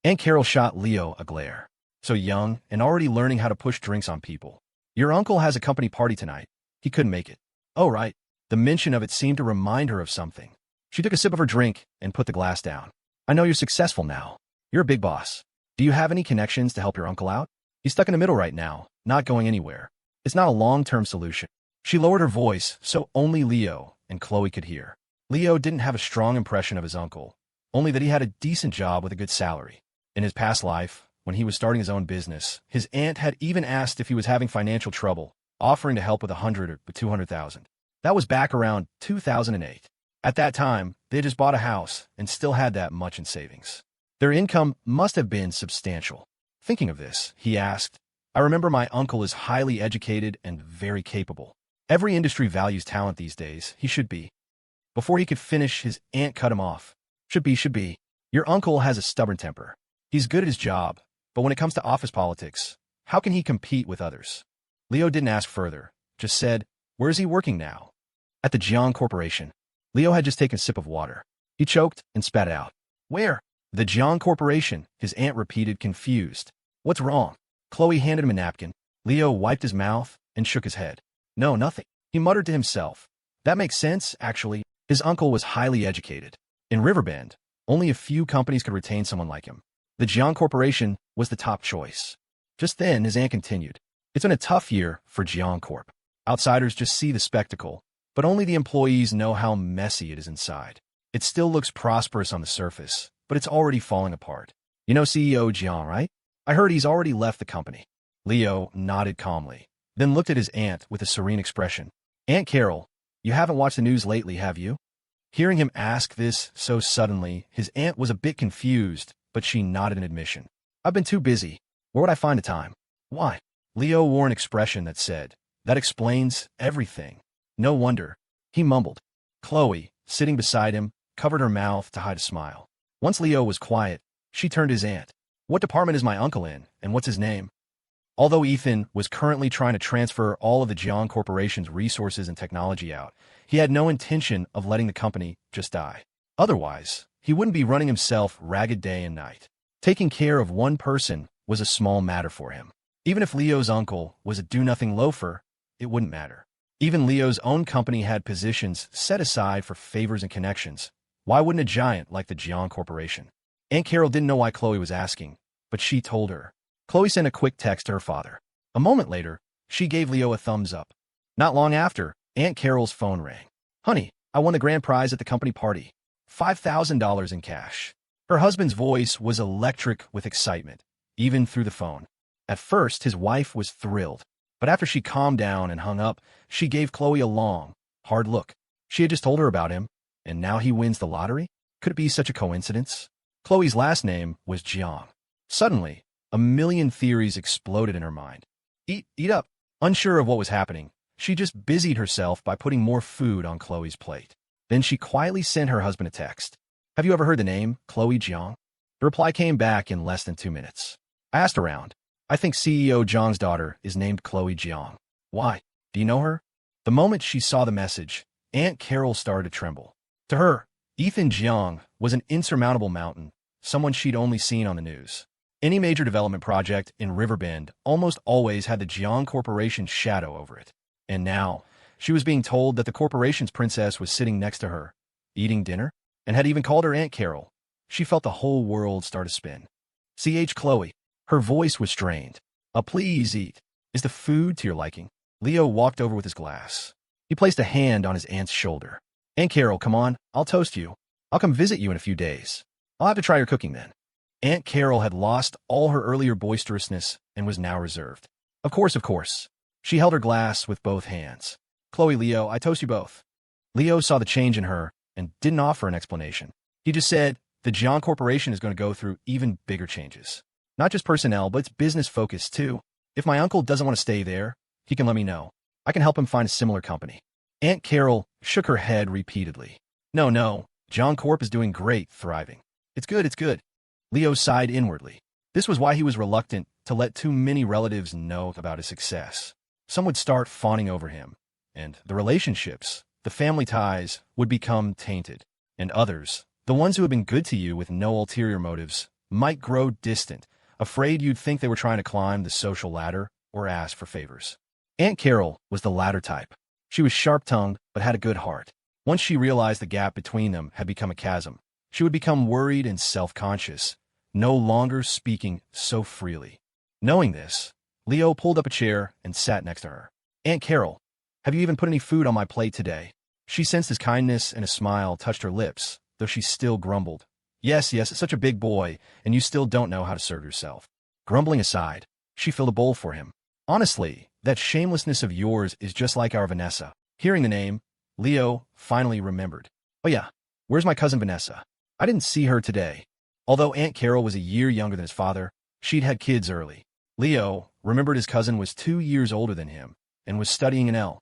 Aunt Carol shot Leo a glare. So young and already learning how to push drinks on people. Your uncle has a company party tonight. He couldn't make it. Oh, right. The mention of it seemed to remind her of something. She took a sip of her drink and put the glass down. I know you're successful now. You're a big boss. Do you have any connections to help your uncle out? He's stuck in the middle right now, not going anywhere. It's not a long-term solution. She lowered her voice so only Leo and Chloe could hear. Leo didn't have a strong impression of his uncle, only that he had a decent job with a good salary. In his past life, when he was starting his own business, his aunt had even asked if he was having financial trouble, offering to help with $100,000 or $200,000. That was back around 2008. At that time, they had just bought a house and still had that much in savings. Their income must have been substantial. Thinking of this, he asked, I remember my uncle is highly educated and very capable. Every industry values talent these days. He should be. Before he could finish, his aunt cut him off. Should be. Your uncle has a stubborn temper. He's good at his job, but when it comes to office politics, how can he compete with others? Leo didn't ask further, just said, where is he working now? At the Jiang Corporation. Leo had just taken a sip of water. He choked and spat it out. Where? The Jiang Corporation, his aunt repeated, confused. What's wrong? Chloe handed him a napkin. Leo wiped his mouth and shook his head. No, nothing. He muttered to himself. That makes sense, actually. His uncle was highly educated. In Riverbend, only a few companies could retain someone like him. The Jiang Corporation was the top choice. Just then, his aunt continued. It's been a tough year for Jiang Corp. Outsiders just see the spectacle, but only the employees know how messy it is inside. It still looks prosperous on the surface, but it's already falling apart. You know CEO Jiang, right? I heard he's already left the company. Leo nodded calmly, then looked at his aunt with a serene expression. Aunt Carol, you haven't watched the news lately, have you? Hearing him ask this so suddenly, his aunt was a bit confused, but she nodded in admission. I've been too busy. Where would I find the time? Why? Leo wore an expression that said, that explains everything. No wonder. He mumbled. Chloe, sitting beside him, covered her mouth to hide a smile. Once Leo was quiet, she turned to his aunt. What department is my uncle in, and what's his name? Although Ethan was currently trying to transfer all of the Jiang Corporation's resources and technology out, he had no intention of letting the company just die. Otherwise, he wouldn't be running himself ragged day and night. Taking care of one person was a small matter for him. Even if Leo's uncle was a do-nothing loafer, it wouldn't matter. Even Leo's own company had positions set aside for favors and connections. Why wouldn't a giant like the Jiang Corporation? Aunt Carol didn't know why Chloe was asking, but she told her. Chloe sent a quick text to her father. A moment later, she gave Leo a thumbs up. Not long after, Aunt Carol's phone rang. "Honey, I won the grand prize at the company party. $5,000 in cash." Her husband's voice was electric with excitement, even through the phone. At first, his wife was thrilled, but after she calmed down and hung up, she gave Chloe a long, hard look. She had just told her about him, and now he wins the lottery? Could it be such a coincidence? Chloe's last name was Jiang. Suddenly, a million theories exploded in her mind. Eat up. Unsure of what was happening, she just busied herself by putting more food on Chloe's plate. Then she quietly sent her husband a text. "Have you ever heard the name Chloe Jiang?" The reply came back in less than 2 minutes. I asked around. "I think CEO Jiang's daughter is named Chloe Jiang." "Why? Do you know her?" The moment she saw the message, Aunt Carol started to tremble. To her, Ethan Jiang was an insurmountable mountain, someone she'd only seen on the news. Any major development project in Riverbend almost always had the Jiang Corporation's shadow over it. And now, she was being told that the corporation's princess was sitting next to her, eating dinner, and had even called her Aunt Carol. She felt the whole world start to spin. Chloe. Her voice was strained. Please eat. Is the food to your liking?" Leo walked over with his glass. He placed a hand on his aunt's shoulder. "Aunt Carol, come on, I'll toast you. I'll come visit you in a few days. I'll have to try your cooking then." Aunt Carol had lost all her earlier boisterousness and was now reserved. Of course. She held her glass with both hands. "Chloe, Leo, I toast you both." Leo saw the change in her and didn't offer an explanation. He just said, "The Jiang Corporation is going to go through even bigger changes. Not just personnel, but it's business focused too. If my uncle doesn't want to stay there, he can let me know. I can help him find a similar company." Aunt Carol shook her head repeatedly. No, Jiang Corp is doing great, thriving. It's good. Leo sighed inwardly. This was why he was reluctant to let too many relatives know about his success. Some would start fawning over him, and the relationships, the family ties, would become tainted. And others, the ones who had been good to you with no ulterior motives, might grow distant, afraid you'd think they were trying to climb the social ladder or ask for favors. Aunt Carol was the latter type. She was sharp-tongued, but had a good heart. Once she realized the gap between them had become a chasm, she would become worried and self-conscious, no longer speaking so freely. Knowing this, Leo pulled up a chair and sat next to her. "Aunt Carol, have you even put any food on my plate today?" She sensed his kindness, and a smile touched her lips, though she still grumbled. Yes, such a big boy, and you still don't know how to serve yourself." Grumbling aside, she filled a bowl for him. "Honestly, that shamelessness of yours is just like our Vanessa." Hearing the name, Leo finally remembered. "Oh yeah, where's my cousin Vanessa? I didn't see her today." Although Aunt Carol was a year younger than his father, she'd had kids early. Leo remembered his cousin was 2 years older than him and was studying in L.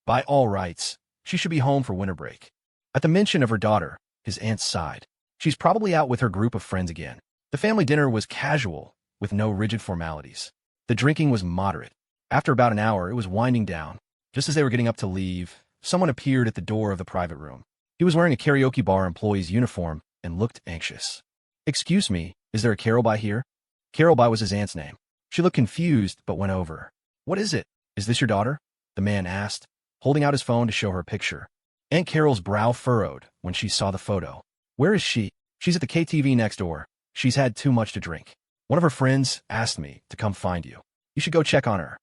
By all rights, she should be home for winter break. At the mention of her daughter, his aunt sighed. She's probably out with her group of friends again. The family dinner was casual, with no rigid formalities. The drinking was moderate. After about an hour, it was winding down. Just as they were getting up to leave, someone appeared at the door of the private room. He was wearing a karaoke bar employee's uniform and looked anxious. "Excuse me, is there a Carol by here?" Carol by was his aunt's name. She looked confused, but went over. "What is it? Is this your daughter?" the man asked, holding out his phone to show her a picture. Aunt Carol's brow furrowed when she saw the photo. "Where is she?" "She's at the KTV next door. She's had too much to drink. One of her friends asked me to come find you. You should go check on her."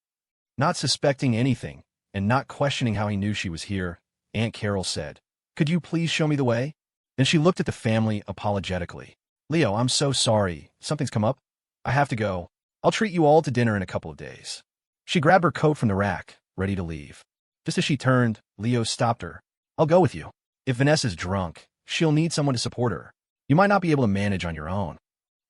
Not suspecting anything, and not questioning how he knew she was here, Aunt Carol said, "Could you please show me the way?" Then she looked at the family apologetically. "Leo, I'm so sorry. Something's come up. I have to go. I'll treat you all to dinner in a couple of days." She grabbed her coat from the rack, ready to leave. Just as she turned, Leo stopped her. "I'll go with you. If Vanessa's drunk, she'll need someone to support her. You might not be able to manage on your own."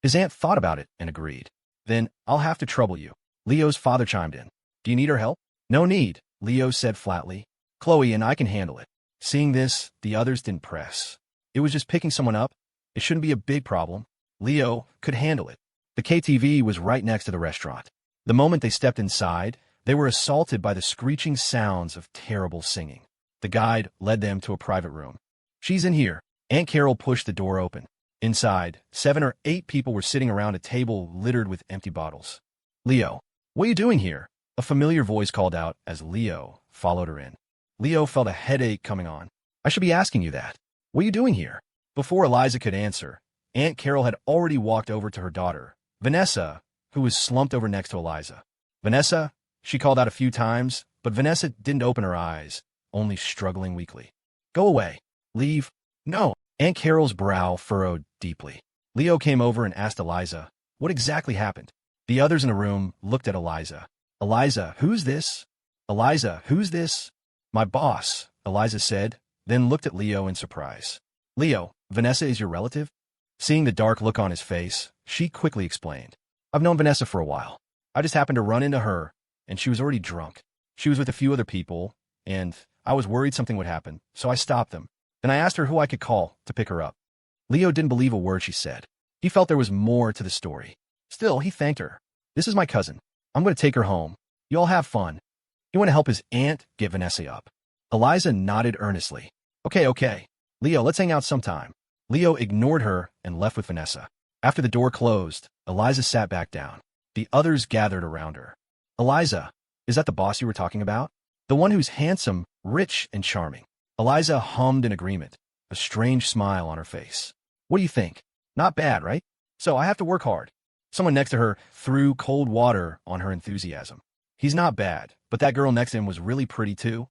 His aunt thought about it and agreed. "Then I'll have to trouble you." Leo's father chimed in. "Do you need her help?" "No need," Leo said flatly. "Chloe and I can handle it." Seeing this, the others didn't press. It was just picking someone up. It shouldn't be a big problem. Leo could handle it. The KTV was right next to the restaurant. The moment they stepped inside, they were assaulted by the screeching sounds of terrible singing. The guide led them to a private room. "She's in here." Aunt Carol pushed the door open. Inside, 7 or 8 people were sitting around a table littered with empty bottles. "Leo, what are you doing here?" A familiar voice called out as Leo followed her in. Leo felt a headache coming on. "I should be asking you that. What are you doing here?" Before Eliza could answer, Aunt Carol had already walked over to her daughter, Vanessa, who was slumped over next to Eliza. "Vanessa," she called out a few times, but Vanessa didn't open her eyes, only struggling weakly. "Go away. Leave." "No." Aunt Carol's brow furrowed deeply. Leo came over and asked Eliza, what exactly happened? The others in the room looked at Eliza. "Eliza, who's this?" "Eliza, who's this?" "My boss," Eliza said, then looked at Leo in surprise. "Leo, Vanessa is your relative?" Seeing the dark look on his face, she quickly explained. "I've known Vanessa for a while. I just happened to run into her, and she was already drunk. She was with a few other people, and I was worried something would happen, so I stopped them. Then I asked her who I could call to pick her up." Leo didn't believe a word she said. He felt there was more to the story. Still, he thanked her. "This is my cousin. I'm going to take her home. You all have fun." He went to help his aunt get Vanessa up. Eliza nodded earnestly. Okay. Leo, let's hang out sometime." Leo ignored her and left with Vanessa. After the door closed, Eliza sat back down. The others gathered around her. "Eliza, is that the boss you were talking about? The one who's handsome, rich, and charming?" Eliza hummed in agreement, a strange smile on her face. "What do you think? Not bad, right? So I have to work hard." Someone next to her threw cold water on her enthusiasm. "He's not bad, but that girl next to him was really pretty too."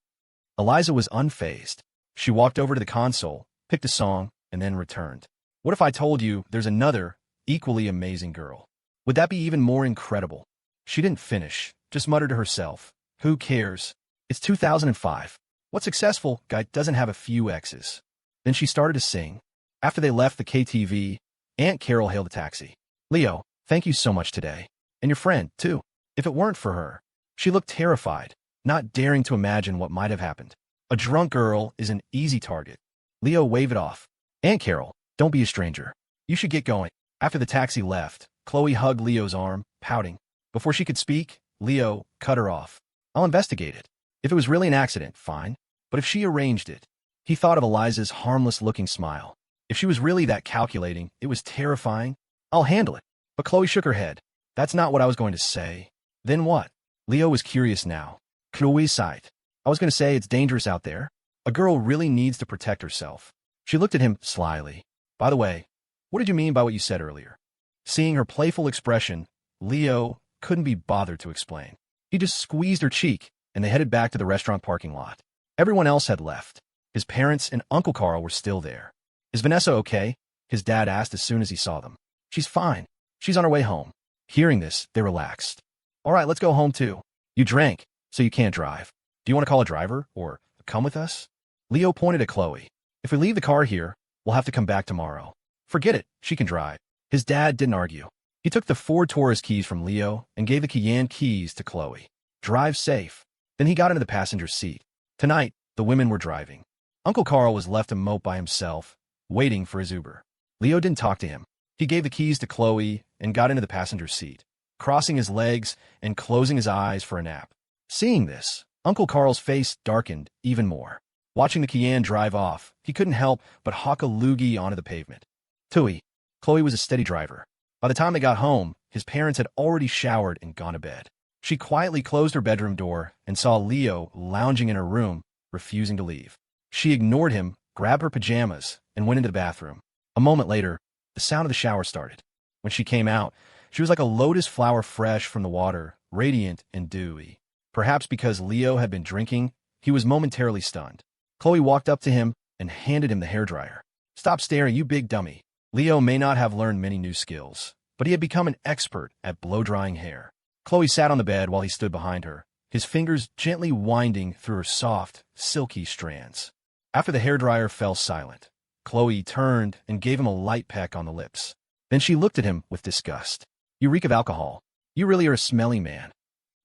Eliza was unfazed. She walked over to the console, picked a song, and then returned. "What if I told you there's another, equally amazing girl? Would that be even more incredible?" She didn't finish, just muttered to herself, "Who cares? It's 2005. What successful guy doesn't have a few exes?" Then she started to sing. After they left the KTV, Aunt Carol hailed a taxi. "Leo, thank you so much today. And your friend, too. If it weren't for her." She looked terrified, not daring to imagine what might have happened. A drunk girl is an easy target. Leo waved it off. "Aunt Carol, don't be a stranger. You should get going." After the taxi left, Chloe hugged Leo's arm, pouting. Before she could speak, Leo cut her off. "I'll investigate it. If it was really an accident, fine. But if she arranged it..." He thought of Eliza's harmless-looking smile. If she was really that calculating, it was terrifying. "I'll handle it." But Chloe shook her head. "That's not what I was going to say." "Then what?" Leo was curious now. Chloe sighed. "I was going to say it's dangerous out there. A girl really needs to protect herself." She looked at him slyly. "By the way, what did you mean by what you said earlier?" Seeing her playful expression, Leo couldn't be bothered to explain. He just squeezed her cheek, and they headed back to the restaurant parking lot. Everyone else had left. His parents and Uncle Carl were still there. "Is Vanessa okay?" his dad asked as soon as he saw them. "She's fine. She's on her way home." Hearing this, they relaxed. "All right, let's go home too. You drank, so you can't drive. Do you want to call a driver or come with us?" Leo pointed at Chloe. "If we leave the car here, we'll have to come back tomorrow." "Forget it. She can drive." His dad didn't argue. He took the Ford Taurus keys from Leo and gave the Cayenne keys to Chloe. "Drive safe." Then he got into the passenger seat. Tonight, the women were driving. Uncle Carl was left to mope by himself, waiting for his Uber. Leo didn't talk to him. He gave the keys to Chloe and got into the passenger seat, crossing his legs and closing his eyes for a nap. Seeing this, Uncle Carl's face darkened even more. Watching the Cayenne drive off, he couldn't help but hawk a loogie onto the pavement. Tui. Chloe was a steady driver. By the time they got home, his parents had already showered and gone to bed. She quietly closed her bedroom door and saw Leo lounging in her room, refusing to leave. She ignored him, grabbed her pajamas, and went into the bathroom. A moment later, the sound of the shower started. When she came out, she was like a lotus flower fresh from the water, radiant and dewy. Perhaps because Leo had been drinking, he was momentarily stunned. Chloe walked up to him and handed him the hairdryer. "Stop staring, you big dummy." Leo may not have learned many new skills, but he had become an expert at blow-drying hair. Chloe sat on the bed while he stood behind her, his fingers gently winding through her soft, silky strands. After the hairdryer fell silent, Chloe turned and gave him a light peck on the lips. Then she looked at him with disgust. "You reek of alcohol. You really are a smelly man."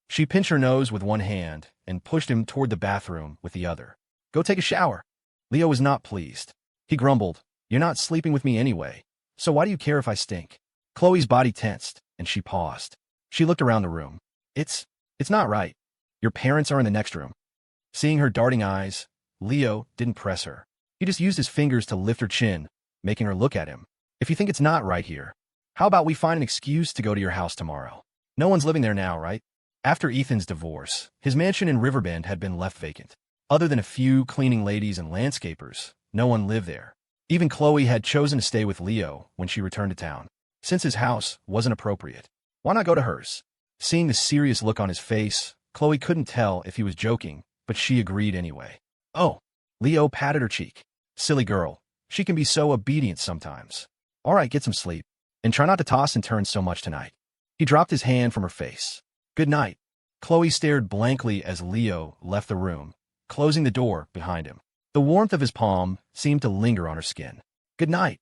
She pinched her nose with one hand and pushed him toward the bathroom with the other. "Go take a shower." Leo was not pleased. He grumbled, "You're not sleeping with me anyway, so why do you care if I stink?" Chloe's body tensed, and she paused. She looked around the room. It's not right. Your parents are in the next room. Seeing her darting eyes, Leo didn't press her. He just used his fingers to lift her chin, making her look at him. If you think it's not right here, how about we find an excuse to go to your house tomorrow? No one's living there now, right? After Ethan's divorce, his mansion in Riverbend had been left vacant. Other than a few cleaning ladies and landscapers, no one lived there. Even Chloe had chosen to stay with Leo when she returned to town. Since his house wasn't appropriate, why not go to hers? Seeing the serious look on his face, Chloe couldn't tell if he was joking, but she agreed anyway. Oh, Leo patted her cheek. Silly girl, she can be so obedient sometimes. All right, get some sleep, and try not to toss and turn so much tonight. He dropped his hand from her face. Good night. Chloe stared blankly as Leo left the room, closing the door behind him. The warmth of his palm seemed to linger on her skin. Good night.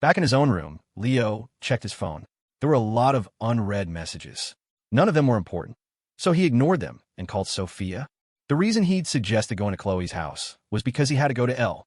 Back in his own room, Leo checked his phone. There were a lot of unread messages. None of them were important, so he ignored them and called Sophia. The reason he'd suggested going to Chloe's house was because he had to go to L.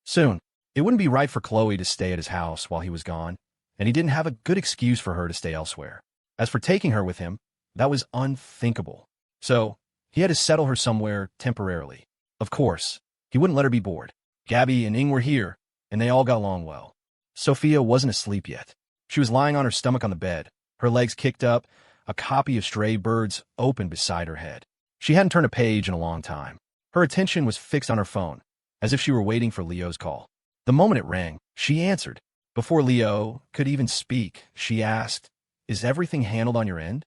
Soon. It wouldn't be right for Chloe to stay at his house while he was gone, and he didn't have a good excuse for her to stay elsewhere. As for taking her with him, that was unthinkable. So, he had to settle her somewhere temporarily. Of course, he wouldn't let her be bored. Gabby and Ing were here, and they all got along well. Sophia wasn't asleep yet. She was lying on her stomach on the bed, her legs kicked up, a copy of Stray Birds open beside her head. She hadn't turned a page in a long time. Her attention was fixed on her phone, as if she were waiting for Leo's call. The moment it rang, she answered. Before Leo could even speak, she asked, "Is everything handled on your end?"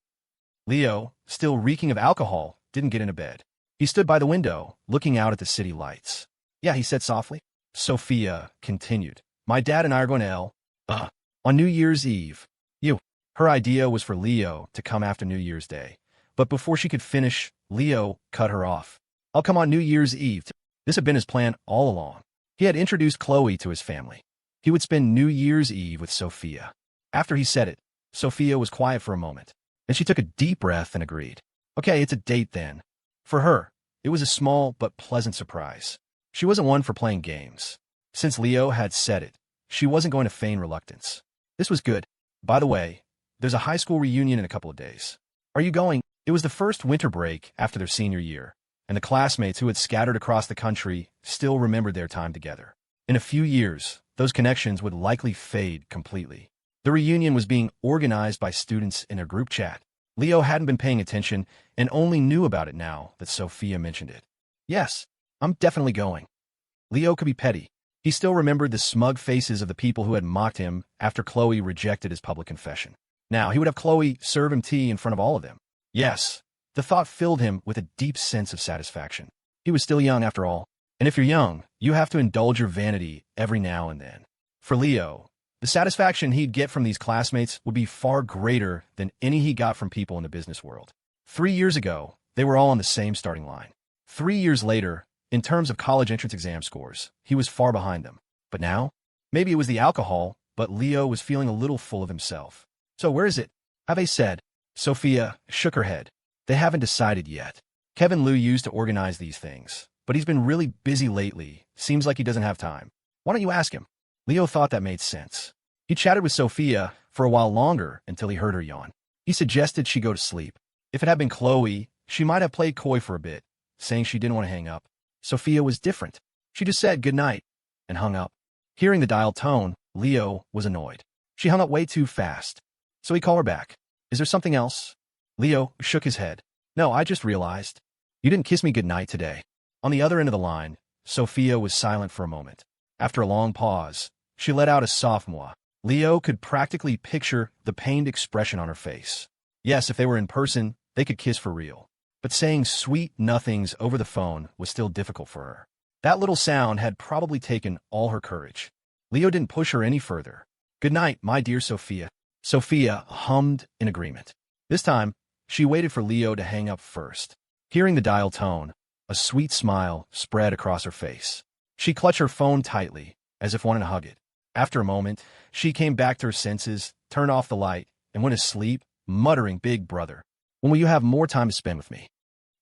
Leo, still reeking of alcohol, didn't get into bed. He stood by the window, looking out at the city lights. "Yeah," he said softly. Sophia continued. "My dad and I are going to L. On New Year's Eve. You." Her idea was for Leo to come after New Year's Day. But before she could finish, Leo cut her off. "I'll come on New Year's Eve." This had been his plan all along. He had introduced Chloe to his family. He would spend New Year's Eve with Sophia. After he said it, Sophia was quiet for a moment. Then she took a deep breath and agreed. Okay, it's a date then. For her, it was a small but pleasant surprise. She wasn't one for playing games. Since Leo had said it, she wasn't going to feign reluctance. This was good. By the way, there's a high school reunion in a couple of days. Are you going? It was the first winter break after their senior year, and the classmates who had scattered across the country still remembered their time together. In a few years, those connections would likely fade completely. The reunion was being organized by students in a group chat. Leo hadn't been paying attention and only knew about it now that Sophia mentioned it. Yes, I'm definitely going. Leo could be petty. He still remembered the smug faces of the people who had mocked him after Chloe rejected his public confession. Now he would have Chloe serve him tea in front of all of them. Yes, the thought filled him with a deep sense of satisfaction. He was still young after all, and if you're young, you have to indulge your vanity every now and then. For Leo, the satisfaction he'd get from these classmates would be far greater than any he got from people in the business world. 3 years ago, they were all on the same starting line. 3 years later, in terms of college entrance exam scores, he was far behind them. But now, maybe it was the alcohol, but Leo was feeling a little full of himself. So where is it? Have they said? Sophia shook her head. They haven't decided yet. Kevin Liu used to organize these things, but he's been really busy lately. Seems like he doesn't have time. Why don't you ask him? Leo thought that made sense. He chatted with Sophia for a while longer until he heard her yawn. He suggested she go to sleep. If it had been Chloe, she might have played coy for a bit, saying she didn't want to hang up. Sophia was different. She just said good night and hung up. Hearing the dial tone, Leo was annoyed. She hung up way too fast. So he called her back. Is there something else? Leo shook his head. No, I just realized. You didn't kiss me goodnight today. On the other end of the line, Sophia was silent for a moment. After a long pause, she let out a soft moue. Leo could practically picture the pained expression on her face. Yes, if they were in person, they could kiss for real. But saying sweet nothings over the phone was still difficult for her. That little sound had probably taken all her courage. Leo didn't push her any further. Good night, my dear Sophia. Sophia hummed in agreement. This time, she waited for Leo to hang up first. Hearing the dial tone, a sweet smile spread across her face. She clutched her phone tightly, as if wanting to hug it. After a moment, she came back to her senses, turned off the light, and went to sleep, muttering, "Big brother, when will you have more time to spend with me?"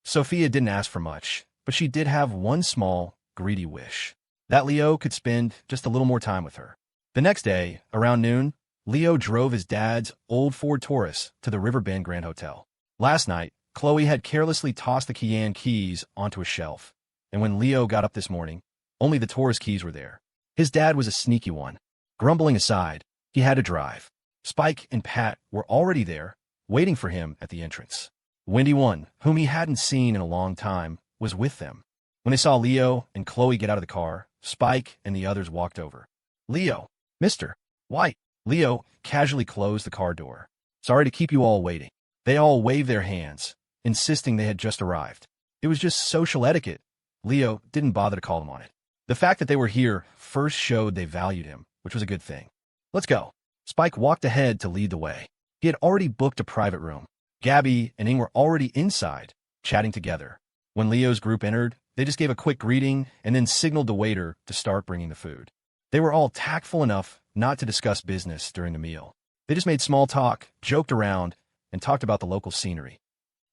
Sophia didn't ask for much, but she did have one small, greedy wish. That Leo could spend just a little more time with her. The next day, around noon, Leo drove his dad's old Ford Taurus to the Riverbend Grand Hotel. Last night, Chloe had carelessly tossed the Kian keys onto a shelf, and when Leo got up this morning, only the tourist keys were there. His dad was a sneaky one. Grumbling aside, he had to drive. Spike and Pat were already there, waiting for him at the entrance. Wendy One, whom he hadn't seen in a long time, was with them. When they saw Leo and Chloe get out of the car, Spike and the others walked over. Leo, Mr. White. Leo casually closed the car door. Sorry to keep you all waiting. They all waved their hands, insisting they had just arrived. It was just social etiquette. Leo didn't bother to call them on it. The fact that they were here first showed they valued him, which was a good thing. Let's go. Spike walked ahead to lead the way. He had already booked a private room. Gabby and Ing were already inside, chatting together. When Leo's group entered, they just gave a quick greeting and then signaled the waiter to start bringing the food. They were all tactful enough not to discuss business during the meal. They just made small talk, joked around, and talked about the local scenery.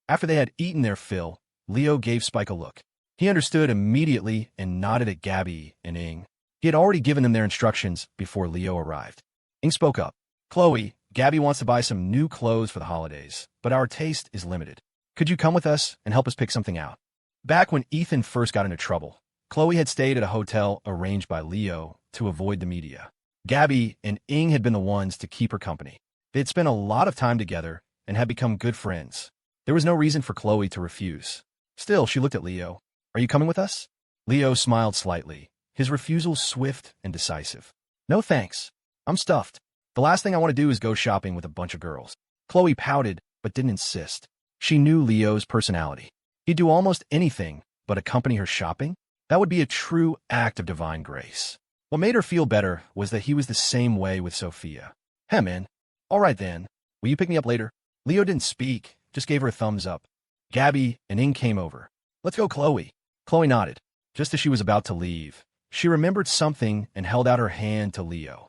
After they had eaten their fill, Leo gave Spike a look. He understood immediately and nodded at Gabby and Ing. He had already given them their instructions before Leo arrived. Ing spoke up. Chloe, Gabby wants to buy some new clothes for the holidays, but our taste is limited. Could you come with us and help us pick something out? Back when Ethan first got into trouble, Chloe had stayed at a hotel arranged by Leo to avoid the media. Gabby and Ing had been the ones to keep her company. They had spent a lot of time together and had become good friends. There was no reason for Chloe to refuse. Still, she looked at Leo. Are you coming with us? Leo smiled slightly, his refusal swift and decisive. No thanks. I'm stuffed. The last thing I want to do is go shopping with a bunch of girls. Chloe pouted, but didn't insist. She knew Leo's personality. He'd do almost anything but accompany her shopping. That would be a true act of divine grace. What made her feel better was that he was the same way with Sophia. Hey, man. All right, then. Will you pick me up later? Leo didn't speak, just gave her a thumbs up. Gabby and Ing came over. Let's go, Chloe. Chloe nodded. Just as she was about to leave, she remembered something and held out her hand to Leo.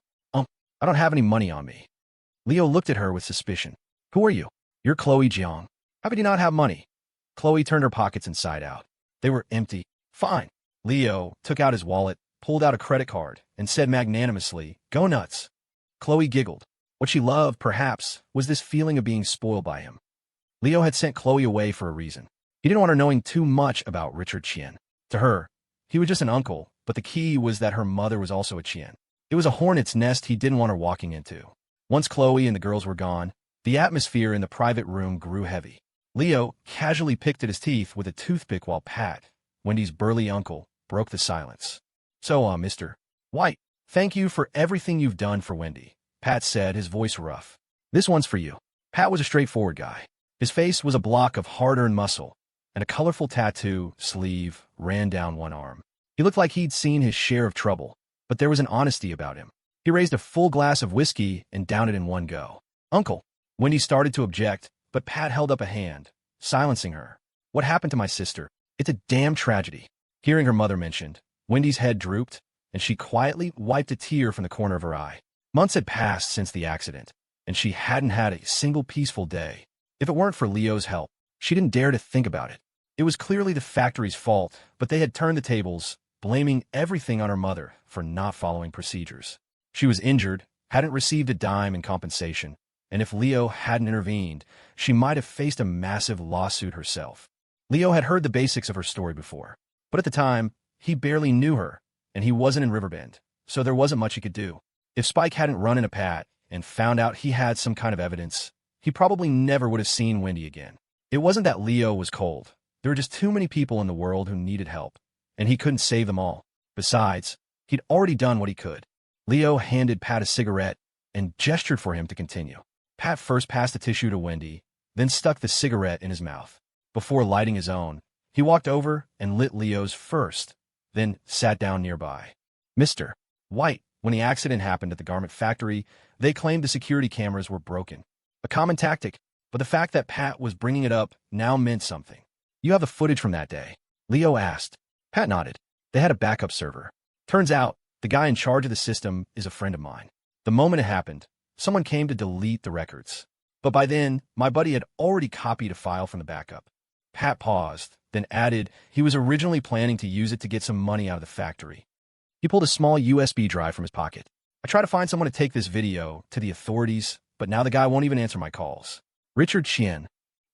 I don't have any money on me. Leo looked at her with suspicion. Who are you? You're Chloe Jiang. How could you not have money? Chloe turned her pockets inside out. They were empty. Fine. Leo took out his wallet, pulled out a credit card, and said magnanimously, Go nuts. Chloe giggled. What she loved, perhaps, was this feeling of being spoiled by him. Leo had sent Chloe away for a reason. He didn't want her knowing too much about Richard Chien. To her, he was just an uncle, but the key was that her mother was also a Chien. It was a hornet's nest he didn't want her walking into. Once Chloe and the girls were gone, the atmosphere in the private room grew heavy. Leo casually picked at his teeth with a toothpick while Pat, Wendy's burly uncle, broke the silence. So, Mr. White, thank you for everything you've done for Wendy, Pat said, his voice rough. This one's for you. Pat was a straightforward guy. His face was a block of hard-earned muscle, and a colorful tattoo sleeve ran down one arm. He looked like he'd seen his share of trouble, but there was an honesty about him. He raised a full glass of whiskey and downed it in one go. Uncle. Wendy started to object, but Pat held up a hand, silencing her. What happened to my sister? It's a damn tragedy. Hearing her mother mentioned, Wendy's head drooped, and she quietly wiped a tear from the corner of her eye. Months had passed since the accident, and she hadn't had a single peaceful day. If it weren't for Leo's help, she didn't dare to think about it. It was clearly the factory's fault, but they had turned the tables, blaming everything on her mother for not following procedures. She was injured, hadn't received a dime in compensation, and if Leo hadn't intervened, she might have faced a massive lawsuit herself. Leo had heard the basics of her story before, but at the time, he barely knew her, and he wasn't in Riverbend, so there wasn't much he could do. If Spike hadn't run into Pat and found out he had some kind of evidence, he probably never would have seen Wendy again. It wasn't that Leo was cold. There were just too many people in the world who needed help, and he couldn't save them all. Besides, he'd already done what he could. Leo handed Pat a cigarette and gestured for him to continue. Pat first passed the tissue to Wendy, then stuck the cigarette in his mouth. Before lighting his own, he walked over and lit Leo's first, then sat down nearby. Mr. White, when the accident happened at the garment factory, they claimed the security cameras were broken. A common tactic, but the fact that Pat was bringing it up now meant something. You have the footage from that day? Leo asked. Pat nodded. They had a backup server. Turns out, the guy in charge of the system is a friend of mine. The moment it happened, someone came to delete the records. But by then, my buddy had already copied a file from the backup. Pat paused, then added he was originally planning to use it to get some money out of the factory. He pulled a small USB drive from his pocket. I tried to find someone to take this video to the authorities, but now the guy won't even answer my calls. Richard Chien.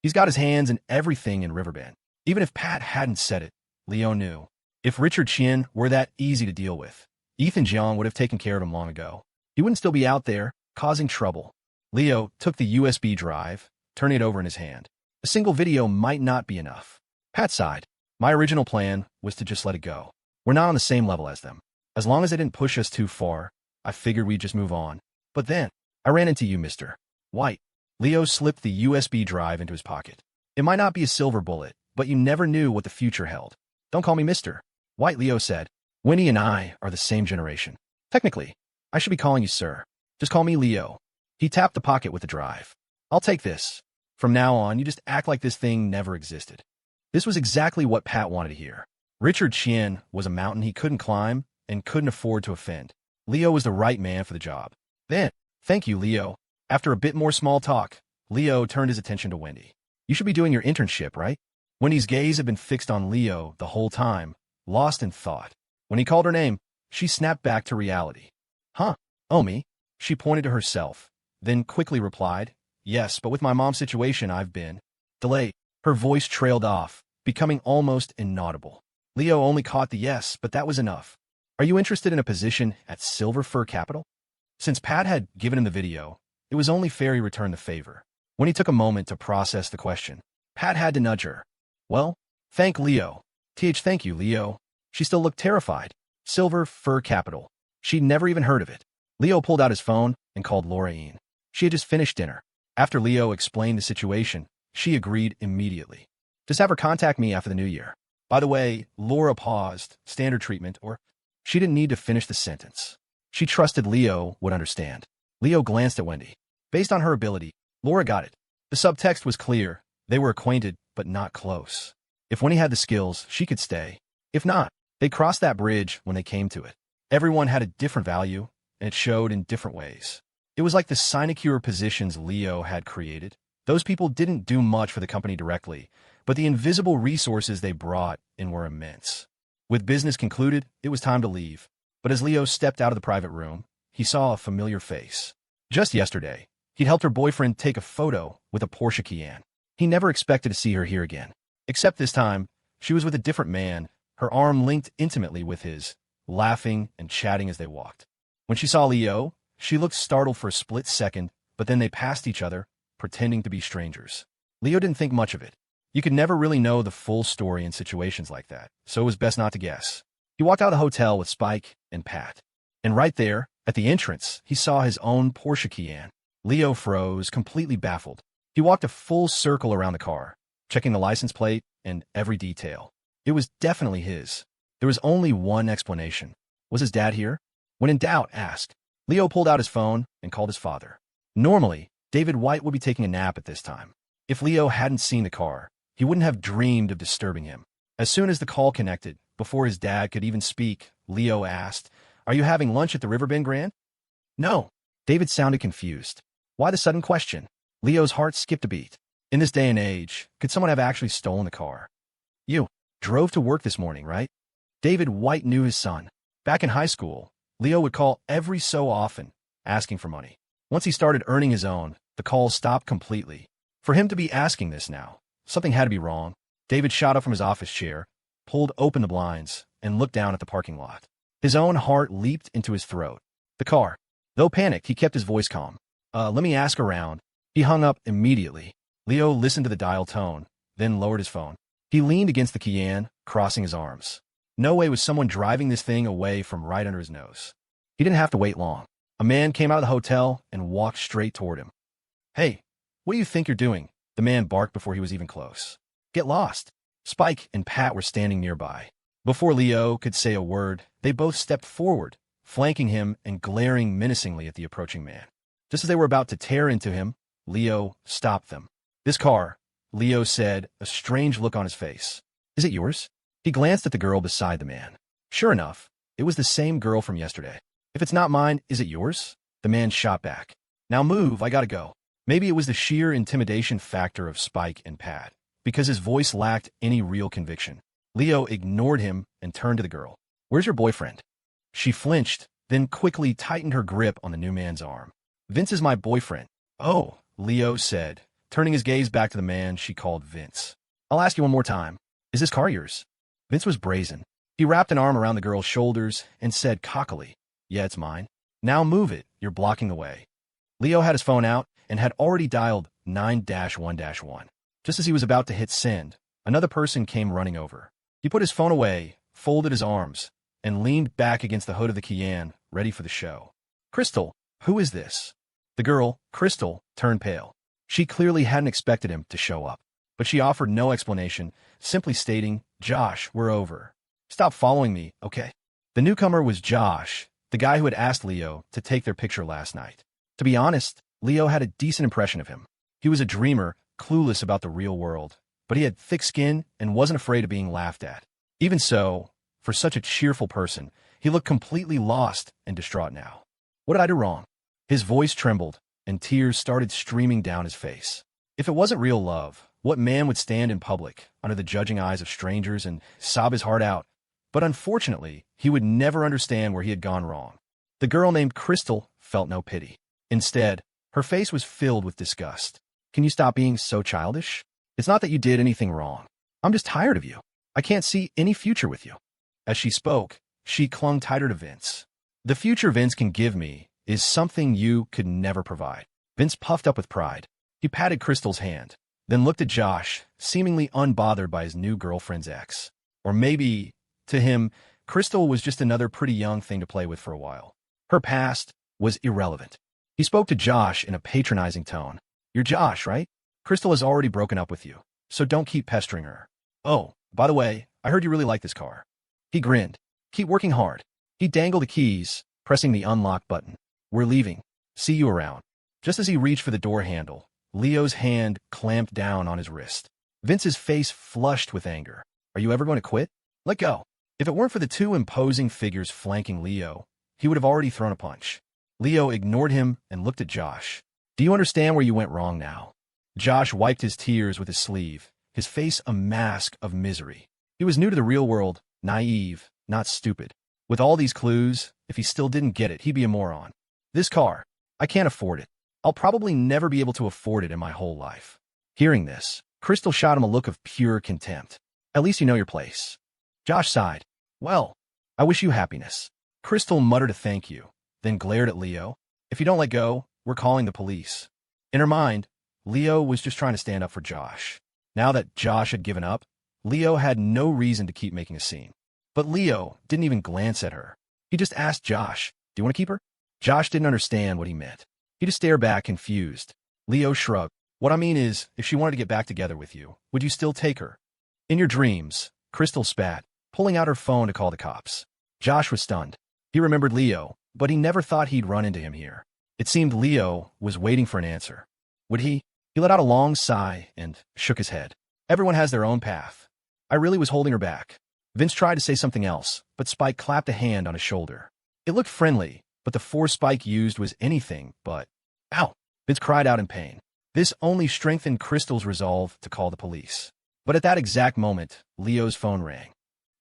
He's got his hands in everything in Riverbend. Even if Pat hadn't said it, Leo knew. If Richard Chien were that easy to deal with, Ethan Jiang would have taken care of him long ago. He wouldn't still be out there, causing trouble. Leo took the USB drive, turning it over in his hand. A single video might not be enough. Pat sighed. My original plan was to just let it go. We're not on the same level as them. As long as they didn't push us too far, I figured we'd just move on. But then, I ran into you, Mr. White. Leo slipped the USB drive into his pocket. It might not be a silver bullet, but you never knew what the future held. Don't call me Mr. White, Leo said. Winnie and I are the same generation. Technically, I should be calling you sir. Just call me Leo. He tapped the pocket with the drive. I'll take this. From now on, you just act like this thing never existed. This was exactly what Pat wanted to hear. Richard Chien was a mountain he couldn't climb and couldn't afford to offend. Leo was the right man for the job. Then, thank you, Leo. After a bit more small talk, Leo turned his attention to Wendy. You should be doing your internship, right? Wendy's gaze had been fixed on Leo the whole time, lost in thought. When he called her name, she snapped back to reality. Huh? Oh, me? She pointed to herself, then quickly replied, yes, but with my mom's situation, I've been delayed. Her voice trailed off, becoming almost inaudible. Leo only caught the yes, but that was enough. Are you interested in a position at Silver Fir Capital? Since Pat had given him the video, it was only fair he return the favor. When he took a moment to process the question, Pat had to nudge her. Well, thank Leo. Thank you, Leo. She still looked terrified. Silver Fir Capital. She'd never even heard of it. Leo pulled out his phone and called Lorraine. She had just finished dinner. After Leo explained the situation, she agreed immediately. Just have her contact me after the new year. By the way, Laura paused, standard treatment, or she didn't need to finish the sentence. She trusted Leo would understand. Leo glanced at Wendy. Based on her ability, Laura got it. The subtext was clear. They were acquainted, but not close. If Wendy had the skills, she could stay. If not, they'd cross that bridge when they came to it. Everyone had a different value, and it showed in different ways. It was like the sinecure positions Leo had created. Those people didn't do much for the company directly, but the invisible resources they brought in were immense. With business concluded, it was time to leave. But as Leo stepped out of the private room, he saw a familiar face. Just yesterday, he'd helped her boyfriend take a photo with a Porsche Cayenne. He never expected to see her here again. Except this time, she was with a different man, her arm linked intimately with his, laughing and chatting as they walked. When she saw Leo, she looked startled for a split second, but then they passed each other, pretending to be strangers. Leo didn't think much of it. You could never really know the full story in situations like that, so it was best not to guess. He walked out of the hotel with Spike and Pat. And right there, at the entrance, he saw his own Porsche Cayenne. Leo froze, completely baffled. He walked a full circle around the car, checking the license plate and every detail. It was definitely his. There was only one explanation. Was his dad here? When in doubt, ask. Leo pulled out his phone and called his father. Normally, David White would be taking a nap at this time. If Leo hadn't seen the car, he wouldn't have dreamed of disturbing him. As soon as the call connected, before his dad could even speak, Leo asked, "Are you having lunch at the Riverbend Grand?" "No." David sounded confused. Why the sudden question? Leo's heart skipped a beat. In this day and age, could someone have actually stolen the car? "You drove to work this morning, right?" David White knew his son. Back in high school, Leo would call every so often, asking for money. Once he started earning his own, the calls stopped completely. For him to be asking this now, something had to be wrong. David shot up from his office chair, pulled open the blinds, and looked down at the parking lot. His own heart leaped into his throat. The car. Though panicked, he kept his voice calm. Let me ask around." He hung up immediately. Leo listened to the dial tone, then lowered his phone. He leaned against the Cayenne, crossing his arms. No way was someone driving this thing away from right under his nose. He didn't have to wait long. A man came out of the hotel and walked straight toward him. "Hey, what do you think you're doing?" the man barked before he was even close. "Get lost." Spike and Pat were standing nearby. Before Leo could say a word, they both stepped forward, flanking him and glaring menacingly at the approaching man. Just as they were about to tear into him, Leo stopped them. "This car," Leo said, a strange look on his face. "Is it yours?" He glanced at the girl beside the man. Sure enough, it was the same girl from yesterday. "If it's not mine, is it yours?" The man shot back. "Now move, I gotta go." Maybe it was the sheer intimidation factor of Spike and Pat, because his voice lacked any real conviction. Leo ignored him and turned to the girl. "Where's your boyfriend?" She flinched, then quickly tightened her grip on the new man's arm. "Vince is my boyfriend." "Oh," Leo said, turning his gaze back to the man she called Vince. I'll ask you one more time. Is this car yours? Vince was brazen. He wrapped an arm around the girl's shoulders and said cockily, Yeah, it's mine. Now move it. You're blocking the way. Leo had his phone out and had already dialed 9-1-1. Just as he was about to hit send, another person came running over. He put his phone away, folded his arms, and leaned back against the hood of the Cayenne, ready for the show. Crystal, who is this? The girl, Crystal, turned pale. She clearly hadn't expected him to show up, but she offered no explanation, simply stating, Josh, we're over. Stop following me, okay? The newcomer was Josh, the guy who had asked Leo to take their picture last night. To be honest, Leo had a decent impression of him. He was a dreamer, clueless about the real world, but he had thick skin and wasn't afraid of being laughed at. Even so, for such a cheerful person, he looked completely lost and distraught now. What did I do wrong? His voice trembled, and tears started streaming down his face. If it wasn't real love, what man would stand in public, under the judging eyes of strangers, and sob his heart out? But unfortunately, he would never understand where he had gone wrong. The girl named Crystal felt no pity. Instead, her face was filled with disgust. Can you stop being so childish? It's not that you did anything wrong. I'm just tired of you. I can't see any future with you. As she spoke, she clung tighter to Vince. The future Vince can give me is something you could never provide. Vince puffed up with pride. He patted Crystal's hand, then looked at Josh, seemingly unbothered by his new girlfriend's ex. Or maybe, to him, Crystal was just another pretty young thing to play with for a while. Her past was irrelevant. He spoke to Josh in a patronizing tone. You're Josh, right? Crystal has already broken up with you, so don't keep pestering her. Oh, by the way, I heard you really like this car. He grinned. Keep working hard. He dangled the keys, pressing the unlock button. We're leaving. See you around. Just as he reached for the door handle, Leo's hand clamped down on his wrist. Vince's face flushed with anger. Are you ever going to quit? Let go. If it weren't for the two imposing figures flanking Leo, he would have already thrown a punch. Leo ignored him and looked at Josh. Do you understand where you went wrong now? Josh wiped his tears with his sleeve, his face a mask of misery. He was new to the real world, naive, not stupid. With all these clues, if he still didn't get it, he'd be a moron. This car, I can't afford it. I'll probably never be able to afford it in my whole life. Hearing this, Crystal shot him a look of pure contempt. At least you know your place. Josh sighed. Well, I wish you happiness. Crystal muttered a thank you, then glared at Leo. If you don't let go, we're calling the police. In her mind, Leo was just trying to stand up for Josh. Now that Josh had given up, Leo had no reason to keep making a scene. But Leo didn't even glance at her. He just asked Josh, do you want to keep her? Josh didn't understand what he meant. He just stared back, confused. Leo shrugged. What I mean is, if she wanted to get back together with you, would you still take her? In your dreams, Crystal spat, pulling out her phone to call the cops. Josh was stunned. He remembered Leo, but he never thought he'd run into him here. It seemed Leo was waiting for an answer. Would he? He let out a long sigh and shook his head. Everyone has their own path. I really was holding her back. Vince tried to say something else, but Spike clapped a hand on his shoulder. It looked friendly, but the force Spike used was anything but. Ow! Vince cried out in pain. This only strengthened Crystal's resolve to call the police. But at that exact moment, Leo's phone rang.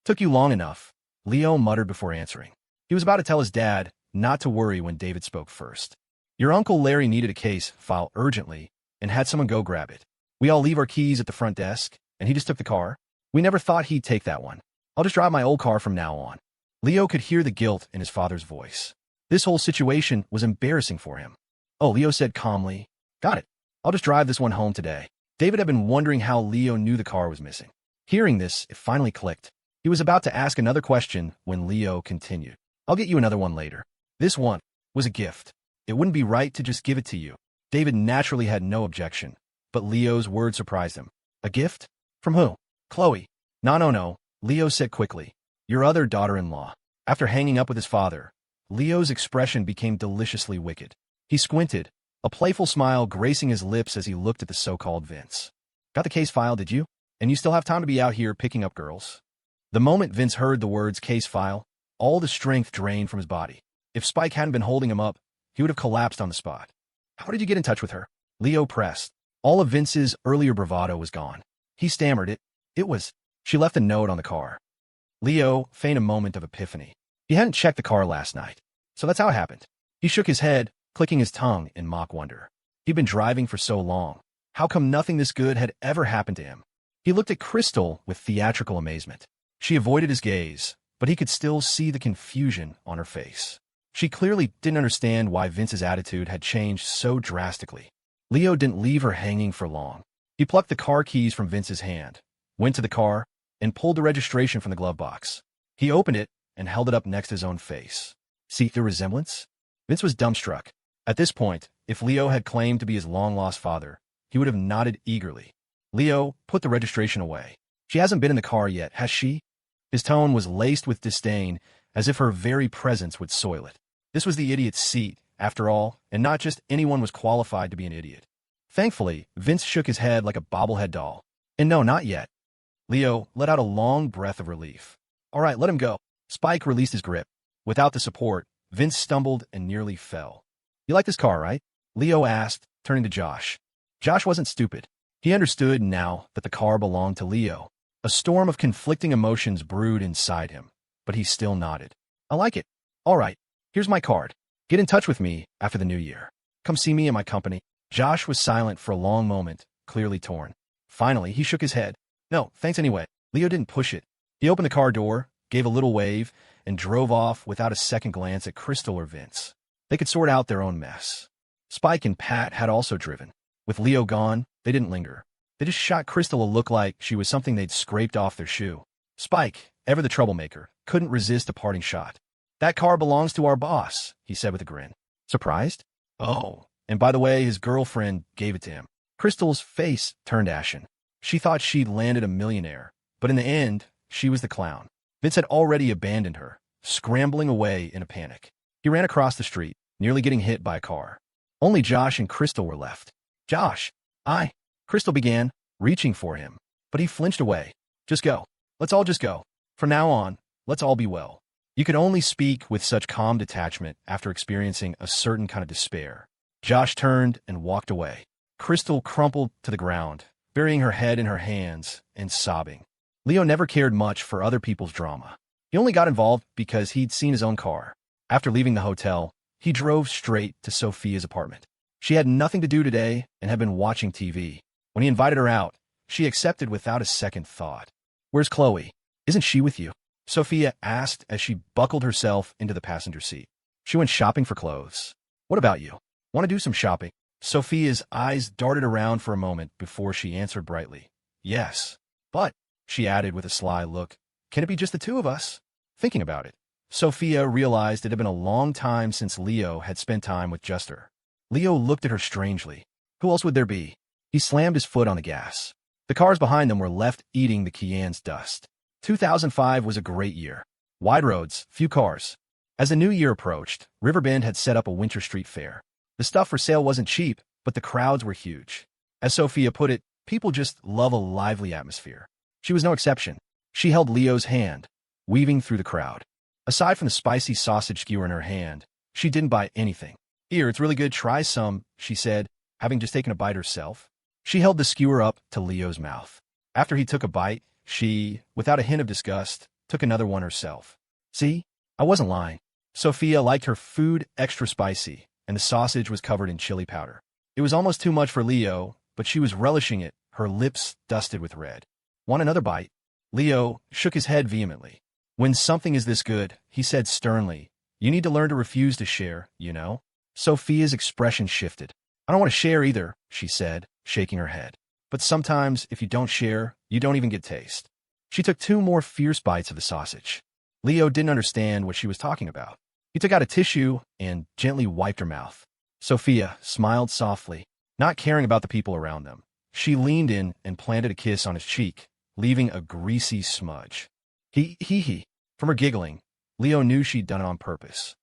Took you long enough, Leo muttered before answering. He was about to tell his dad not to worry when David spoke first. Your Uncle Larry needed a case file urgently and had someone go grab it. We all leave our keys at the front desk, and he just took the car. We never thought he'd take that one. I'll just drive my old car from now on. Leo could hear the guilt in his father's voice. This whole situation was embarrassing for him. Oh, Leo said calmly. Got it. I'll just drive this one home today. David had been wondering how Leo knew the car was missing. Hearing this, it finally clicked. He was about to ask another question when Leo continued. I'll get you another one later. This one was a gift. It wouldn't be right to just give it to you. David naturally had no objection, but Leo's word surprised him. A gift? From who? Chloe. No, Leo said quickly. Your other daughter-in-law. After hanging up with his father, Leo's expression became deliciously wicked. He squinted, a playful smile gracing his lips as he looked at the so-called Vince. Got the case file, did you? And you still have time to be out here picking up girls? The moment Vince heard the words case file, all the strength drained from his body. If Spike hadn't been holding him up, he would have collapsed on the spot. How did you get in touch with her? Leo pressed. All of Vince's earlier bravado was gone. He stammered it. It was. She left a note on the car. Leo feigned a moment of epiphany. He hadn't checked the car last night, so that's how it happened. He shook his head, clicking his tongue in mock wonder. He'd been driving for so long. How come nothing this good had ever happened to him? He looked at Crystal with theatrical amazement. She avoided his gaze, but he could still see the confusion on her face. She clearly didn't understand why Vince's attitude had changed so drastically. Leo didn't leave her hanging for long. He plucked the car keys from Vince's hand, went to the car, and pulled the registration from the glove box. He opened it and held it up next to his own face. See the resemblance? Vince was dumbstruck. At this point, if Leo had claimed to be his long-lost father, he would have nodded eagerly. Leo put the registration away. She hasn't been in the car yet, has she? His tone was laced with disdain, as if her very presence would soil it. This was the idiot's seat, after all, and not just anyone was qualified to be an idiot. Thankfully, Vince shook his head like a bobblehead doll. And no, not yet. Leo let out a long breath of relief. All right, let him go. Spike released his grip. Without the support, Vince stumbled and nearly fell. You like this car, right? Leo asked, turning to Josh. Josh wasn't stupid. He understood now that the car belonged to Leo. A storm of conflicting emotions brewed inside him, but he still nodded. I like it. All right, here's my card. Get in touch with me after the new year. Come see me in my company. Josh was silent for a long moment, clearly torn. Finally, he shook his head. No, thanks anyway. Leo didn't push it. He opened the car door, gave a little wave, and drove off without a second glance at Crystal or Vince. They could sort out their own mess. Spike and Pat had also driven. With Leo gone, they didn't linger. They just shot Crystal a look like she was something they'd scraped off their shoe. Spike, ever the troublemaker, couldn't resist a parting shot. That car belongs to our boss, he said with a grin. Surprised? Oh, and by the way, his girlfriend gave it to him. Crystal's face turned ashen. She thought she'd landed a millionaire, but in the end, she was the clown. Vince had already abandoned her, scrambling away in a panic. He ran across the street, nearly getting hit by a car. Only Josh and Crystal were left. Josh, Crystal began, reaching for him, but he flinched away. Just go. Let's all just go. From now on, let's all be well. You could only speak with such calm detachment after experiencing a certain kind of despair. Josh turned and walked away. Crystal crumpled to the ground, burying her head in her hands and sobbing. Leo never cared much for other people's drama. He only got involved because he'd seen his own car. After leaving the hotel, he drove straight to Sophia's apartment. She had nothing to do today and had been watching TV. When he invited her out, she accepted without a second thought. Where's Chloe? Isn't she with you? Sophia asked as she buckled herself into the passenger seat. She went shopping for clothes. What about you? Want to do some shopping? Sophia's eyes darted around for a moment before she answered brightly. Yes. But, she added with a sly look, can it be just the two of us? Thinking about it, Sophia realized it had been a long time since Leo had spent time with just her. Leo looked at her strangely. Who else would there be? He slammed his foot on the gas. The cars behind them were left eating the Kian's dust. 2005 was a great year. Wide roads, few cars. As the new year approached, Riverbend had set up a winter street fair. The stuff for sale wasn't cheap, but the crowds were huge. As Sophia put it, people just love a lively atmosphere. She was no exception. She held Leo's hand, weaving through the crowd. Aside from the spicy sausage skewer in her hand, she didn't buy anything. Here, it's really good, try some, she said, having just taken a bite herself. She held the skewer up to Leo's mouth. After he took a bite, she, without a hint of disgust, took another one herself. See? I wasn't lying. Sophia liked her food extra spicy, and the sausage was covered in chili powder. It was almost too much for Leo, but she was relishing it, her lips dusted with red. Want another bite? Leo shook his head vehemently. When something is this good, he said sternly, you need to learn to refuse to share, you know? Sophia's expression shifted. I don't want to share either, she said, shaking her head. But sometimes, if you don't share, you don't even get taste. She took 2 more fierce bites of the sausage. Leo didn't understand what she was talking about. He took out a tissue and gently wiped her mouth. Sophia smiled softly, not caring about the people around them. She leaned in and planted a kiss on his cheek, leaving a greasy smudge. He. From her giggling, Leo knew she'd done it on purpose.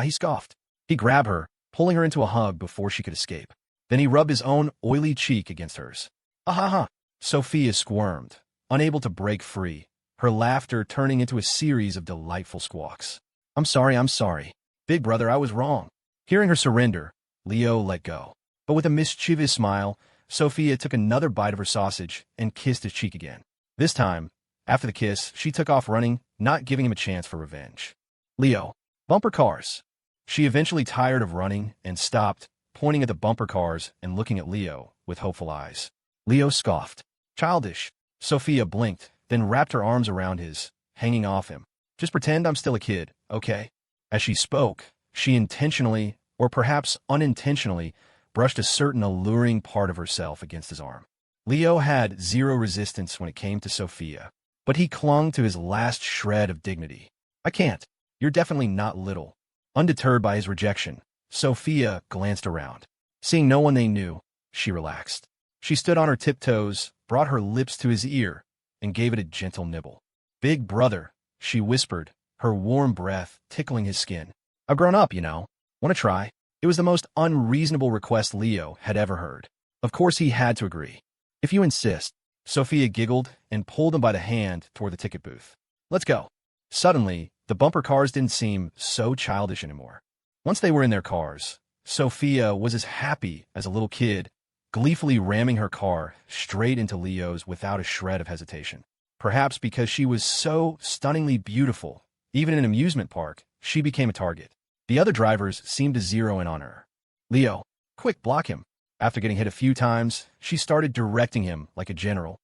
He scoffed. He grabbed her, pulling her into a hug before she could escape. Then he rubbed his own oily cheek against hers. Ha. Sophia squirmed, unable to break free, her laughter turning into a series of delightful squawks. I'm sorry. Big brother, I was wrong. Hearing her surrender, Leo let go. But with a mischievous smile, Sophia took another bite of her sausage and kissed his cheek again. This time, after the kiss, she took off running, not giving him a chance for revenge. Leo, bumper cars. She eventually tired of running and stopped, pointing at the bumper cars and looking at Leo with hopeful eyes. Leo scoffed. Childish. Sophia blinked, then wrapped her arms around his, hanging off him. Just pretend I'm still a kid, okay? As she spoke, she intentionally, or perhaps unintentionally, brushed a certain alluring part of herself against his arm. Leo had zero resistance when it came to Sophia, but he clung to his last shred of dignity. I can't. You're definitely not little. Undeterred by his rejection, Sophia glanced around. Seeing no one they knew, she relaxed. She stood on her tiptoes, brought her lips to his ear, and gave it a gentle nibble. Big brother, she whispered, her warm breath tickling his skin. I've grown up, you know. Want to try? It was the most unreasonable request Leo had ever heard. Of course he had to agree. If you insist. Sophia giggled and pulled him by the hand toward the ticket booth. Let's go. Suddenly, the bumper cars didn't seem so childish anymore. Once they were in their cars, Sophia was as happy as a little kid, gleefully ramming her car straight into Leo's without a shred of hesitation. Perhaps because she was so stunningly beautiful, even in an amusement park, she became a target. The other drivers seemed to zero in on her. Leo, quick, block him. After getting hit a few times, she started directing him like a general.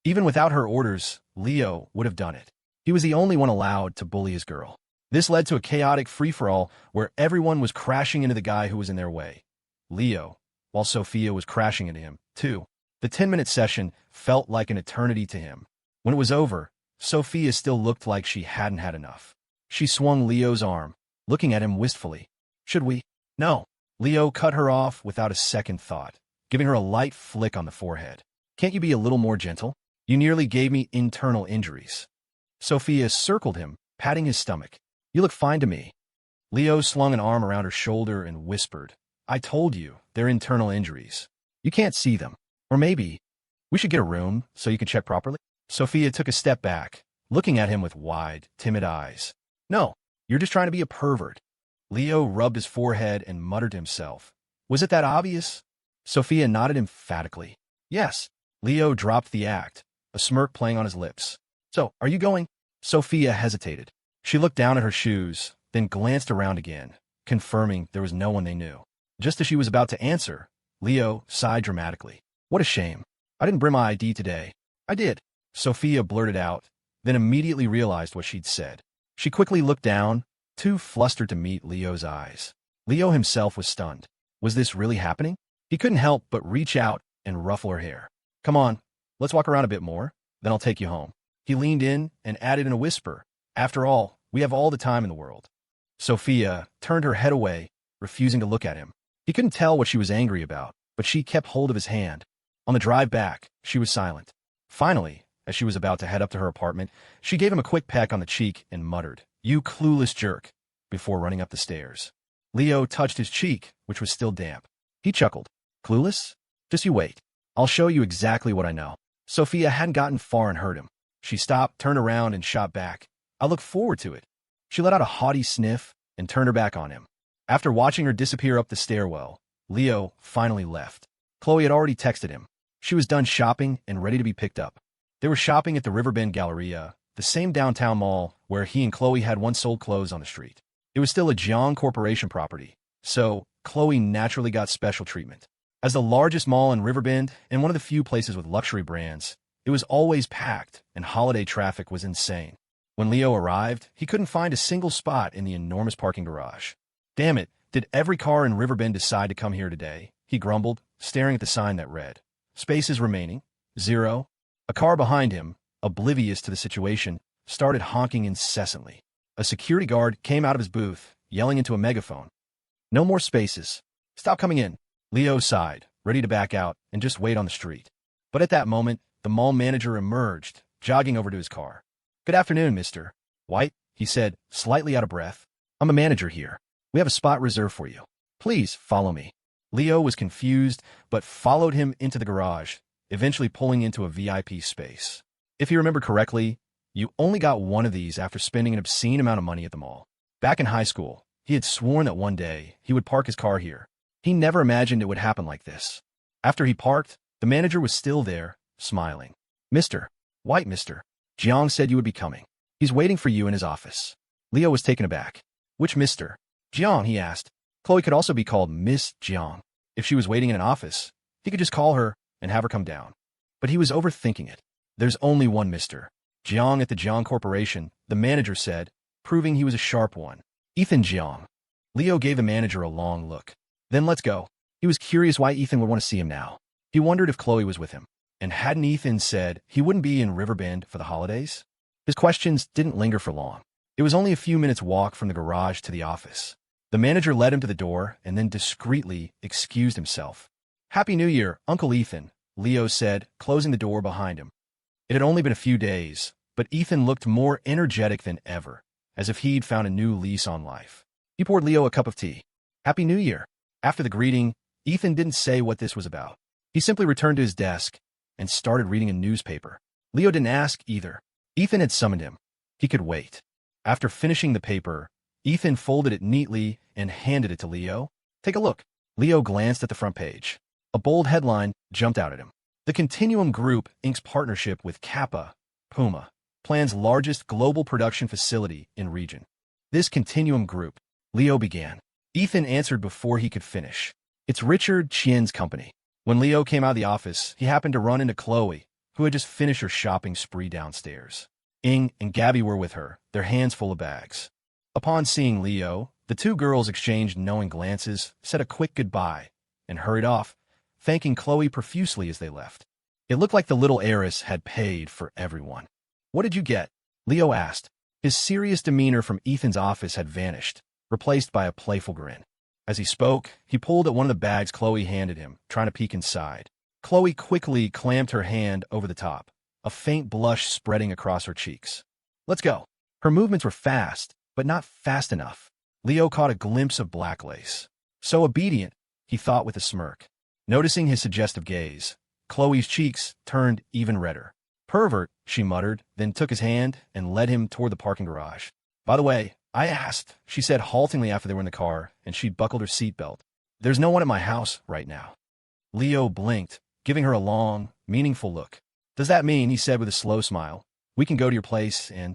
Even without her orders, Leo would have done it. He was the only one allowed to bully his girl. This led to a chaotic free-for-all where everyone was crashing into the guy who was in their way. Leo, while Sophia was crashing into him, too. The 10-minute session felt like an eternity to him. When it was over, Sophia still looked like she hadn't had enough. She swung Leo's arm, looking at him wistfully. Should we? No. Leo cut her off without a second thought, giving her a light flick on the forehead. Can't you be a little more gentle? You nearly gave me internal injuries. Sophia circled him, patting his stomach. You look fine to me. Leo slung an arm around her shoulder and whispered, I told you, they're internal injuries. You can't see them. Or maybe, we should get a room so you can check properly? Sophia took a step back, looking at him with wide, timid eyes. No, you're just trying to be a pervert. Leo rubbed his forehead and muttered to himself. Was it that obvious? Sophia nodded emphatically. Yes. Leo dropped the act, a smirk playing on his lips. So, are you going? Sophia hesitated. She looked down at her shoes, then glanced around again, confirming there was no one they knew. Just as she was about to answer, Leo sighed dramatically. What a shame. I didn't bring my ID today. I did. Sophia blurted out, then immediately realized what she'd said. She quickly looked down, too flustered to meet Leo's eyes. Leo himself was stunned. Was this really happening? He couldn't help but reach out and ruffle her hair. Come on, let's walk around a bit more, then I'll take you home. He leaned in and added in a whisper, After all, we have all the time in the world. Sophia turned her head away, refusing to look at him. He couldn't tell what she was angry about, but she kept hold of his hand. On the drive back, she was silent. Finally, as she was about to head up to her apartment, she gave him a quick peck on the cheek and muttered, You clueless jerk, before running up the stairs. Leo touched his cheek, which was still damp. He chuckled. Clueless? Just you wait. I'll show you exactly what I know. Sophia hadn't gotten far and heard him. She stopped, turned around, and shot back. I look forward to it. She let out a haughty sniff and turned her back on him. After watching her disappear up the stairwell, Leo finally left. Chloe had already texted him. She was done shopping and ready to be picked up. They were shopping at the Riverbend Galleria, the same downtown mall where he and Chloe had once sold clothes on the street. It was still a Jiang Corporation property, so Chloe naturally got special treatment. As the largest mall in Riverbend and one of the few places with luxury brands, it was always packed and holiday traffic was insane. When Leo arrived, he couldn't find a single spot in the enormous parking garage. Damn it, did every car in Riverbend decide to come here today? He grumbled, staring at the sign that read, Spaces remaining, 0. A car behind him, oblivious to the situation, started honking incessantly. A security guard came out of his booth, yelling into a megaphone. No more spaces. Stop coming in. Leo sighed, ready to back out and just wait on the street. But at that moment, the mall manager emerged, jogging over to his car. Good afternoon, Mr. White, he said, slightly out of breath. I'm a manager here. We have a spot reserved for you. Please follow me. Leo was confused, but followed him into the garage, eventually pulling into a VIP space. If you remember correctly, you only got one of these after spending an obscene amount of money at the mall. Back in high school, he had sworn that one day he would park his car here. He never imagined it would happen like this. After he parked, the manager was still there, smiling. Mr. White, Mr. Jiang said you would be coming. He's waiting for you in his office. Leo was taken aback. Which Mr. Jiang, he asked. Chloe could also be called Miss Jiang. If she was waiting in an office, he could just call her and have her come down. But he was overthinking it. There's only one Mr. Jiang at the Jiang Corporation, the manager said, proving he was a sharp one. Ethan Jiang. Leo gave the manager a long look. Then let's go. He was curious why Ethan would want to see him now. He wondered if Chloe was with him. And hadn't Ethan said he wouldn't be in Riverbend for the holidays? His questions didn't linger for long. It was only a few minutes' walk from the garage to the office. The manager led him to the door and then discreetly excused himself. "Happy New Year, Uncle Ethan," Leo said, closing the door behind him. It had only been a few days, but Ethan looked more energetic than ever, as if he'd found a new lease on life. He poured Leo a cup of tea. "Happy New Year." After the greeting, Ethan didn't say what this was about. He simply returned to his desk and started reading a newspaper. Leo didn't ask either. Ethan had summoned him. He could wait. After finishing the paper, Ethan folded it neatly and handed it to Leo. "Take a look." Leo glanced at the front page. A bold headline jumped out at him. The Continuum Group inks partnership with Kappa, Puma, plans largest global production facility in region. "This Continuum Group," Leo began. Ethan answered before he could finish. "It's Richard Chien's company." When Leo came out of the office, he happened to run into Chloe, who had just finished her shopping spree downstairs. Ing and Gabby were with her, their hands full of bags. Upon seeing Leo, the two girls exchanged knowing glances, said a quick goodbye, and hurried off, thanking Chloe profusely as they left. It looked like the little heiress had paid for everyone. "What did you get?" Leo asked. His serious demeanor from Ethan's office had vanished, replaced by a playful grin. As he spoke, he pulled at one of the bags Chloe handed him, trying to peek inside. Chloe quickly clamped her hand over the top, a faint blush spreading across her cheeks. "Let's go." Her movements were fast, but not fast enough. Leo caught a glimpse of black lace. So obedient, he thought with a smirk. Noticing his suggestive gaze, Chloe's cheeks turned even redder. "Pervert," she muttered, then took his hand and led him toward the parking garage. "By the way, I asked," she said haltingly after they were in the car, and she'd buckled her seatbelt. "There's no one at my house right now." Leo blinked, giving her a long, meaningful look. "Does that mean," he said with a slow smile, "we can go to your place and—"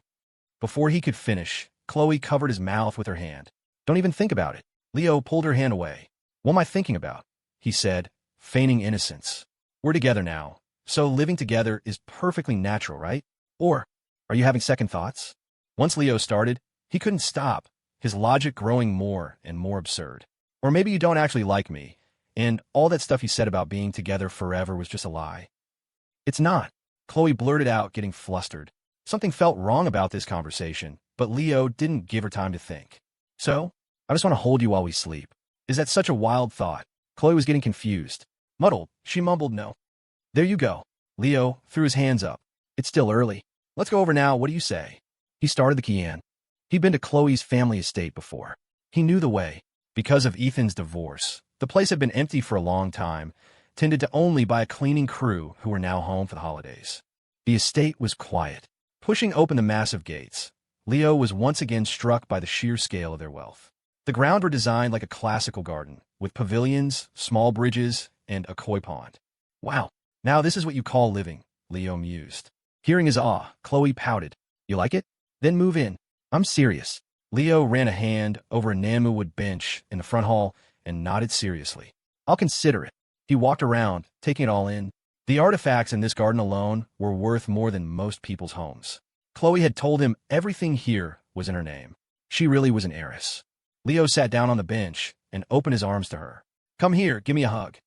Before he could finish, Chloe covered his mouth with her hand. "Don't even think about it." Leo pulled her hand away. "What am I thinking about?" he said, feigning innocence. "We're together now, so living together is perfectly natural, right? Or are you having second thoughts?" Once Leo started, he couldn't stop, his logic growing more and more absurd. "Or maybe you don't actually like me, and all that stuff you said about being together forever was just a lie." "It's not," Chloe blurted out, getting flustered. Something felt wrong about this conversation, but Leo didn't give her time to think. "So, I just want to hold you while we sleep. Is that such a wild thought?" Chloe was getting confused. Muddled, she mumbled no. "There you go." Leo threw his hands up. "It's still early. Let's go over now, what do you say?" He started the key in. He'd been to Chloe's family estate before. He knew the way. Because of Ethan's divorce, the place had been empty for a long time, tended to only by a cleaning crew who were now home for the holidays. The estate was quiet. Pushing open the massive gates, Leo was once again struck by the sheer scale of their wealth. The grounds were designed like a classical garden, with pavilions, small bridges, and a koi pond. "Wow, now this is what you call living," Leo mused. Hearing his awe, Chloe pouted. "You like it? Then move in." "I'm serious." Leo ran a hand over a Namuwood bench in the front hall and nodded seriously. "I'll consider it." He walked around, taking it all in. The artifacts in this garden alone were worth more than most people's homes. Chloe had told him everything here was in her name. She really was an heiress. Leo sat down on the bench and opened his arms to her. "Come here, give me a hug."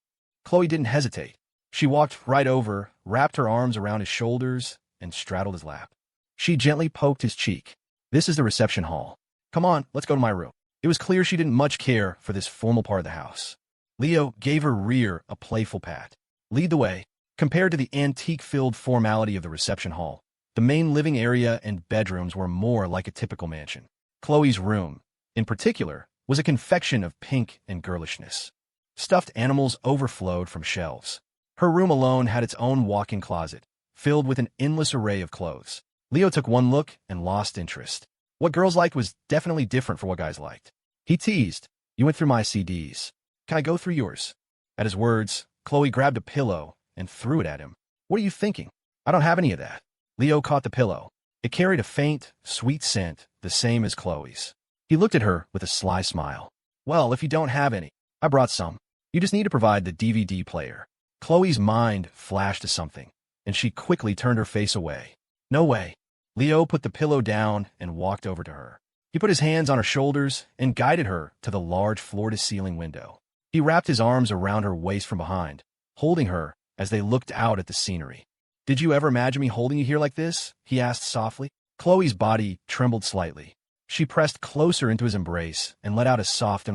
Chloe didn't hesitate. She walked right over, wrapped her arms around his shoulders, and straddled his lap. She gently poked his cheek. "This is the reception hall. Come on, let's go to my room." It was clear she didn't much care for this formal part of the house. Leo gave her rear a playful pat. "Lead the way." Compared to the antique-filled formality of the reception hall, the main living area and bedrooms were more like a typical mansion. Chloe's room, in particular, was a confection of pink and girlishness. Stuffed animals overflowed from shelves. Her room alone had its own walk-in closet, filled with an endless array of clothes. Leo took one look and lost interest. What girls liked was definitely different from what guys liked. He teased, "You went through my CDs. Can I go through yours?" At his words, Chloe grabbed a pillow and threw it at him. "What are you thinking? I don't have any of that." Leo caught the pillow. It carried a faint, sweet scent, the same as Chloe's. He looked at her with a sly smile. "Well, if you don't have any, I brought some." You just need to provide the DVD player. Chloe's mind flashed to something, and she quickly turned her face away. No way. Leo put the pillow down and walked over to her. He put his hands on her shoulders and guided her to the large floor-to-ceiling window. He wrapped his arms around her waist from behind, holding her as they looked out at the scenery. "Did you ever imagine me holding you here like this?" he asked softly. Chloe's body trembled slightly. She pressed closer into his embrace and let out a soft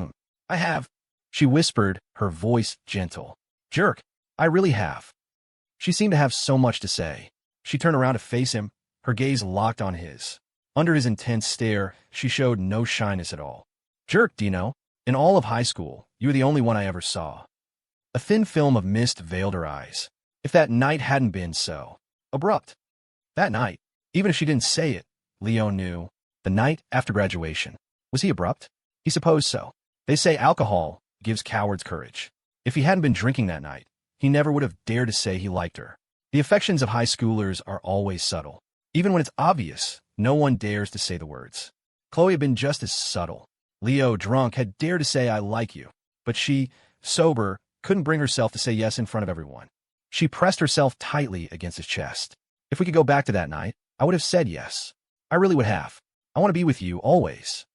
"I have," she whispered, her voice gentle. "Jerk, I really have." She seemed to have so much to say. She turned around to face him, her gaze locked on his. Under his intense stare, she showed no shyness at all. "Jerk, do you know? In all of high school, you were the only one I ever saw." A thin film of mist veiled her eyes. If that night hadn't been so abrupt. That night, even if she didn't say it, Leo knew. The night after graduation. Was he abrupt? He supposed so. They say alcohol gives cowards courage. If he hadn't been drinking that night, he never would have dared to say he liked her. The affections of high schoolers are always subtle. Even when it's obvious, no one dares to say the words. Chloe had been just as subtle. Leo, drunk, had dared to say, "I like you." But she, sober, couldn't bring herself to say yes in front of everyone. She pressed herself tightly against his chest. "If we could go back to that night, I would have said yes. I really would have. I want to be with you, always."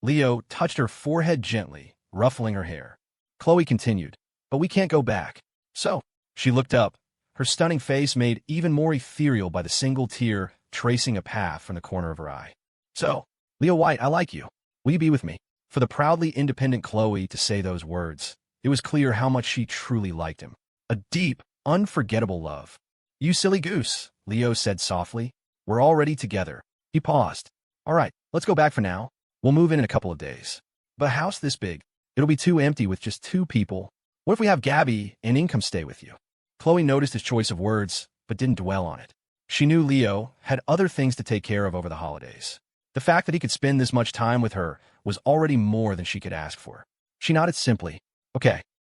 Leo touched her forehead gently, ruffling her hair. Chloe continued, "But we can't go back." "So?" She looked up, her stunning face made even more ethereal by the single tear tracing a path from the corner of her eye. "So, Leo White, I like you. Will you be with me?" For the proudly independent Chloe to say those words, it was clear how much she truly liked him. A deep, unforgettable love. "You silly goose," Leo said softly. "We're already together." He paused. "All right, let's go back for now. We'll move in a couple of days. But a house this big, it'll be too empty with just two people. What if we have Gabby and Income stay with you?" Chloe noticed his choice of words, but didn't dwell on it. She knew Leo had other things to take care of over the holidays. The fact that he could spend this much time with her was already more than she could ask for. She nodded simply. "Okay,